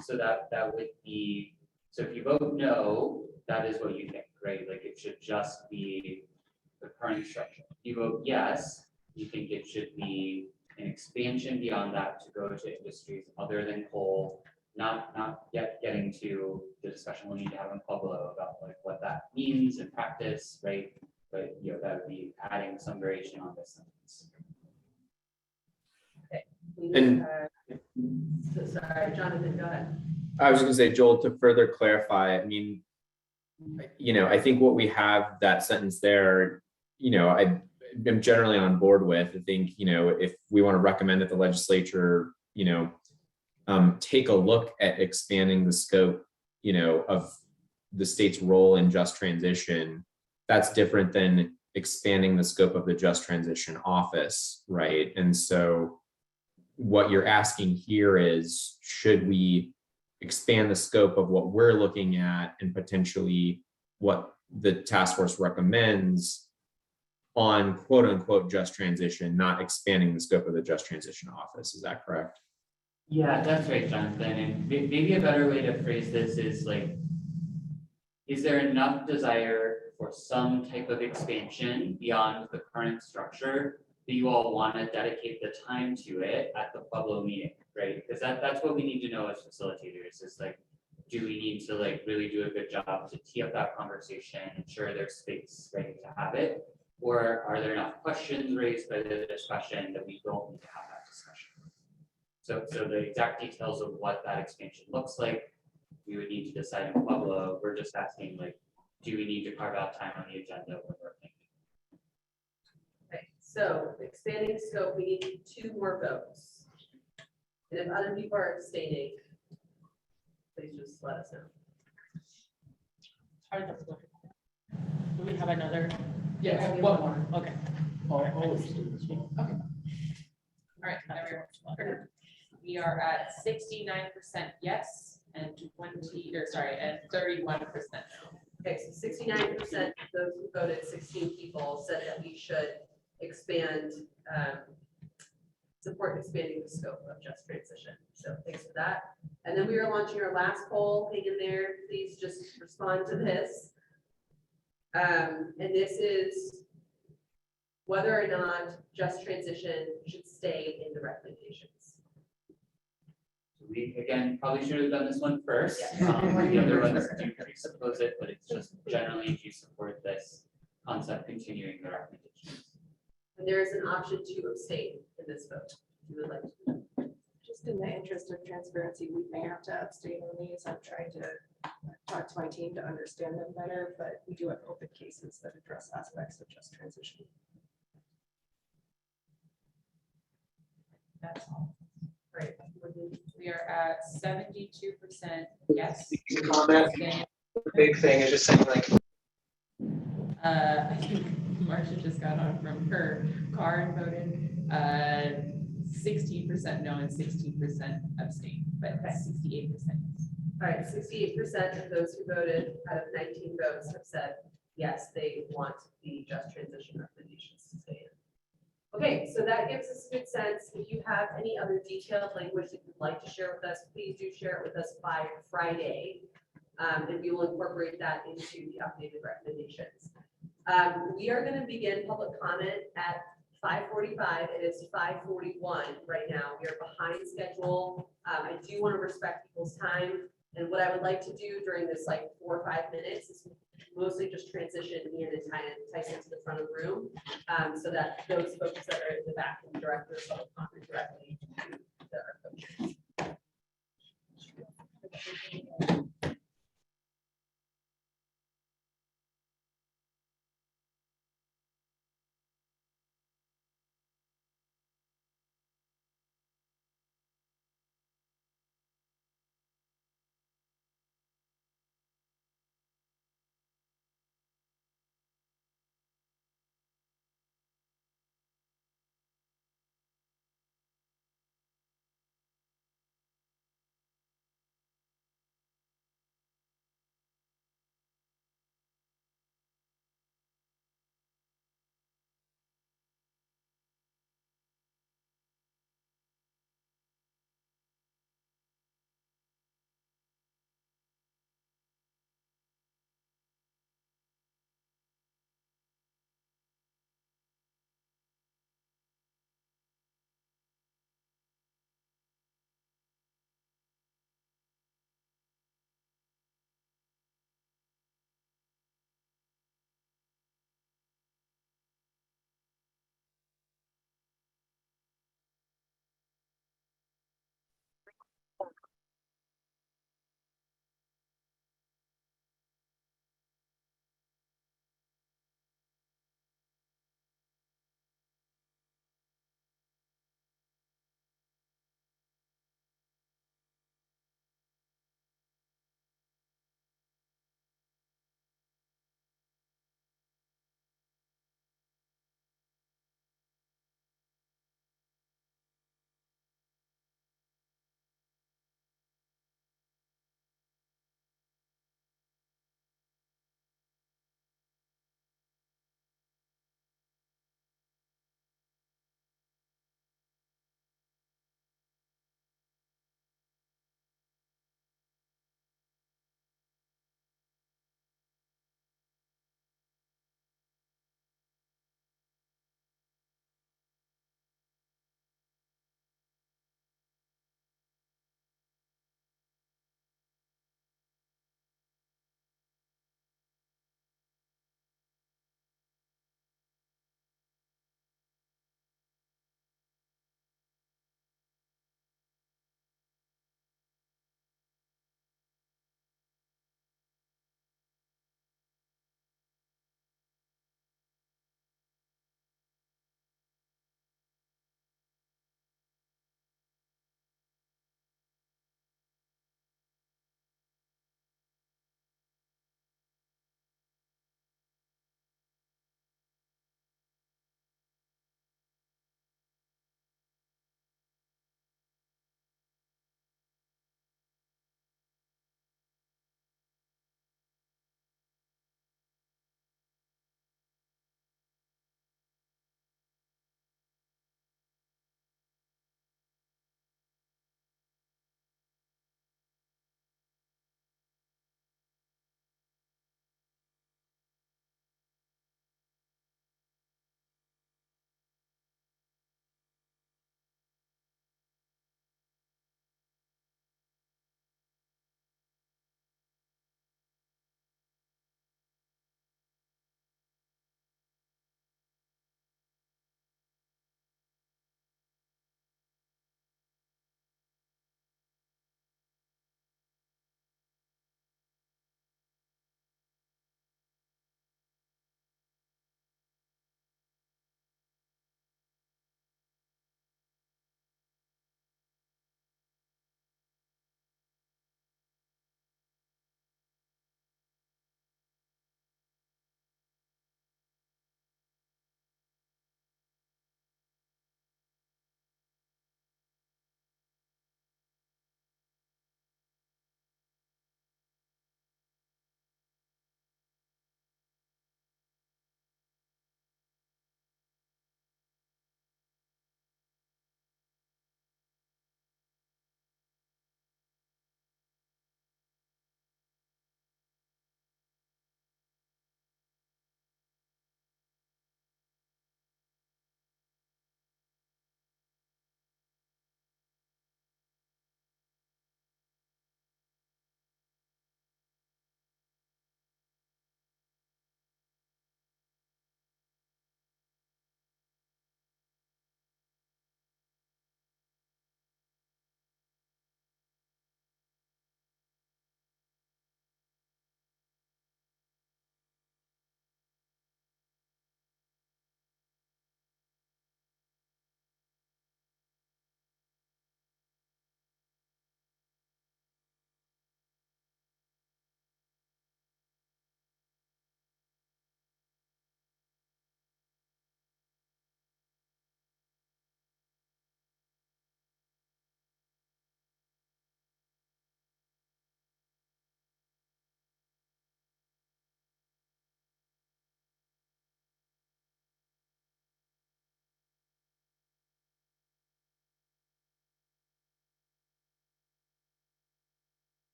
So that would be, so if you vote no, that is what you think, right? Like it should just be the current structure. If you vote yes, you think it should be an expansion beyond that to go to industries other than coal, not yet getting to the discussion we'll need to have in Pueblo about like what that means in practice, right? But you know, that would be adding some variation on this sentence. And Sorry, Jonathan, go ahead. I was gonna say, Joel, to further clarify, I mean, you know, I think what we have that sentence there, you know, am generally on board with. I think, if we want to recommend that the legislature, take a look at expanding the scope, of the state's role in just transition, that's different than expanding the scope of the just transition office, right? And so what you're asking here is, should we expand the scope of what we're looking at and potentially what the task force recommends on quote unquote just transition, not expanding the scope of the just transition office? Is that correct? Yeah, that's right, Jonathan. And maybe a better way to phrase this is like, is there enough desire for some type of expansion beyond the current structure that you all want to dedicate the time to it at the Pueblo meeting, right? Because that's what we need to know as facilitators, is like, do we need to like really do a good job to tee up that conversation, ensure there's space ready to have it? Or are there enough questions raised by the discussion that we don't need to have that discussion? So the exact details of what that expansion looks like, we would need to decide in Pueblo. We're just asking, like, do we need to carve out time on the agenda when we're thinking? Okay, so expanding scope, we need 2 more votes. And if other people are abstaining, please just let us know. Hard to look. Do we have another? Yeah, Yeah, we have one one more, okay. Okay. All right, everyone. We are at 69% yes and 31%. Okay, so 69% of those who voted, 16 people said that we should expand, support expanding the scope of just transition. So thanks for that. And then we are launching our last poll. Hang in there. Please just respond to this. And this is whether or not just transition should stay in the recommendations. We, again, probably should have done this one first. Yeah. The other ones do presuppose it, but it's just generally, if you support this concept, continuing the recommendations. And there is an option to abstain in this vote. If you would like to. Just in the interest of transparency, we may have to abstain on these. I'm trying to talk to my team to understand them better, but we do have open cases that address aspects of just transition. That's all. Right. We are at 72% yes. Comment. The big thing is just saying like, I think Marcia just got on from her car and voted 16% no and 16% abstain, but 68%. All right, 68% of those who voted out of 19 votes have said, yes, they want the just transition recommendations to stay in. Okay, so that gives us a good sense. If you have any other detailed language that you'd like to share with us, please do share it with us by Friday. And we will incorporate that into the updated recommendations. We are going to begin public comment at 5:45. It is 5:41 right now. We are behind schedule. I do want to respect people's time. And what I would like to do during this like 4 or 5 minutes is mostly just transition me and Tyson to the front of the room, so that those folks that are in the back can direct their public comment directly to the coaches.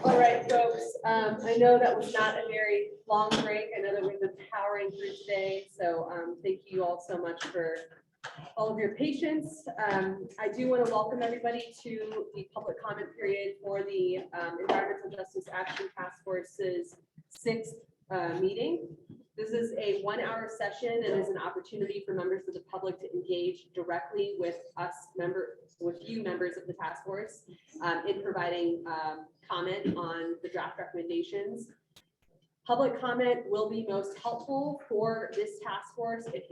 All right, folks, I know that was not a very long break. I know that we've been powering through today, so thank you all so much for all of your patience. I do want to welcome everybody to the public comment period for the Environmental Justice Action Task Force's 6th meeting. This is a 1-hour session and is an opportunity for members of the public to engage directly with you members of the task force in providing comment on the draft recommendations. Public comment will be most helpful for this task force if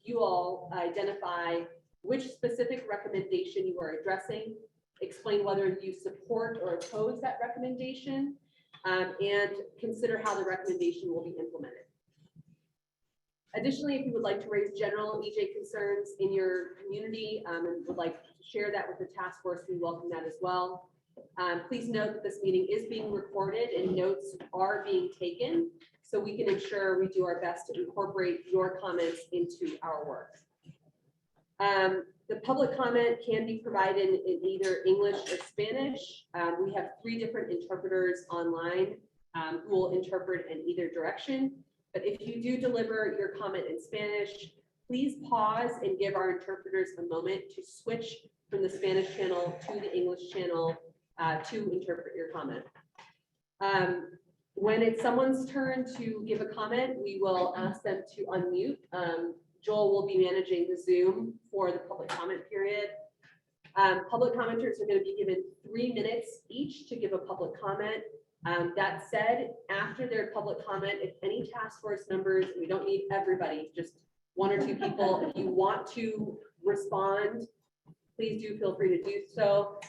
you all identify which specific recommendation you are addressing, explain whether you support or oppose that recommendation, and consider how the recommendation will be implemented. Additionally, if you would like to raise general EJ concerns in your community and would like to share that with the task force, we welcome that as well. Please note that this meeting is being recorded and notes are being taken, so we can ensure we do our best to incorporate your comments into our work. The public comment can be provided in either English or Spanish. We have 3 different interpreters online who will interpret in either direction. But if you do deliver your comment in Spanish, please pause and give our interpreters a moment to switch from the Spanish channel to the English channel to interpret your comment. When it's someone's turn to give a comment, we will ask them to unmute. Joel will be managing the Zoom for the public comment period. Public commenters are going to be given 3 minutes each to give a public comment. That said, after their public comment, if any task force members, we don't need everybody, just 1 or 2 people, if you want to respond, please do feel free to do so.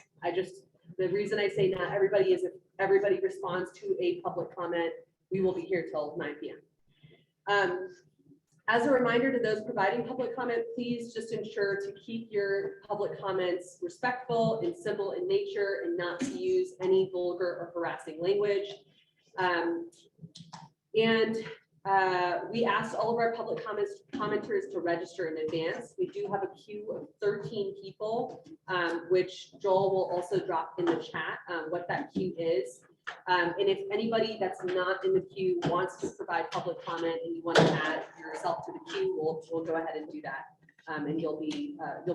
The reason I say not everybody is if everybody responds to a public comment, we will be here till 9 p.m. As a reminder to those providing public comment, please just ensure to keep your public comments respectful and simple in nature and not to use any vulgar or harassing language. We asked all of our public commenters to register in advance. We do have a queue of 13 people, which Joel will also drop in the chat what that queue is. And if anybody that's not in the queue wants to provide public comment and you want to add yourself to the queue, we'll go ahead and do that. And you'll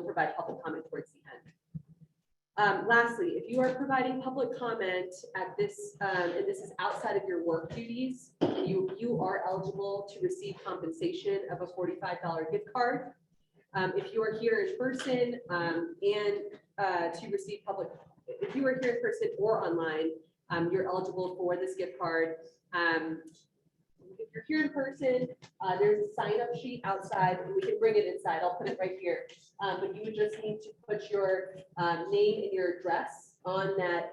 provide public comment towards the end. Lastly, if you are providing public comment at this, and this is outside of your work duties, you are eligible to receive compensation of a $45 gift card. If you are here in person to receive if you are here in person or online, you're eligible for this gift card. If you're here in person, there's a sign-up sheet outside, and we can bring it inside. I'll put it right here. But you would just need to put your name and your address on that,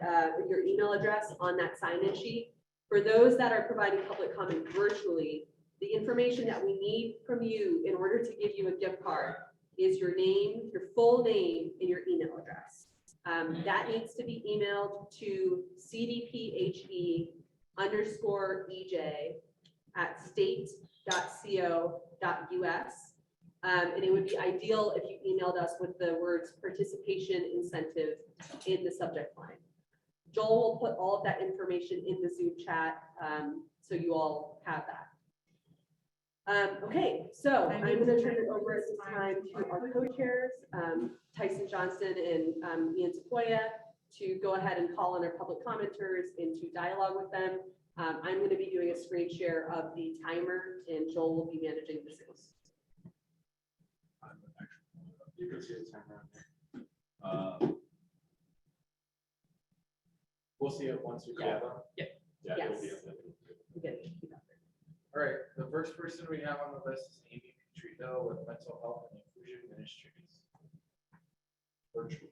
your email address on that sign-in sheet. For those that are providing public comment virtually, the information that we need from you in order to give you a gift card is your name, your full name, and your email address. That needs to be emailed to cdphe_ej@state.co.us. And it would be ideal if you emailed us with the words participation incentive in the subject line. Joel will put all of that information in the Zoom chat, so you all have that. Okay, so I'm going to turn it over at this time to our co-chairs, Tyson Johnson and Ian Sequoia, to go ahead and call on our public commenters and to dialogue with them. I'm going to be doing a screen share of the timer, and Joel will be managing the Zooms. You can see the timer on there. We'll see it once we grab them. Yeah. Yeah. Yes. It'll be up there. All right, the first person we have on the list is Amy Petrie-Hill with Mental Health and Inclusion Ministries. Virtual.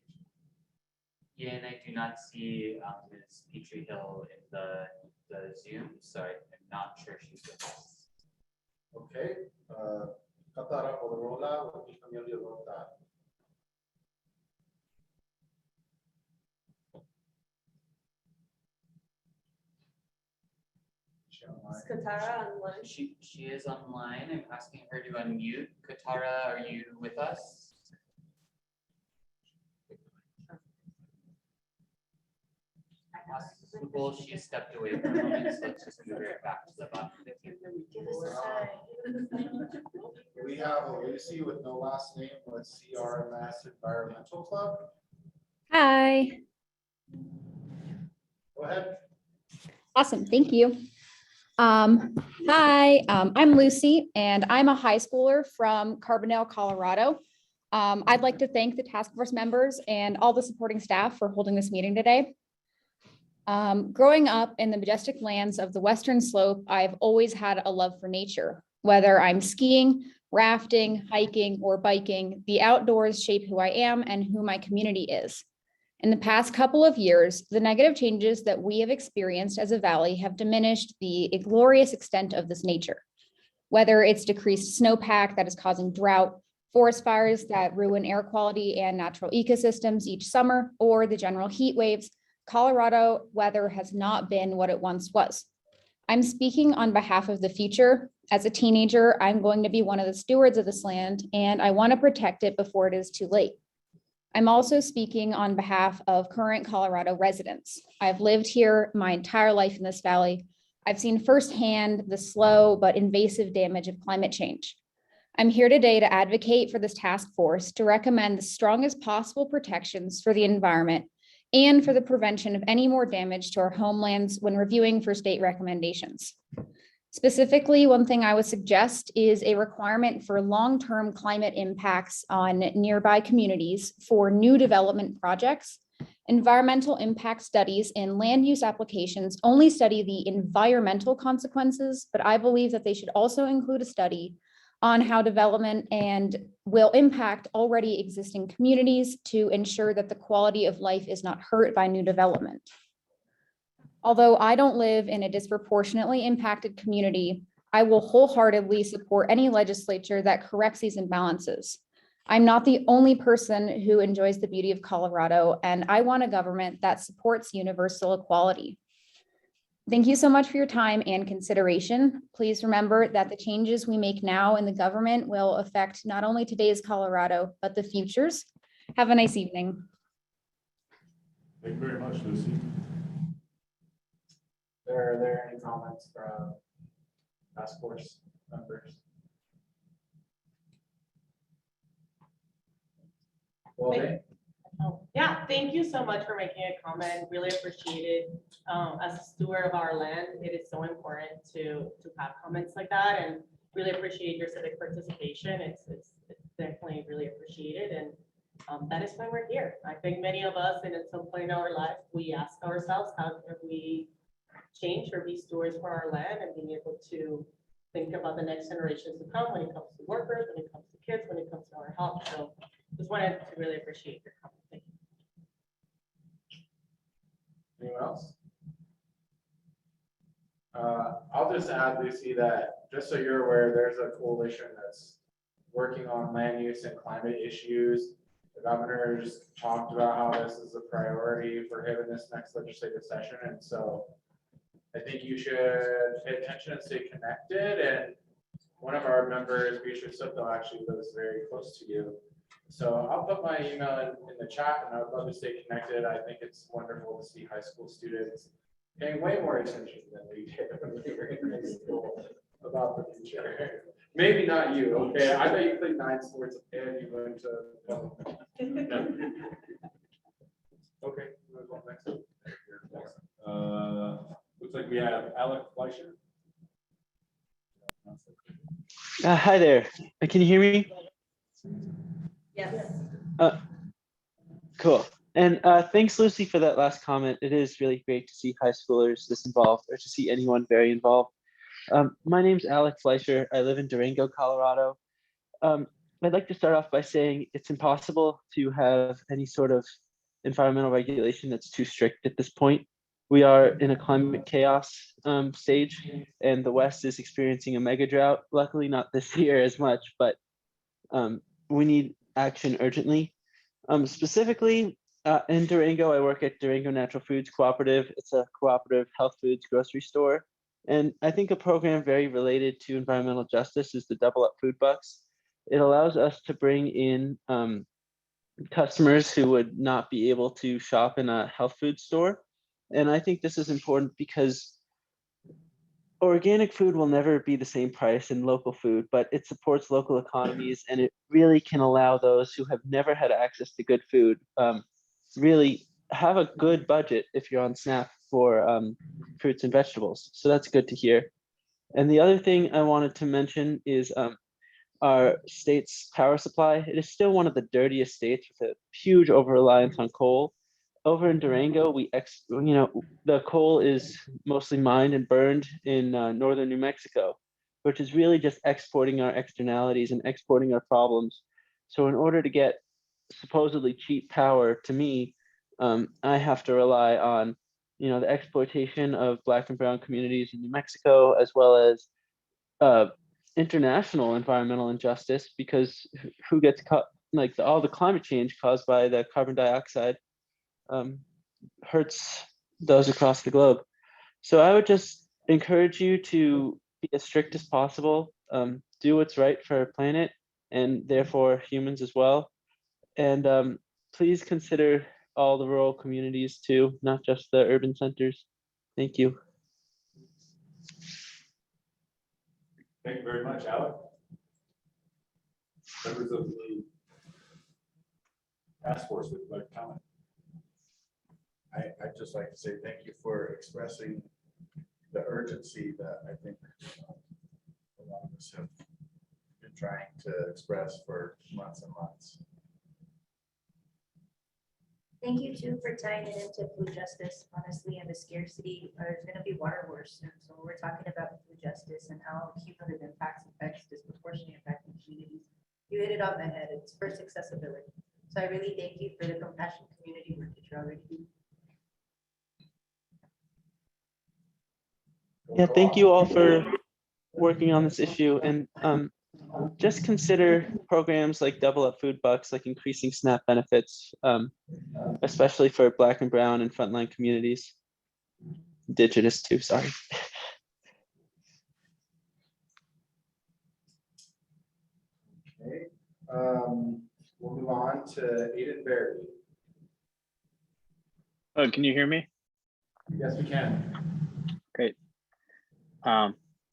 Yeah, and I do not see Ms. Petrie-Hill in the Zoom, so I'm not sure she's with us. Okay, Katara Podrola, what is familiar about that? Is Katara online? She is online. I'm asking her to unmute. Katara, are you with us? Nicole, she stepped away for a moment, so let's just move her back to the bottom. We have a Lucy with no last name with CRMS Environmental Club. Hi. Go ahead. Awesome. Thank you. Hi, I'm Lucy and I'm a high schooler from Carbondale, Colorado. I'd like to thank the task force members and all the supporting staff for holding this meeting today. Growing up in the majestic lands of the Western Slope, I've always had a love for nature. Whether I'm skiing, rafting, hiking, or biking, the outdoors shape who I am and who my community is. In the past couple of years, the negative changes that we have experienced as a valley have diminished the glorious extent of this nature. Whether it's decreased snowpack that is causing drought, forest fires that ruin air quality and natural ecosystems each summer, or the general heat waves, Colorado weather has not been what it once was. I'm speaking on behalf of the future. As a teenager, I'm going to be one of the stewards of this land, and I want to protect it before it is too late. I'm also speaking on behalf of current Colorado residents. I've lived here my entire life in this valley. I've seen firsthand the slow but invasive damage of climate change. I'm here today to advocate for this task force to recommend the strongest possible protections for the environment and for the prevention of any more damage to our homelands when reviewing for state recommendations. Specifically, one thing I would suggest is a requirement for long-term climate impacts on nearby communities for new development projects. Environmental impact studies in land use applications only study the environmental consequences, but I believe that they should also include a study on how development and will impact already existing communities to ensure that the quality of life is not hurt by new development. Although I don't live in a disproportionately impacted community, I will wholeheartedly support any legislature that corrects these imbalances. I'm not the only person who enjoys the beauty of Colorado, and I want a government that supports universal equality. Thank you so much for your time and consideration. Please remember that the changes we make now in the government will affect not only today's Colorado, but the futures. Have a nice evening. Thank you very much, Lucy. Are there any comments from task force members? Well, Yeah, thank you so much for making a comment. Really appreciate it. As a steward of our land, it is so important to have comments like that, and really appreciate your civic participation. It's definitely really appreciated, and that is why we're here. I think many of us, and at some point in our life, we ask ourselves, how can we change or be stewards for our land, and being able to think about the next generations to come when it comes to workers, when it comes to kids, when it comes to our health. So just wanted to really appreciate your comment. Thank you. Anyone else? I'll just add, Lucy, that just so you're aware, there's a coalition that's working on land use and climate issues. The governor's talked about how this is a priority for him in this next legislative session, and so I think you should pay attention and stay connected. And one of our members, Beatrice Soto, actually lives very close to you. So I'll put my email in the chat, and I would love to stay connected. I think it's wonderful to see high school students paying way more attention than we did when we were in high school about the future. Maybe not you, okay? I bet you played 9 sports and you went to. Okay, move on next. Looks like we have Alec Fleischer. Hi there. Can you hear me? Yes. Cool. And thanks, Lucy, for that last comment. It is really great to see high schoolers this involved, or to see anyone very involved. My name's Alec Fleischer. I live in Durango, Colorado. I'd like to start off by saying it's impossible to have any sort of environmental regulation that's too strict at this point. We are in a climate chaos stage, and the West is experiencing a mega drought. Luckily, not this year as much, but we need action urgently. Specifically, in Durango, I work at Durango Natural Foods Cooperative. It's a cooperative health foods grocery store. And I think a program very related to environmental justice is the Double Up Food Bucks. It allows us to bring in customers who would not be able to shop in a health food store And I think this is important because organic food will never be the same price in local food, but it supports local economies and it really can allow those who have never had access to good food really have a good budget if you're on SNAP for fruits and vegetables. So that's good to hear. And the other thing I wanted to mention is our state's power supply. It is still one of the dirtiest states with a huge over-reliance on coal. Over in Durango, the coal is mostly mined and burned in northern New Mexico, which is really just exporting our externalities and exporting our problems. So in order to get supposedly cheap power, to me, I have to rely on, the exploitation of Black and brown communities in New Mexico, as well as international environmental injustice, because who gets caught, all the climate change caused by the carbon dioxide hurts those across the globe. So I would just encourage you to be as strict as possible, do what's right for our planet and therefore humans as well. And please consider all the rural communities too, not just the urban centers. Thank you. Thank you very much, Alec. Members of the task force would like to comment. I'd just like to say thank you for expressing the urgency that I think a lot of us have been trying to express for months and months. Thank you too for tying it into food justice, honestly, and the scarcity. There's gonna be water wars soon. So we're talking about food justice and how cumulative impacts affects disproportionately impacting communities. You hit it on the head. It's first accessibility. So I really thank you for the compassionate community work that you're already doing. Yeah, thank you all for working on this issue, and just consider programs like Double Up Food Bucks, like increasing SNAP benefits, especially for Black and brown and frontline communities. Indigenous too, sorry. Okay, we'll move on to Aiden Berry. Oh, can you hear me? Yes, we can. Great.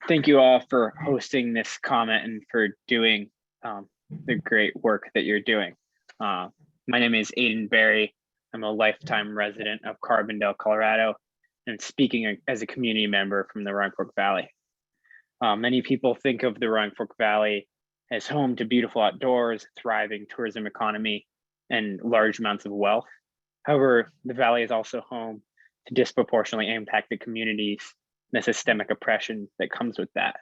Thank you all for hosting this comment and for doing the great work that you're doing. My name is Aiden Berry. I'm a lifetime resident of Carbondale, Colorado, and speaking as a community member from the Roaring Fork Valley. Many people think of the Roaring Fork Valley as home to beautiful outdoors, thriving tourism economy, and large amounts of wealth. However, the valley is also home to disproportionately impacted communities and the systemic oppression that comes with that.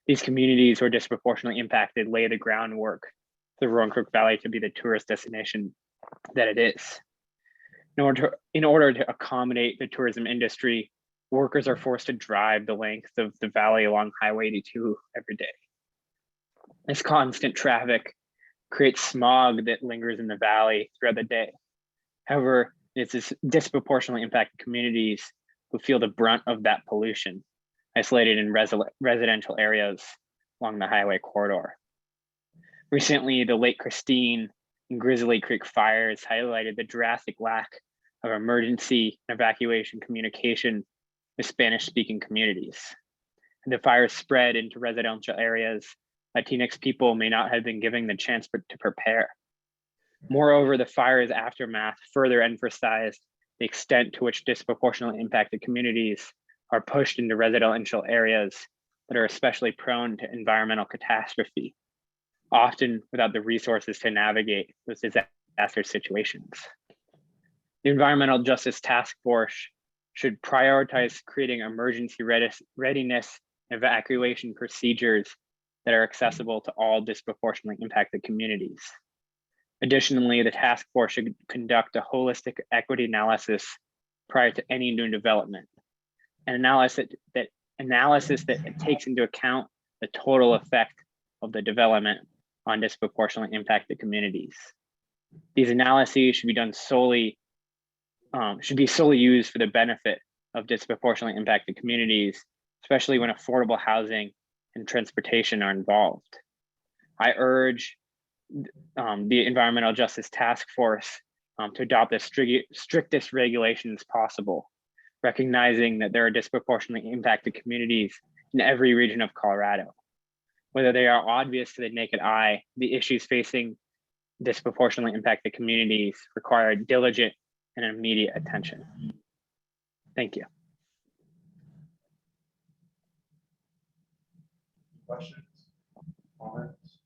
These communities who are disproportionately impacted lay the groundwork for the Roaring Fork Valley to be the tourist destination that it is. In order to accommodate the tourism industry, workers are forced to drive the length of the valley along Highway 82 every day. This constant traffic creates smog that lingers in the valley throughout the day. However, it's this disproportionately impacted communities who feel the brunt of that pollution, isolated in residential areas along the highway corridor. Recently, the Lake Christine and Grizzly Creek fires highlighted the drastic lack of emergency and evacuation communication with Spanish-speaking communities. And the fires spread into residential areas Latinx people may not have been given the chance to prepare. Moreover, the fire's aftermath further emphasized the extent to which disproportionately impacted communities are pushed into residential areas that are especially prone to environmental catastrophe, often without the resources to navigate those disaster situations. The Environmental Justice Task Force should prioritize creating emergency readiness and evacuation procedures that are accessible to all disproportionately impacted communities. Additionally, the task force should conduct a holistic equity analysis prior to any new development, an analysis that takes into account the total effect of the development on disproportionately impacted communities. These analyses should be solely used for the benefit of disproportionately impacted communities, especially when affordable housing and transportation are involved. I urge the Environmental Justice Task Force to adopt the strictest regulations possible recognizing that there are disproportionately impacted communities in every region of Colorado. Whether they are obvious to the naked eye, the issues facing disproportionately impacted communities require diligent and immediate attention. Thank you. Questions, comments?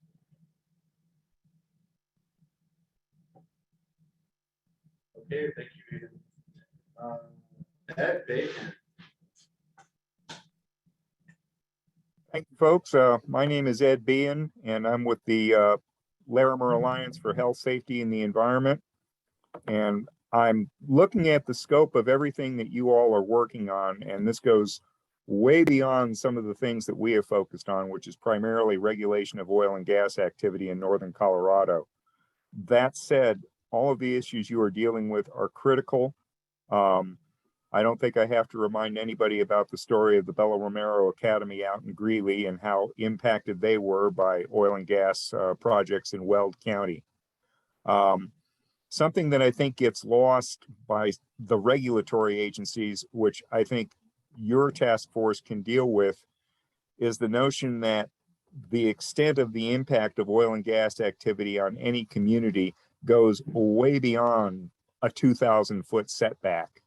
Okay, thank you, Aiden. Ed Bacon. Thank you, folks. My name is Ed Bean, and I'm with the Larimer Alliance for Health, Safety, and the Environment. And I'm looking at the scope of everything that you all are working on, and this goes way beyond some of the things that we have focused on, which is primarily regulation of oil and gas activity in northern Colorado. That said, all of the issues you are dealing with are critical. I don't think I have to remind anybody about the story of the Bella Romero Academy out in Greeley and how impacted they were by oil and gas projects in Weld County. Something that I think gets lost by the regulatory agencies, which I think your task force can deal with, is the notion that the extent of the impact of oil and gas activity on any community goes way beyond a 2,000-foot setback.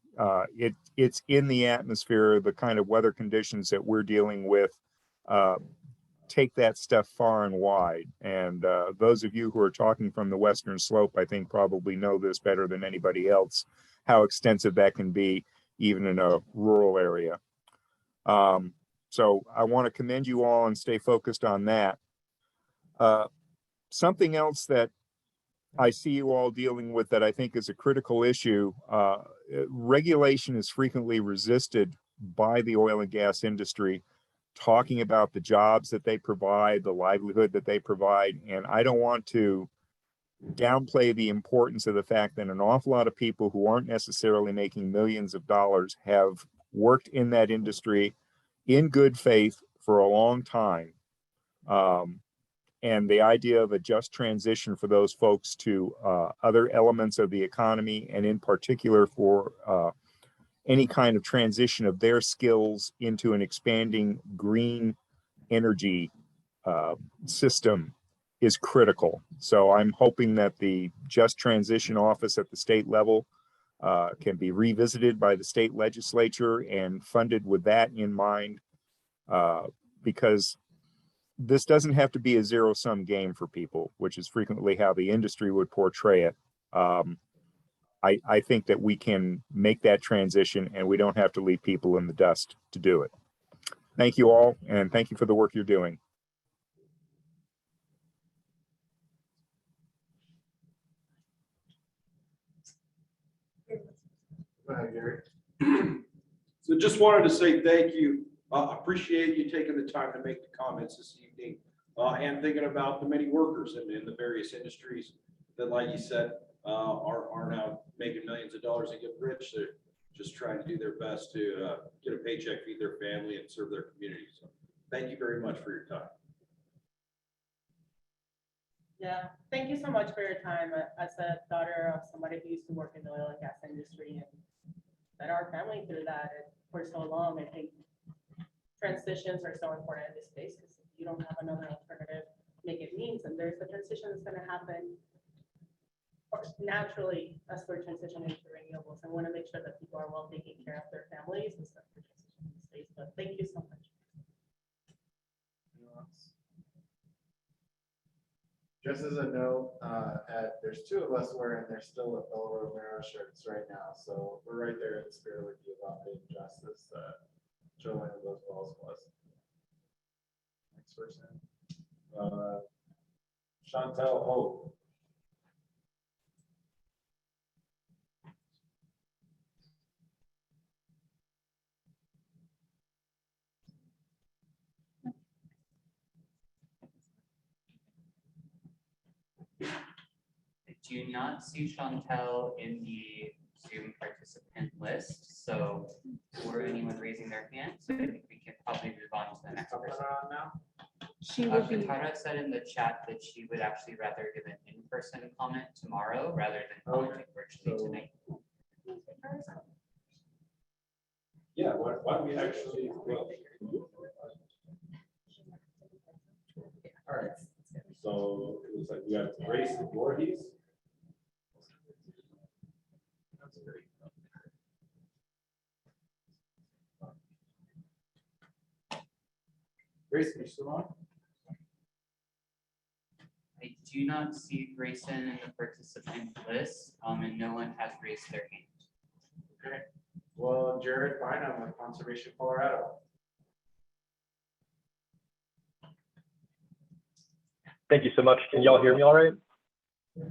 It's in the atmosphere. The kind of weather conditions that we're dealing with take that stuff far and wide. And those of you who are talking from the Western Slope, I think probably know this better than anybody else, how extensive that can be, even in a rural area. So I want to commend you all and stay focused on that. Something else that I see you all dealing with that I think is a critical issue. Regulation is frequently resisted by the oil and gas industry, talking about the jobs that they provide, the livelihood that they provide. And I don't want to downplay the importance of the fact that an awful lot of people who aren't necessarily making millions of dollars have worked in that industry in good faith for a long time. And the idea of a just transition for those folks to other elements of the economy, and in particular for any kind of transition of their skills into an expanding green energy system is critical. So I'm hoping that the Just Transition Office at the state level can be revisited by the state legislature and funded with that in mind, because this doesn't have to be a zero-sum game for people, which is frequently how the industry would portray it. I think that we can make that transition and we don't have to leave people in the dust to do it. Thank you all, and thank you for the work you're doing. Go ahead, Gary. So just wanted to say thank you. Appreciate you taking the time to make the comments this evening and thinking about the many workers in the various industries that, like you said, are now making millions of dollars and get rich. They're just trying to do their best to get a paycheck, feed their family, and serve their community. So thank you very much for your time. Yeah, thank you so much for your time. As a daughter of somebody who used to work in the oil and gas industry and led our family through that for so long, I think transitions are so important in this space, because if you don't have another alternative, make it means, and there's a transition that's going to happen naturally as we're transitioning into renewables. I want to make sure that people are well taken care of their families and stuff for transition in this space. But thank you so much. Just as a note, there's two of us wearing their still at Bella Romero shirts right now. So we're right there in spirit with you about being justice. Joanne of those balls was. Next person. Chantel Hope. I do not see Chantel in the Zoom participant list, so for anyone raising their hand, so I think we can probably move on to the next person. She would be. Katara said in the chat that she would actually rather give an in-person comment tomorrow rather than commenting virtually tonight. Yeah, why don't we actually, well. All right, so it looks like we have Grace and Voorhees. Grace, are you still on? I do not see Grayson in the participant list, and no one has raised their hand. Okay. Well, Jared Bynum with Conservation Colorado. Thank you so much. Can y'all hear me all right?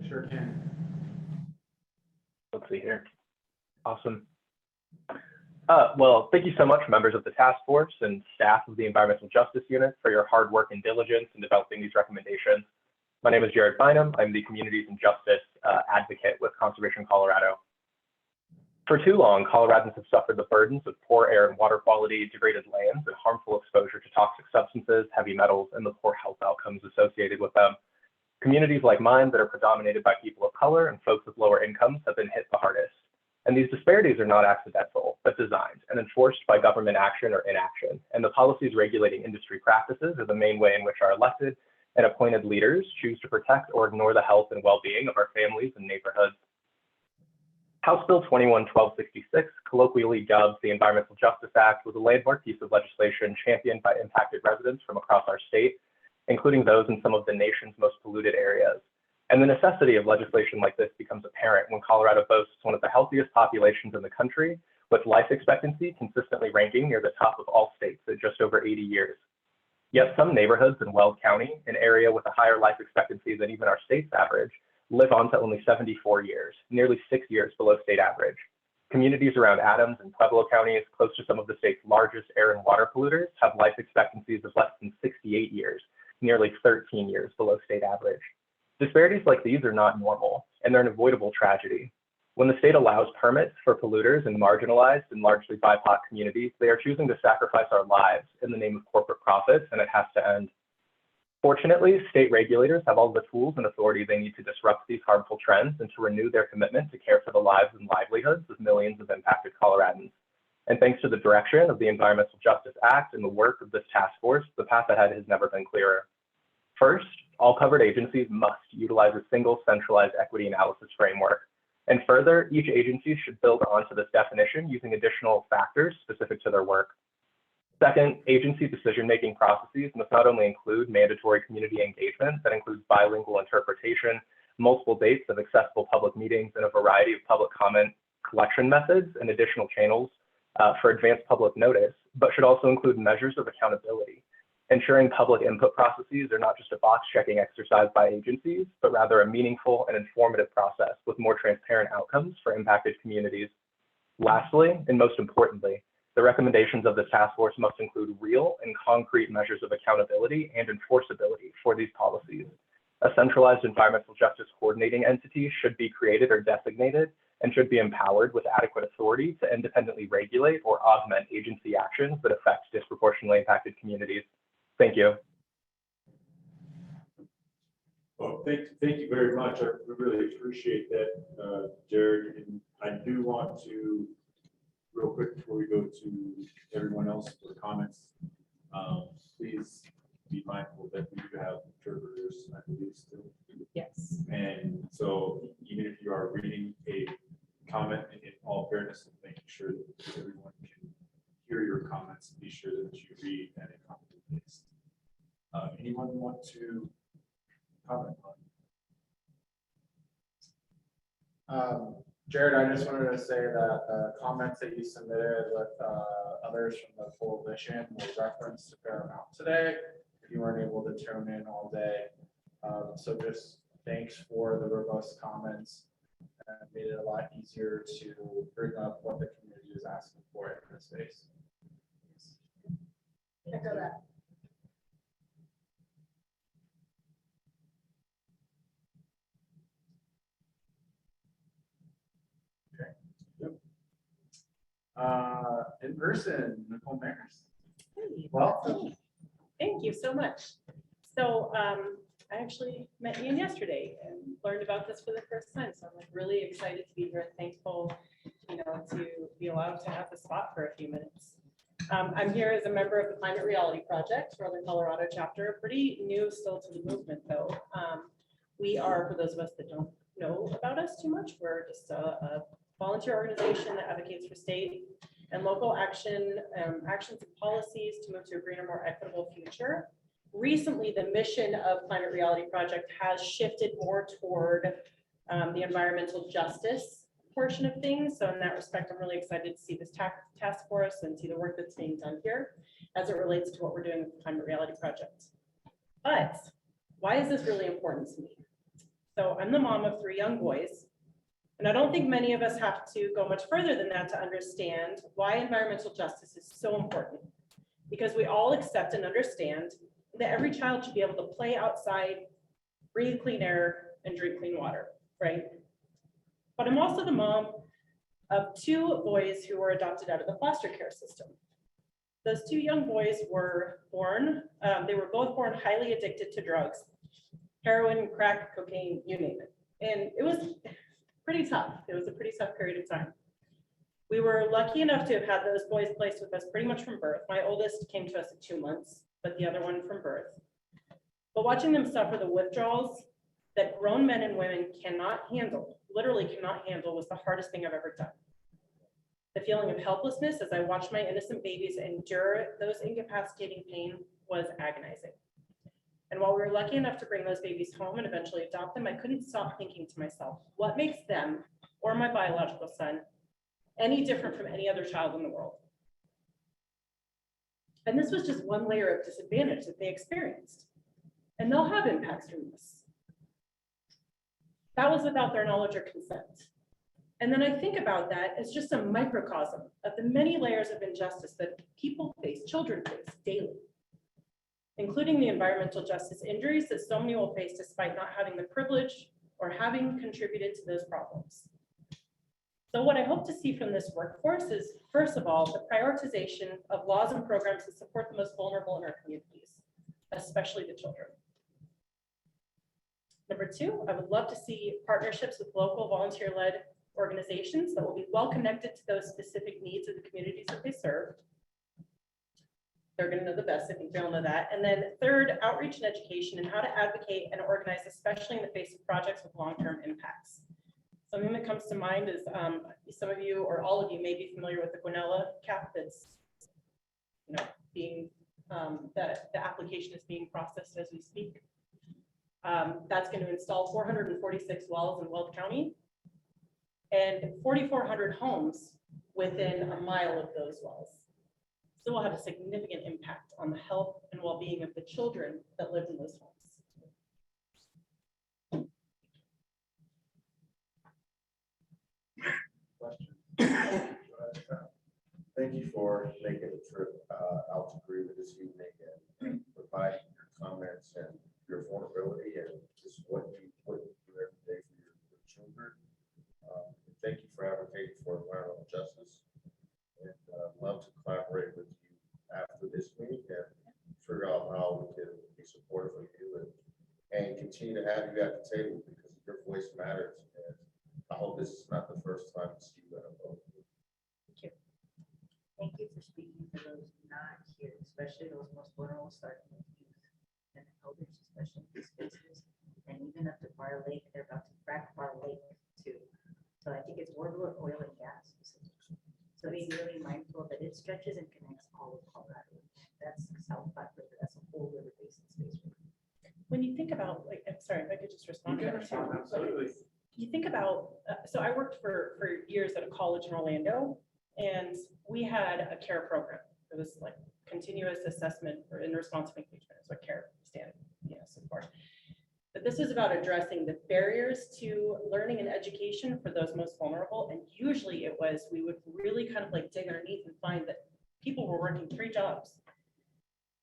Sure can. Let's see here. Awesome. Well, thank you so much, members of the task force and staff of the Environmental Justice Unit, for your hard work and diligence in developing these recommendations. My name is Jared Bynum. I'm the Communities and Justice Advocate with Conservation Colorado. For too long, Coloradans have suffered the burdens of poor air and water quality, degraded lands, and harmful exposure to toxic substances, heavy metals, and the poor health outcomes associated with them. Communities like mine that are predominated by people of color and folks with lower incomes have been hit the hardest. And these disparities are not accidental, but designed and enforced by government action or inaction. And the policies regulating industry practices are the main way in which our elected and appointed leaders choose to protect or ignore the health and well-being of our families and neighborhoods. House Bill 21-1266, colloquially dubbed the Environmental Justice Act, was a landmark piece of legislation championed by impacted residents from across our state, including those in some of the nation's most polluted areas. And the necessity of legislation like this becomes apparent when Colorado boasts one of the healthiest populations in the country, with life expectancy consistently ranking near the top of all states at just over 80 years. Yet some neighborhoods in Weld County, an area with a higher life expectancy than even our state's average, live on to only 74 years, nearly 6 years below state average. Communities around Adams and Pueblo counties, close to some of the state's largest air and water polluters, have life expectancies of less than 68 years, nearly 13 years below state average. Disparities like these are not normal, and they're an avoidable tragedy. When the state allows permits for polluters in marginalized and largely BIPOC communities, they are choosing to sacrifice our lives in the name of corporate profits, and it has to end. Fortunately, state regulators have all the tools and authority they need to disrupt these harmful trends and to renew their commitment to care for the lives and livelihoods of millions of impacted Coloradans. And thanks to the direction of the Environmental Justice Act and the work of this task force, the path ahead has never been clearer. First, all covered agencies must utilize a single centralized equity analysis framework. And further, each agency should build onto this definition using additional factors specific to their work. Second, agency decision-making processes must not only include mandatory community engagement that includes bilingual interpretation, multiple dates of accessible public meetings, and a variety of public comment collection methods and additional channels for advanced public notice, but should also include measures of accountability, ensuring public input processes are not just a box-checking exercise by agencies, but rather a meaningful and informative process with more transparent outcomes for impacted communities. Lastly, and most importantly, the recommendations of this task force must include real and concrete measures of accountability and enforceability for these policies. A centralized environmental justice coordinating entity should be created or designated and should be empowered with adequate authority to independently regulate or augment agency actions that affect disproportionately impacted communities. Thank you. Well, thank you very much. I really appreciate that, Jared. And I do want to, real quick before we go to everyone else for comments, please be mindful that we do have interpreters, I believe, still. Yes. And so even if you are reading a comment, in all fairness, and making sure that everyone can hear your comments, be sure that you read at a competent pace. Anyone want to comment on? Jared, I just wanted to say that the comments that you submitted with others from the coalition were referenced a fair amount today. If you weren't able to tune in all day. So just thanks for the robust comments and made it a lot easier to bring up what the community is asking for in this space. Echo that. In person, Nicole Maris. Hey, Welcome. thank you so much. So I actually met Ian yesterday and learned about this for the first time. So I'm like really excited to be here, thankful to to be allowed to have the spot for a few minutes. I'm here as a member of the Climate Reality Project, Northern Colorado chapter, pretty new still to the movement though. We are, for those of us that don't know about us too much, we're just a volunteer organization that advocates for state and local actions and policies to move to a greener, more equitable future. Recently, the mission of Climate Reality Project has shifted more toward the environmental justice portion of things. So in that respect, I'm really excited to see this task force and see the work that's being done here as it relates to what we're doing with the Climate Reality Project. But why is this really important to me? So I'm the mom of 3 young boys, and I don't think many of us have to go much further than that to understand why environmental justice is so important. Because we all accept and understand that every child should be able to play outside, breathe clean air, and drink clean water, right? But I'm also the mom of 2 boys who were adopted out of the foster care system. Those 2 young boys were born, they were both born highly addicted to drugs, heroin, crack, cocaine, you name it. And it was pretty tough. It was a pretty tough period of time. We were lucky enough to have had those boys placed with us pretty much from birth. My oldest came to us at 2 months, but the other one from birth. But watching them suffer the withdrawals that grown men and women cannot handle, literally cannot handle, was the hardest thing I've ever done. The feeling of helplessness as I watched my innocent babies endure those incapacitating pain was agonizing. And while we were lucky enough to bring those babies home and eventually adopt them, I couldn't stop thinking to myself, what makes them, or my biological son, any different from any other child in the world? And this was just one layer of disadvantage that they experienced. And they'll have impacts from this. That was without their knowledge or consent. And then I think about that as just a microcosm of the many layers of injustice that people face, children face daily, including the environmental justice injuries that so many will face despite not having the privilege or having contributed to those problems. So what I hope to see from this workforce is, first of all, the prioritization of laws and programs that support the most vulnerable in our communities, especially the children. Number 2, I would love to see partnerships with local volunteer-led organizations that will be well connected to those specific needs of the communities that they serve. They're going to know the best. I think we all know that. And then 3rd, outreach and education and how to advocate and organize, especially in the face of projects with long-term impacts. Something that comes to mind is some of you or all of you may be familiar with the Guanella cap that's, being, the application is being processed as we speak. That's going to install 446 wells in Weld County and 4,400 homes within a mile of those wells. So we'll have a significant impact on the health and well-being of the children that live in those homes. Thank you for making the trip out to Greenville this evening and providing your comments and your vulnerability and just what you do every day for your children. Thank you for advocating for environmental justice. And love to collaborate with you after this meeting and figure out how we can be supportive of you and continue to have you at the table because your voice matters. And I hope this is not the first time to see you at a vote. Thank you. Thank you for speaking for those not here, especially those most vulnerable, starting with youth and elders, especially in these spaces. And even up to Bar Lake, they're about to frack Bar Lake too. So I think it's Warbler Oil and Gas. So be really mindful that it stretches and connects all of Colorado. That's South Platte River, that's a whole river basin space. When you think about, like, I'm sorry, if I could just respond to that. Absolutely. You think about, so I worked for years at a college in Orlando, and we had a CARE program. It was like continuous assessment in responsive engagement. It's what CARE stands, for. But this is about addressing the barriers to learning and education for those most vulnerable. And usually it was, we would really kind of like dig underneath and find that people were working 3 jobs,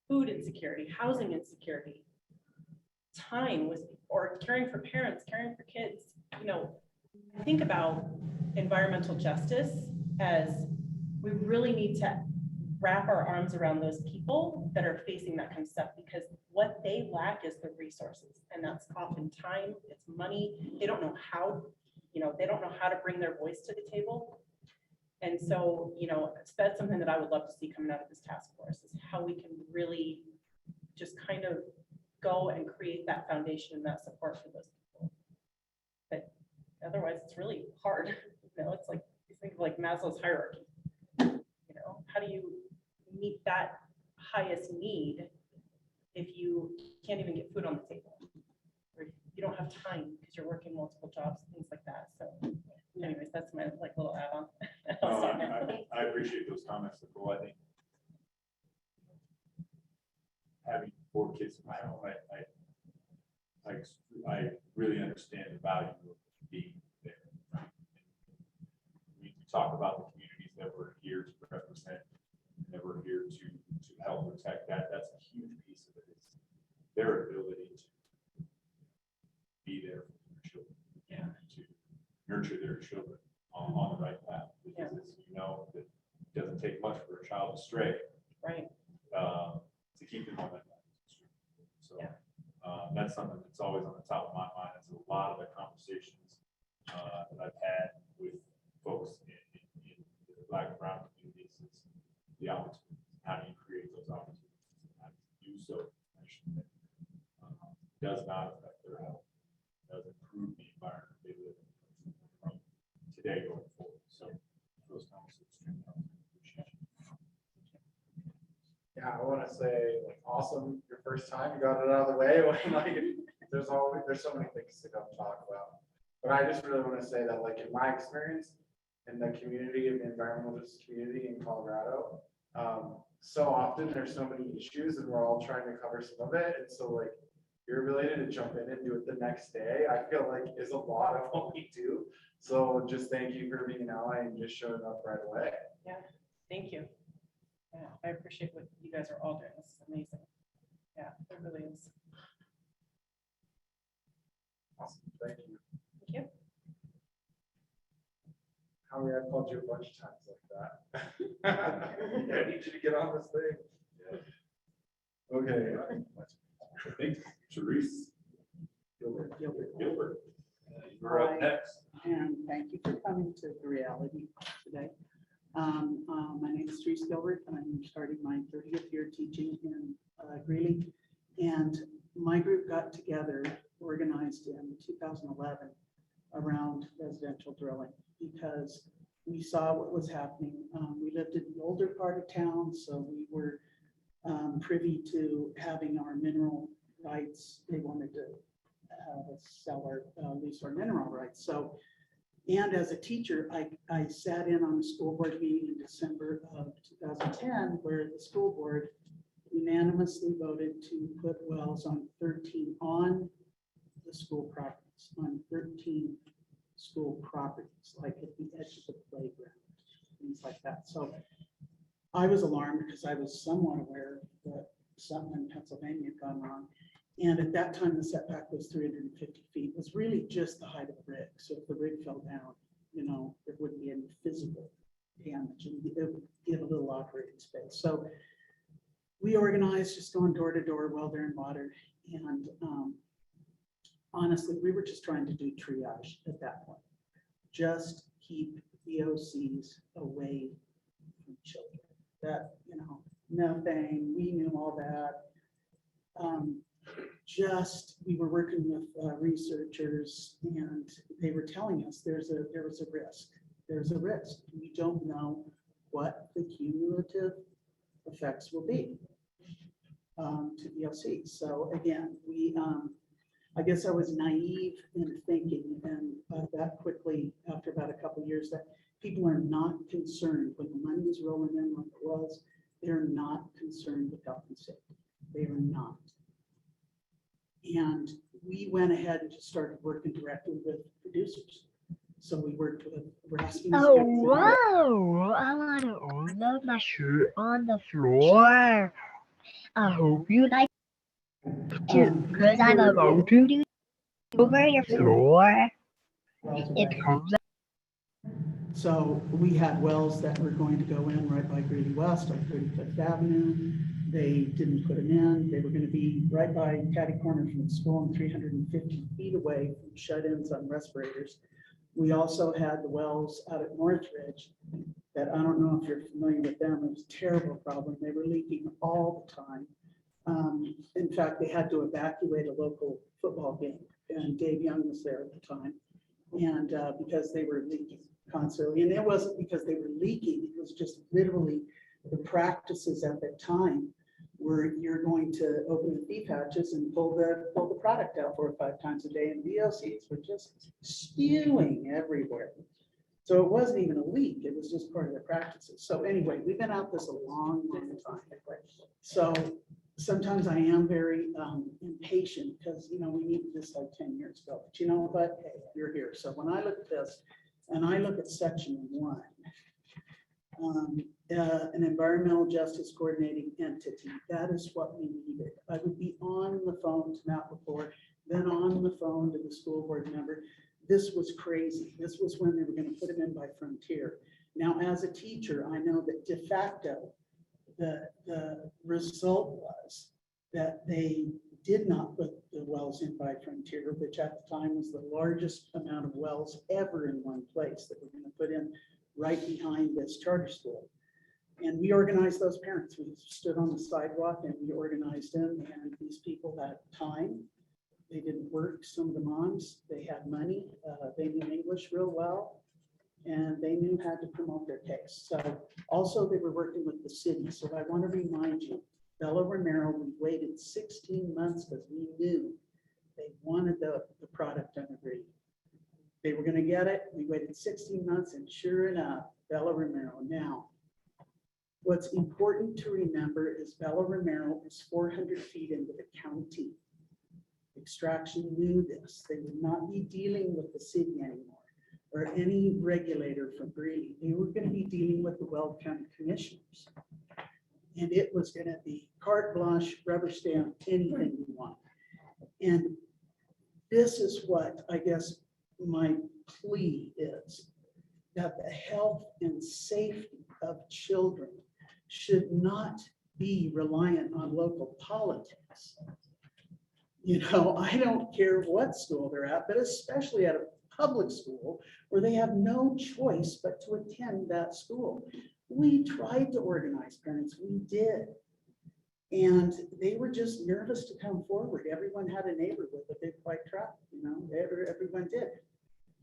food insecurity, housing insecurity, time was, or caring for parents, caring for kids. I think about environmental justice as we really need to wrap our arms around those people that are facing that kind of stuff, because what they lack is the resources, and that's often time, it's money. They don't know how, they don't know how to bring their voice to the table. And so, you know, that's something that I would love to see coming out of this task force, is how we can really just kind of go and create that foundation and that support for those people. But otherwise, it's really hard. You know, it's like, you think of like Maslow's hierarchy. You know, how do you meet that highest need if you can't even get food on the table? Or you don't have time because you're working multiple jobs, things like that. So anyways, that's my like little add-on. I appreciate those comments, Nicole. I think having 4 kids of my own, I really understand the value of being there. We talk about the communities that we're here to represent, that we're here to help protect. That's a huge piece of it. Is their ability to be there for their children, to nurture their children on the right path. Because as you know, it doesn't take much for a child to stray. Right. To keep them on that path. So that's something that's always on the top of my mind. It's a lot of the conversations that I've had with folks in the Black and brown communities is the opportunities. How do you create those opportunities? How do you do so? Does not affect their health. Does improve the environment they live in from today going forward. So those conversations. Yeah, I want to say, like, awesome, your first time, you got it out of the way. Like, there's so many things to come talk about. But I just really want to say that, like, in my experience in the community, in the environmental justice community in Colorado, so often there's so many issues and we're all trying to cover some of it. And so, like, your ability to jump in and do it the next day, I feel like is a lot of what we do. So just thank you for being an ally and just showing up right away. Yeah, thank you. Yeah, I appreciate what you guys are all doing. This is amazing. Yeah, it really is. Awesome, thank you. Thank you. Howie, I've called you a bunch of times like that. I need you to get on this thing. Okay. I think Therese Gilbert. You're up Hi, next. and thank you for coming to the reality today. My name is Therese Gilbert, and I'm starting my 30th year teaching in Greeley. And my group got together, organized in 2011 around residential drilling because we saw what was happening. We lived in the older part of town, so we were privy to having our mineral rights. They wanted to have us sell our lease our mineral rights. So, and as a teacher, I sat in on a school board meeting in December of 2010 where the school board unanimously voted to put wells on 13 on the school properties, on 13 school properties, like at the edge of the playground, things like that. So I was alarmed because I was somewhat aware that something in Pennsylvania had gone wrong. And at that time, the setback was 350 feet. It was really just the height of the rig. So if the rig fell down, you know, there wouldn't be any physical damage. And it would give a little operating space. So we organized, just going door to door, welder and water. And honestly, we were just trying to do triage at that point. Just keep VOCs away from children. That, you know, nothing, we knew all that. We were working with researchers and they were telling us there was a risk. There's a risk. We don't know what the cumulative effects will be to VOC. So again, I guess I was naive in thinking and that quickly after about a couple of years that people are not concerned when the money is rolling in like it was, they're not concerned with health and safety. They are not. And we went ahead and just started working directly with producers. So we worked with, we're asking. Oh, wow, I want to order my shirt on the floor. I hope you like it too, because I'm about to do over your floor. It comes out. So we had wells that were going to go in right by Greeley West on 35th Avenue. They didn't put them in. They were going to be right by catty corner from the school and 350 feet away from shut-ins on respirators. We also had the wells out at Northridge that I don't know if you're familiar with them. It was a terrible problem. They were leaking all the time. In fact, they had to evacuate a local football game, and Dave Young was there at the time. And because they were leaking constantly, and it wasn't because they were leaking, it was just literally the practices at that time where you're going to open the feed hatches and pull the product out 4 or 5 times a day, and VOCs were just spewing everywhere. So it wasn't even a leak, it was just part of the practices. So anyway, we've been out this a long time. So sometimes I am very impatient because, you know, we needed this like 10 years ago, but you know what, hey, you're here. So when I look at this and I look at section 1, an environmental justice coordinating entity, that is what we needed. I would be on the phone to Matt Lepore, then on the phone to the school board member. This was crazy. This was when they were going to put him in by Frontier. Now, as a teacher, I know that de facto, the result was that they did not put the wells in by Frontier, which at the time was the largest amount of wells ever in one place that we're going to put in right behind this charter school. And we organized those parents. We stood on the sidewalk and we organized them, and these people had time. They didn't work. Some of the moms, they had money. They knew English real well, and they knew how to promote their case. So also they were working with the city. So I want to remind you, Bella Romero, we waited 16 months because we knew they wanted the product on the grid. They were going to get it. We waited 16 months, and sure enough, Bella Romero. Now, what's important to remember is Bella Romero is 400 feet into the county. Extraction knew this. They would not be dealing with the city anymore or any regulator from Greeley. They were going to be dealing with the Weld County commissioners. And it was going to be carte blanche, rubber stamp, anything we want. And this is what I guess my plea is, that the health and safety of children should not be reliant on local politics. You know, I don't care what school they're at, but especially at a public school where they have no choice but to attend that school. We tried to organize parents, we did. And they were just nervous to come forward. Everyone had a neighbor with a big white truck, you know, everyone did.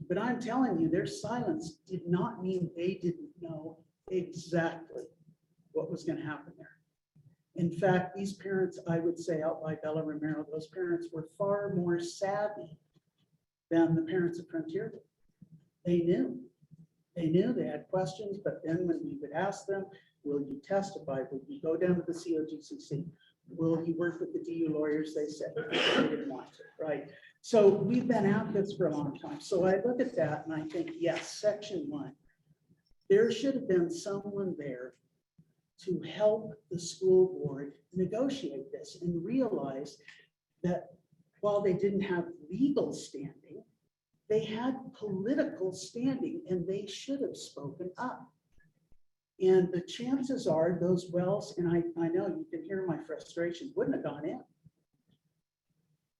But I'm telling you, their silence did not mean they didn't know exactly what was going to happen there. In fact, these parents, I would say out by Bella Romero, those parents were far more savvy than the parents of Frontier. They knew. They knew, they had questions, but then when we would ask them, will you testify? Will you go down to the COGCC? Will you work with the DU lawyers? They said they didn't want to, right? So we've been at this for a long time. So I look at that and I think, yes, section 1, there should have been someone there to help the school board negotiate this and realize that while they didn't have legal standing, they had political standing and they should have spoken up. And the chances are those wells, and I know you can hear my frustration, wouldn't have gone in.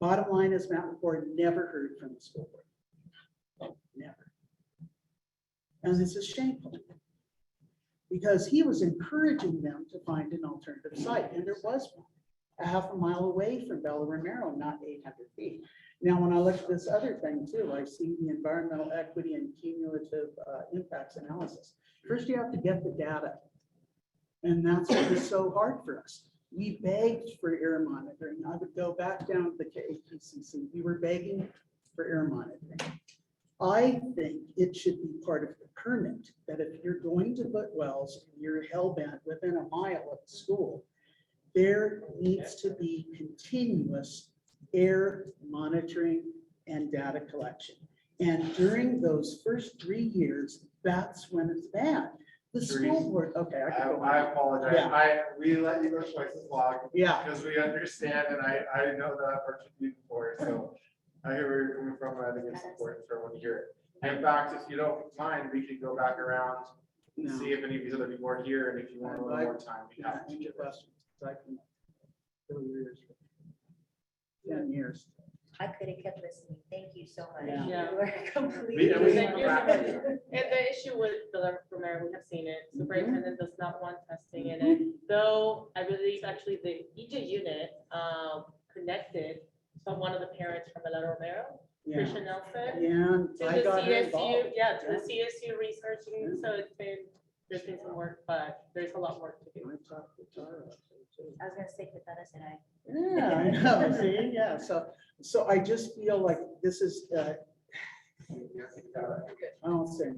Bottom line is Matt Lepore never heard from the school board. Never. And it's a shameful, because he was encouraging them to find an alternative site, and there was one, a half a mile away from Bella Romero, not 800 feet. Now, when I look at this other thing too, I see the environmental equity and cumulative impacts analysis. First, you have to get the data, and that's what is so hard for us. We begged for air monitoring. I would go back down to the KPCC. We were begging for air monitoring. I think it should be part of the permit that if you're going to put wells and you're hell bent within a mile of the school, there needs to be continuous air monitoring and data collection. And during those first 3 years, that's when it's bad. The school board, okay. I apologize. Yeah. We let you go twice as long. Yeah. Because we understand, and I know that I've worked with you before, so I hear where you're coming from. I think it's important for everyone to hear. In fact, if you don't mind, we can go back around and see if any of these other people are here, and if you want a little more time, we have to. Questions. I can fill your ears for 10 years. I could have kept listening. Thank you so much. Yeah. You were completely. Thank you. And the issue with the Romero, we have seen it, superintendent does not want testing in it, though I believe actually the EJ unit connected to one of the parents from Elena Romero, Yeah. Christian Nelson. Yeah, To I the got her CSU, involved. yeah, to the CSU researching, so there's been some work, but there's a lot more to do. I talked to Tara. I was gonna say Katana said I. Yeah, I know, see, yeah, so I just feel like this is, I don't say.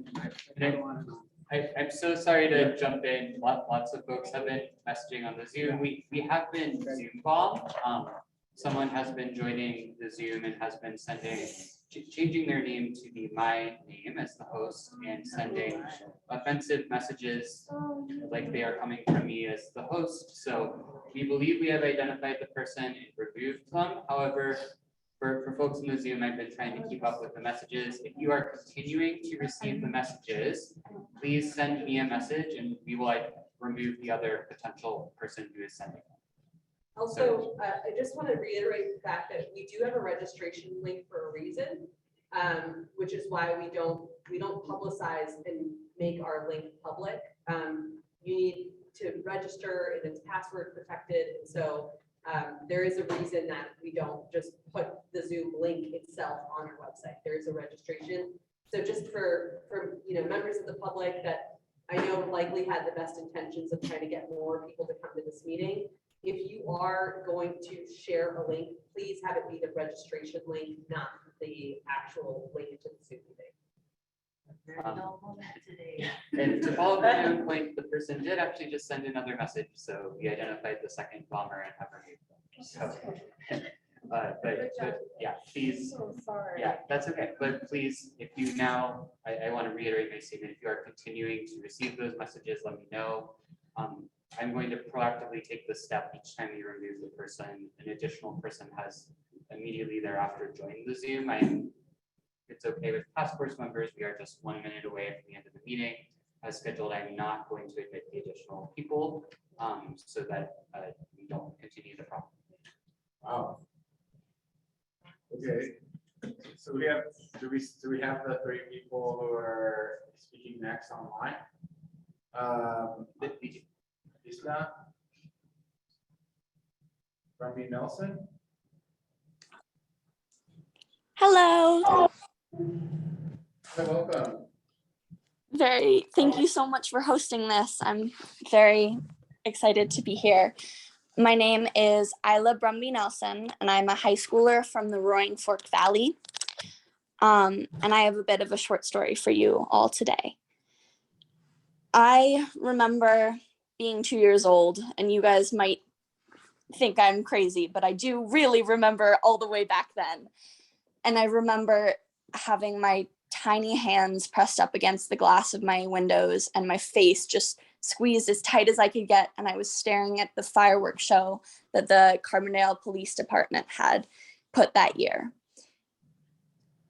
I don't wanna know. I'm so sorry to jump in. Lots of folks have been messaging on the Zoom. We have been Zoom bombed. Someone has been joining the Zoom and has been changing their name to be my name as the host and sending offensive messages like they are coming from me as the host. So we believe we have identified the person and removed them. However, for folks in the Zoom, I've been trying to keep up with the messages. If you are continuing to receive the messages, please send me a message and we will remove the other potential person who is sending them. Also, I just want to reiterate the fact that we do have a registration link for a reason, which is why we don't publicize and make our link public. You need to register and it's password protected. And so there is a reason that we don't just put the Zoom link itself on our website. There is a registration. So just for members of the public that I know likely had the best intentions of trying to get more people to come to this meeting. If you are going to share a link, please have it be the registration link, not the actual link to the Zoom meeting. And to follow up on your point, the person did actually just send another message, so we identified the second bomber and have removed them. So, but yeah, please. So sorry. Yeah, that's okay. But please, if you now, I want to reiterate my statement. If you are continuing to receive those messages, let me know. I'm going to proactively take this step each time you remove the person. An additional person has immediately thereafter joined the Zoom. It's okay with task force members. We are just 1 minute away from the end of the meeting. As scheduled, I'm not going to admit the additional people so that we don't continue the problem. Wow. Okay, so do we have the 3 people who are speaking next online? Isla, Rami Nelson. Hello. Hi, welcome. Thank you so much for hosting this. I'm very excited to be here. My name is Isla Brumby Nelson, and I'm a high schooler from the Roaring Fork Valley. And I have a bit of a short story for you all today. I remember being 2 years old, and you guys might think I'm crazy, but I do really remember all the way back then. And I remember having my tiny hands pressed up against the glass of my windows and my face just squeezed as tight as I could get. And I was staring at the fireworks show that the Carbondale Police Department had put that year.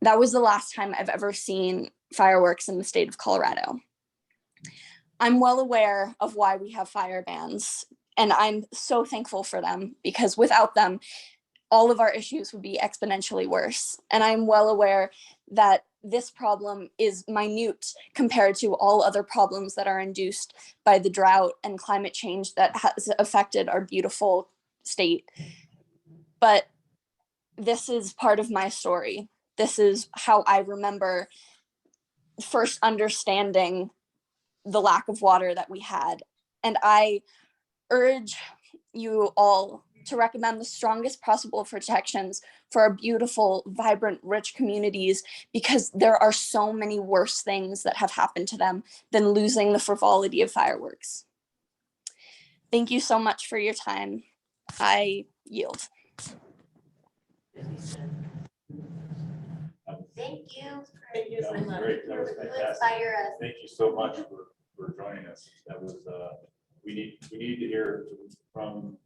That was the last time I've ever seen fireworks in the state of Colorado. I'm well aware of why we have fire bans, and I'm so thankful for them because without them, all of our issues would be exponentially worse. And I'm well aware that this problem is minute compared to all other problems that are induced by the drought and climate change that has affected our beautiful state. But this is part of my story. This is how I remember first understanding the lack of water that we had. And I urge you all to recommend the strongest possible protections for our beautiful, vibrant, rich communities, because there are so many worse things that have happened to them than losing the frivolity of fireworks. Thank you so much for your time. I yield. Thank you. Thank you so That was much. great. That was You fantastic. inspire us. Thank you so much for joining us. That was, we need to hear from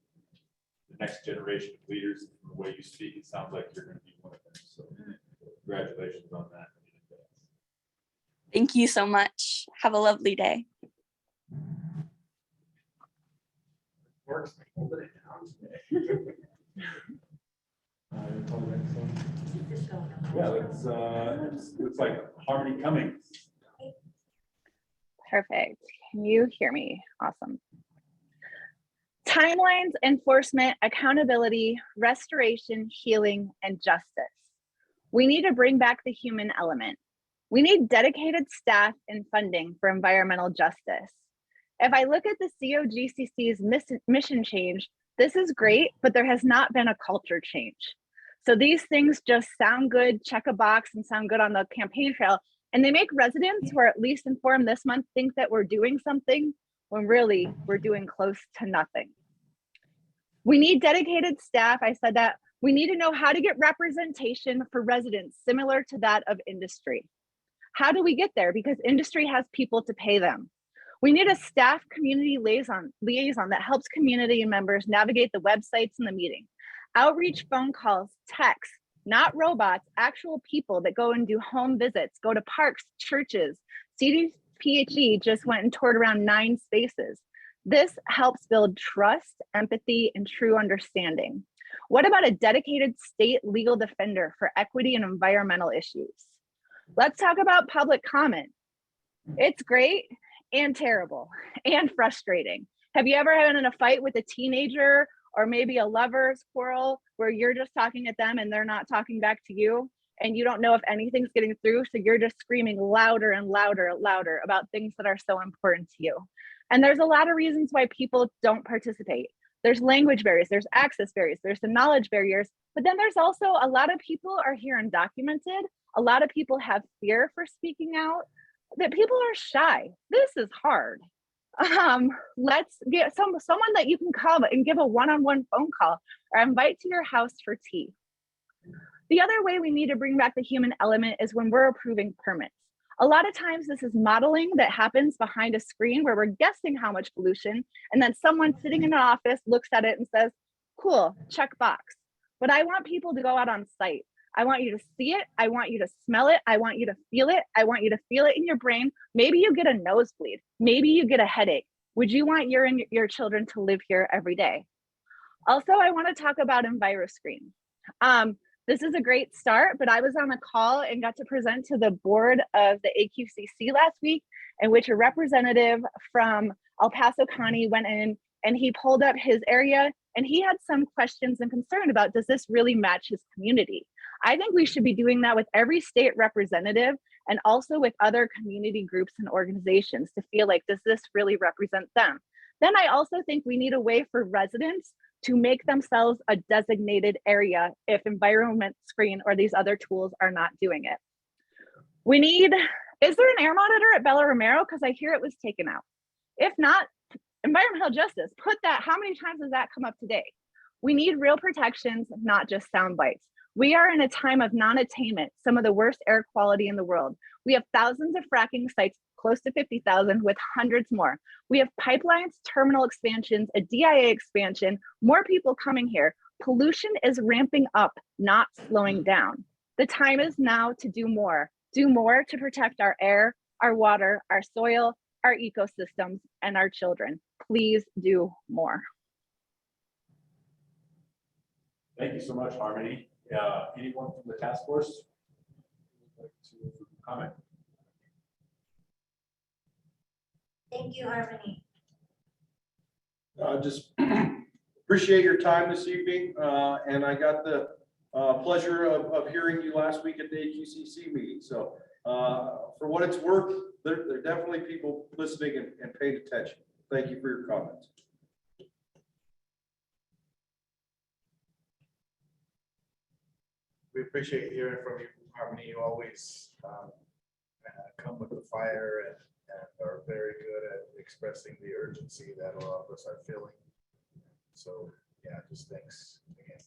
the next generation of leaders. From the way you speak, it sounds like you're going to be one of them. So congratulations on that. Thank you so much. Have a lovely day. Works, holding it down today. Yeah, looks like Harmony Cummings. Perfect. Can you hear me? Awesome. Timelines, enforcement, accountability, restoration, healing, and justice. We need to bring back the human element. We need dedicated staff and funding for environmental justice. If I look at the COGCC's mission change, this is great, but there has not been a culture change. So these things just sound good, check a box, and sound good on the campaign trail. And they make residents who are at least informed this month think that we're doing something when really we're doing close to nothing. We need dedicated staff. I said that. We need to know how to get representation for residents similar to that of industry. How do we get there? Because industry has people to pay them. We need a staff community liaison that helps community members navigate the websites and the meeting. Outreach phone calls, texts, not robots, actual people that go and do home visits, go to parks, churches. CDPHE just went and toured around 9 spaces. This helps build trust, empathy, and true understanding. What about a dedicated state legal defender for equity and environmental issues? Let's talk about public comment. It's great and terrible and frustrating. Have you ever been in a fight with a teenager or maybe a lover's quarrel where you're just talking at them and they're not talking back to you and you don't know if anything's getting through, so you're just screaming louder and louder and louder about things that are so important to you? And there's a lot of reasons why people don't participate. There's language barriers, there's access barriers, there's the knowledge barriers, but then there's also a lot of people are here undocumented. A lot of people have fear for speaking out, that people are shy. This is hard. Let's get someone that you can call and give a one-on-one phone call or invite to your house for tea. The other way we need to bring back the human element is when we're approving permits. A lot of times this is modeling that happens behind a screen where we're guessing how much pollution, and then someone sitting in an office looks at it and says, cool, check box. But I want people to go out on site. I want you to see it. I want you to smell it. I want you to feel it. I want you to feel it in your brain. Maybe you get a nosebleed. Maybe you get a headache. Would you want your children to live here every day? Also, I want to talk about EnviroScreen. This is a great start, but I was on a call and got to present to the board of the AQCC last week, in which a representative from El Paso County went in and he pulled up his area and he had some questions and concern about, does this really match his community? I think we should be doing that with every state representative and also with other community groups and organizations to feel like, does this really represent them? Then I also think we need a way for residents to make themselves a designated area if EnviroScreen or these other tools are not doing it. We need, is there an air monitor at Bella Romero? Because I hear it was taken out. If not, environmental justice, put that, how many times has that come up today? We need real protections, not just sound bites. We are in a time of non-attainment, some of the worst air quality in the world. We have thousands of fracking sites, close to 50,000 with hundreds more. We have pipelines, terminal expansions, a DIA expansion, more people coming here. Pollution is ramping up, not slowing down. The time is now to do more to protect our air, our water, our soil, our ecosystems, and our children. Please do more. Thank you so much, Harmony. Anyone from the task force would like to comment? Thank you, Harmony. Just appreciate your time this evening, and I got the pleasure of hearing you last week at the AQCC meeting. So for what it's worth, there are definitely people listening and paying attention. Thank you for your comments. We appreciate hearing from you, Harmony. You always come with the fire and are very good at expressing the urgency that a lot of us are feeling. So yeah, just thanks again.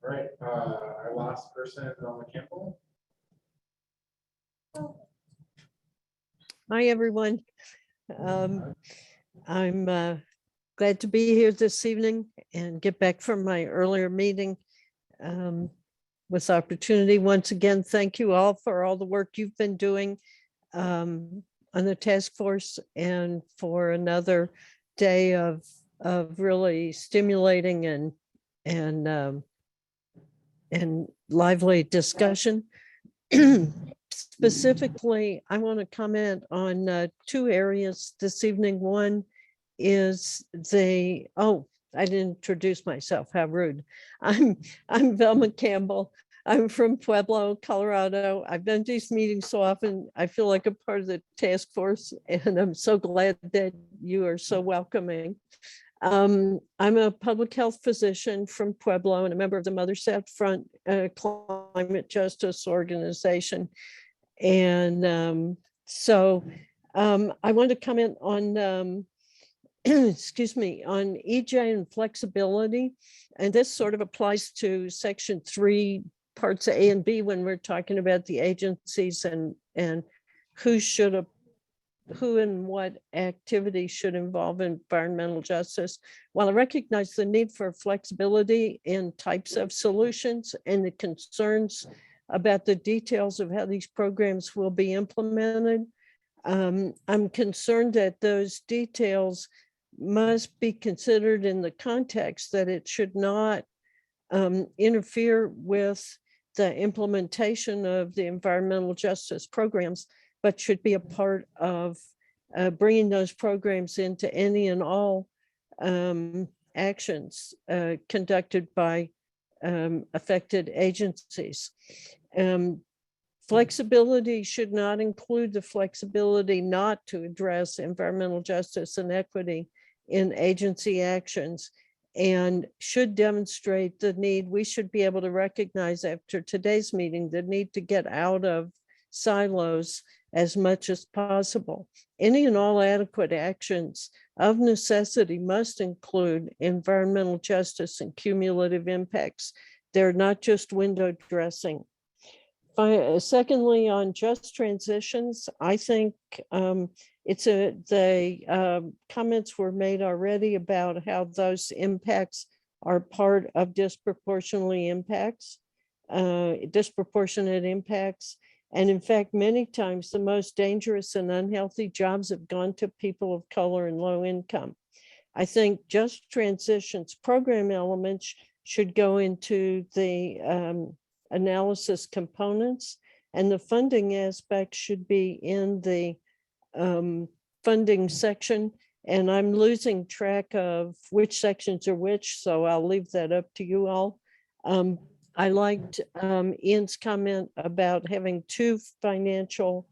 All right, our last person on the Campbell. Hi, everyone. I'm glad to be here this evening and get back from my earlier meeting. With opportunity, once again, thank you all for all the work you've been doing on the task force and for another day of of really stimulating and lively discussion. Specifically, I want to comment on two areas this evening. One is I didn't introduce myself. How rude. I'm Velma Campbell. I'm from Pueblo, Colorado. I've been to these meetings so often, I feel like a part of the task force, and I'm so glad that you are so welcoming. I'm a public health physician from Pueblo and a member of the Mothers Out Front Climate Justice Organization. And I want to comment on excuse me, on EJ and flexibility. And this sort of applies to section 3, parts A and B, when we're talking about the agencies and who and what activity should involve environmental justice. While I recognize the need for flexibility in types of solutions and the concerns about the details of how these programs will be implemented, I'm concerned that those details must be considered in the context that it should not interfere with the implementation of the environmental justice programs, but should be a part of bringing those programs into any and all actions conducted by affected agencies. Flexibility should not include the flexibility not to address environmental justice and equity in agency actions, and should demonstrate the need. We should be able to recognize after today's meeting the need to get out of silos as much as possible. Any and all adequate actions of necessity must include environmental justice and cumulative impacts. They're not just window dressing. Secondly, on just transitions, I think the comments were made already about how those impacts are part of disproportionate impacts. And in fact, many times the most dangerous and unhealthy jobs have gone to people of color and low income. I think just transitions program elements should go into the analysis components, and the funding aspect should be in the funding section. And I'm losing track of which sections are which, so I'll leave that up to you all. I liked Ian's comment about having two financial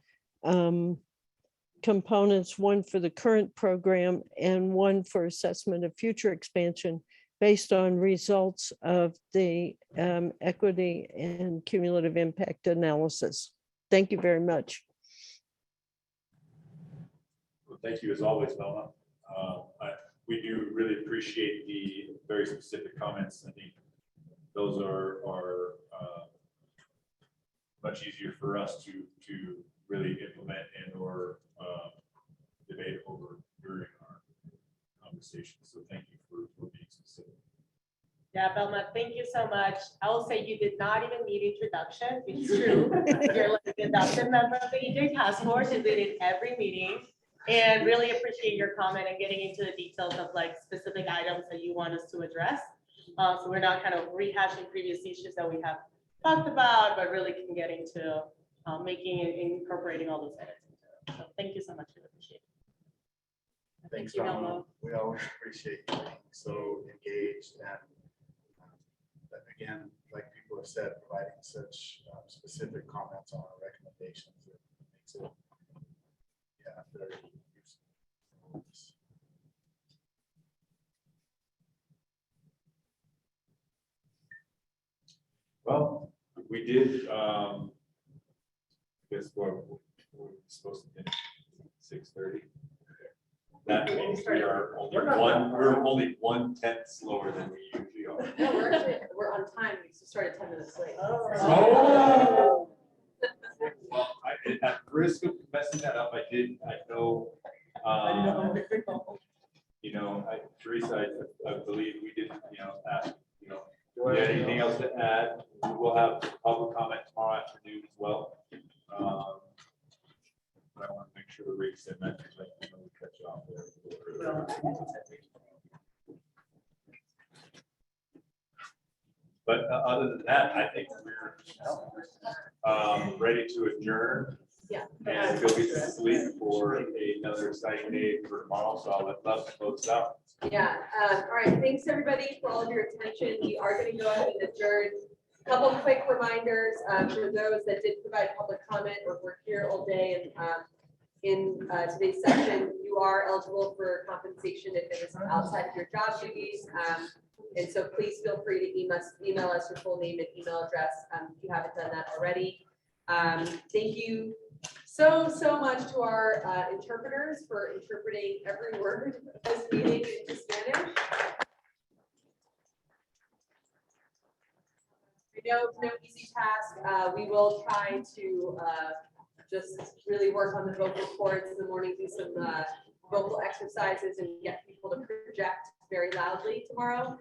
components, one for the current program and one for assessment of future expansion based on results of the equity and cumulative impact analysis. Thank you very much. Well, thank you as always, Velma. We do really appreciate the very specific comments. I think those are much easier for us to really implement and or debate over during our conversation. So thank you for being specific. Yeah, Velma, thank you so much. I will say you did not even need introduction. It's true. You're like the adopted member of the EJ Task Force. You did it every meeting, and really appreciate your comment and getting into the details of like specific items that you want us to address. So we're not kind of rehashing previous issues that we have talked about, but really can get into making and incorporating all those edits into it. So thank you so much. We appreciate it. Thanks, Thank you, Velma. Velma. We always appreciate you being so engaged and again, like people have said, providing such specific comments on our recommendations. It makes it, very useful. Well, we did, guess we're supposed to finish 6:30. That means we're only 1/10 slower than we usually are. No, we're on time. We started 10 minutes late. Oh. Well, at risk of messing that up, I know, Teresa, I believe we did, ask, do you have anything else to add? We will have public comment tomorrow afternoon as well. But I want to make sure Rick said that, because we cut you off there. other than that, I think we're ready to adjourn. Yeah. And go get to sleep for another exciting day for tomorrow, so I'll let Les close it out. Yeah, all right, thanks everybody for all of your attention. We are gonna go ahead and adjourn. Couple of quick reminders, for those that did provide public comment or were here all day and, in today's session, you are eligible for compensation if it is outside of your job duties. And so please feel free to email us your full name and email address, if you haven't done that already. Thank you so much to our interpreters for interpreting every word of this meeting into Spanish. I know it's no easy task. We will try to just really work on the vocal cords in the morning, do some vocal exercises and get people to project very loudly tomorrow.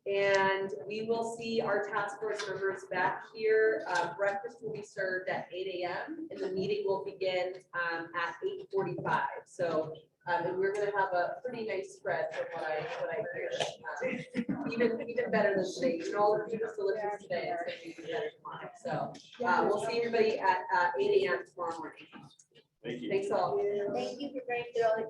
And we will see our task force members back here. Breakfast will be served at 8 a.m. and the meeting will begin at 8:45. So and we're gonna have a pretty nice spread from what I hear. Even better than today. You know, all the people still listening today, it's gonna be even better tomorrow. So we'll see everybody at 8 a.m. tomorrow morning. Thank you. Thanks all. Thank you for going through all the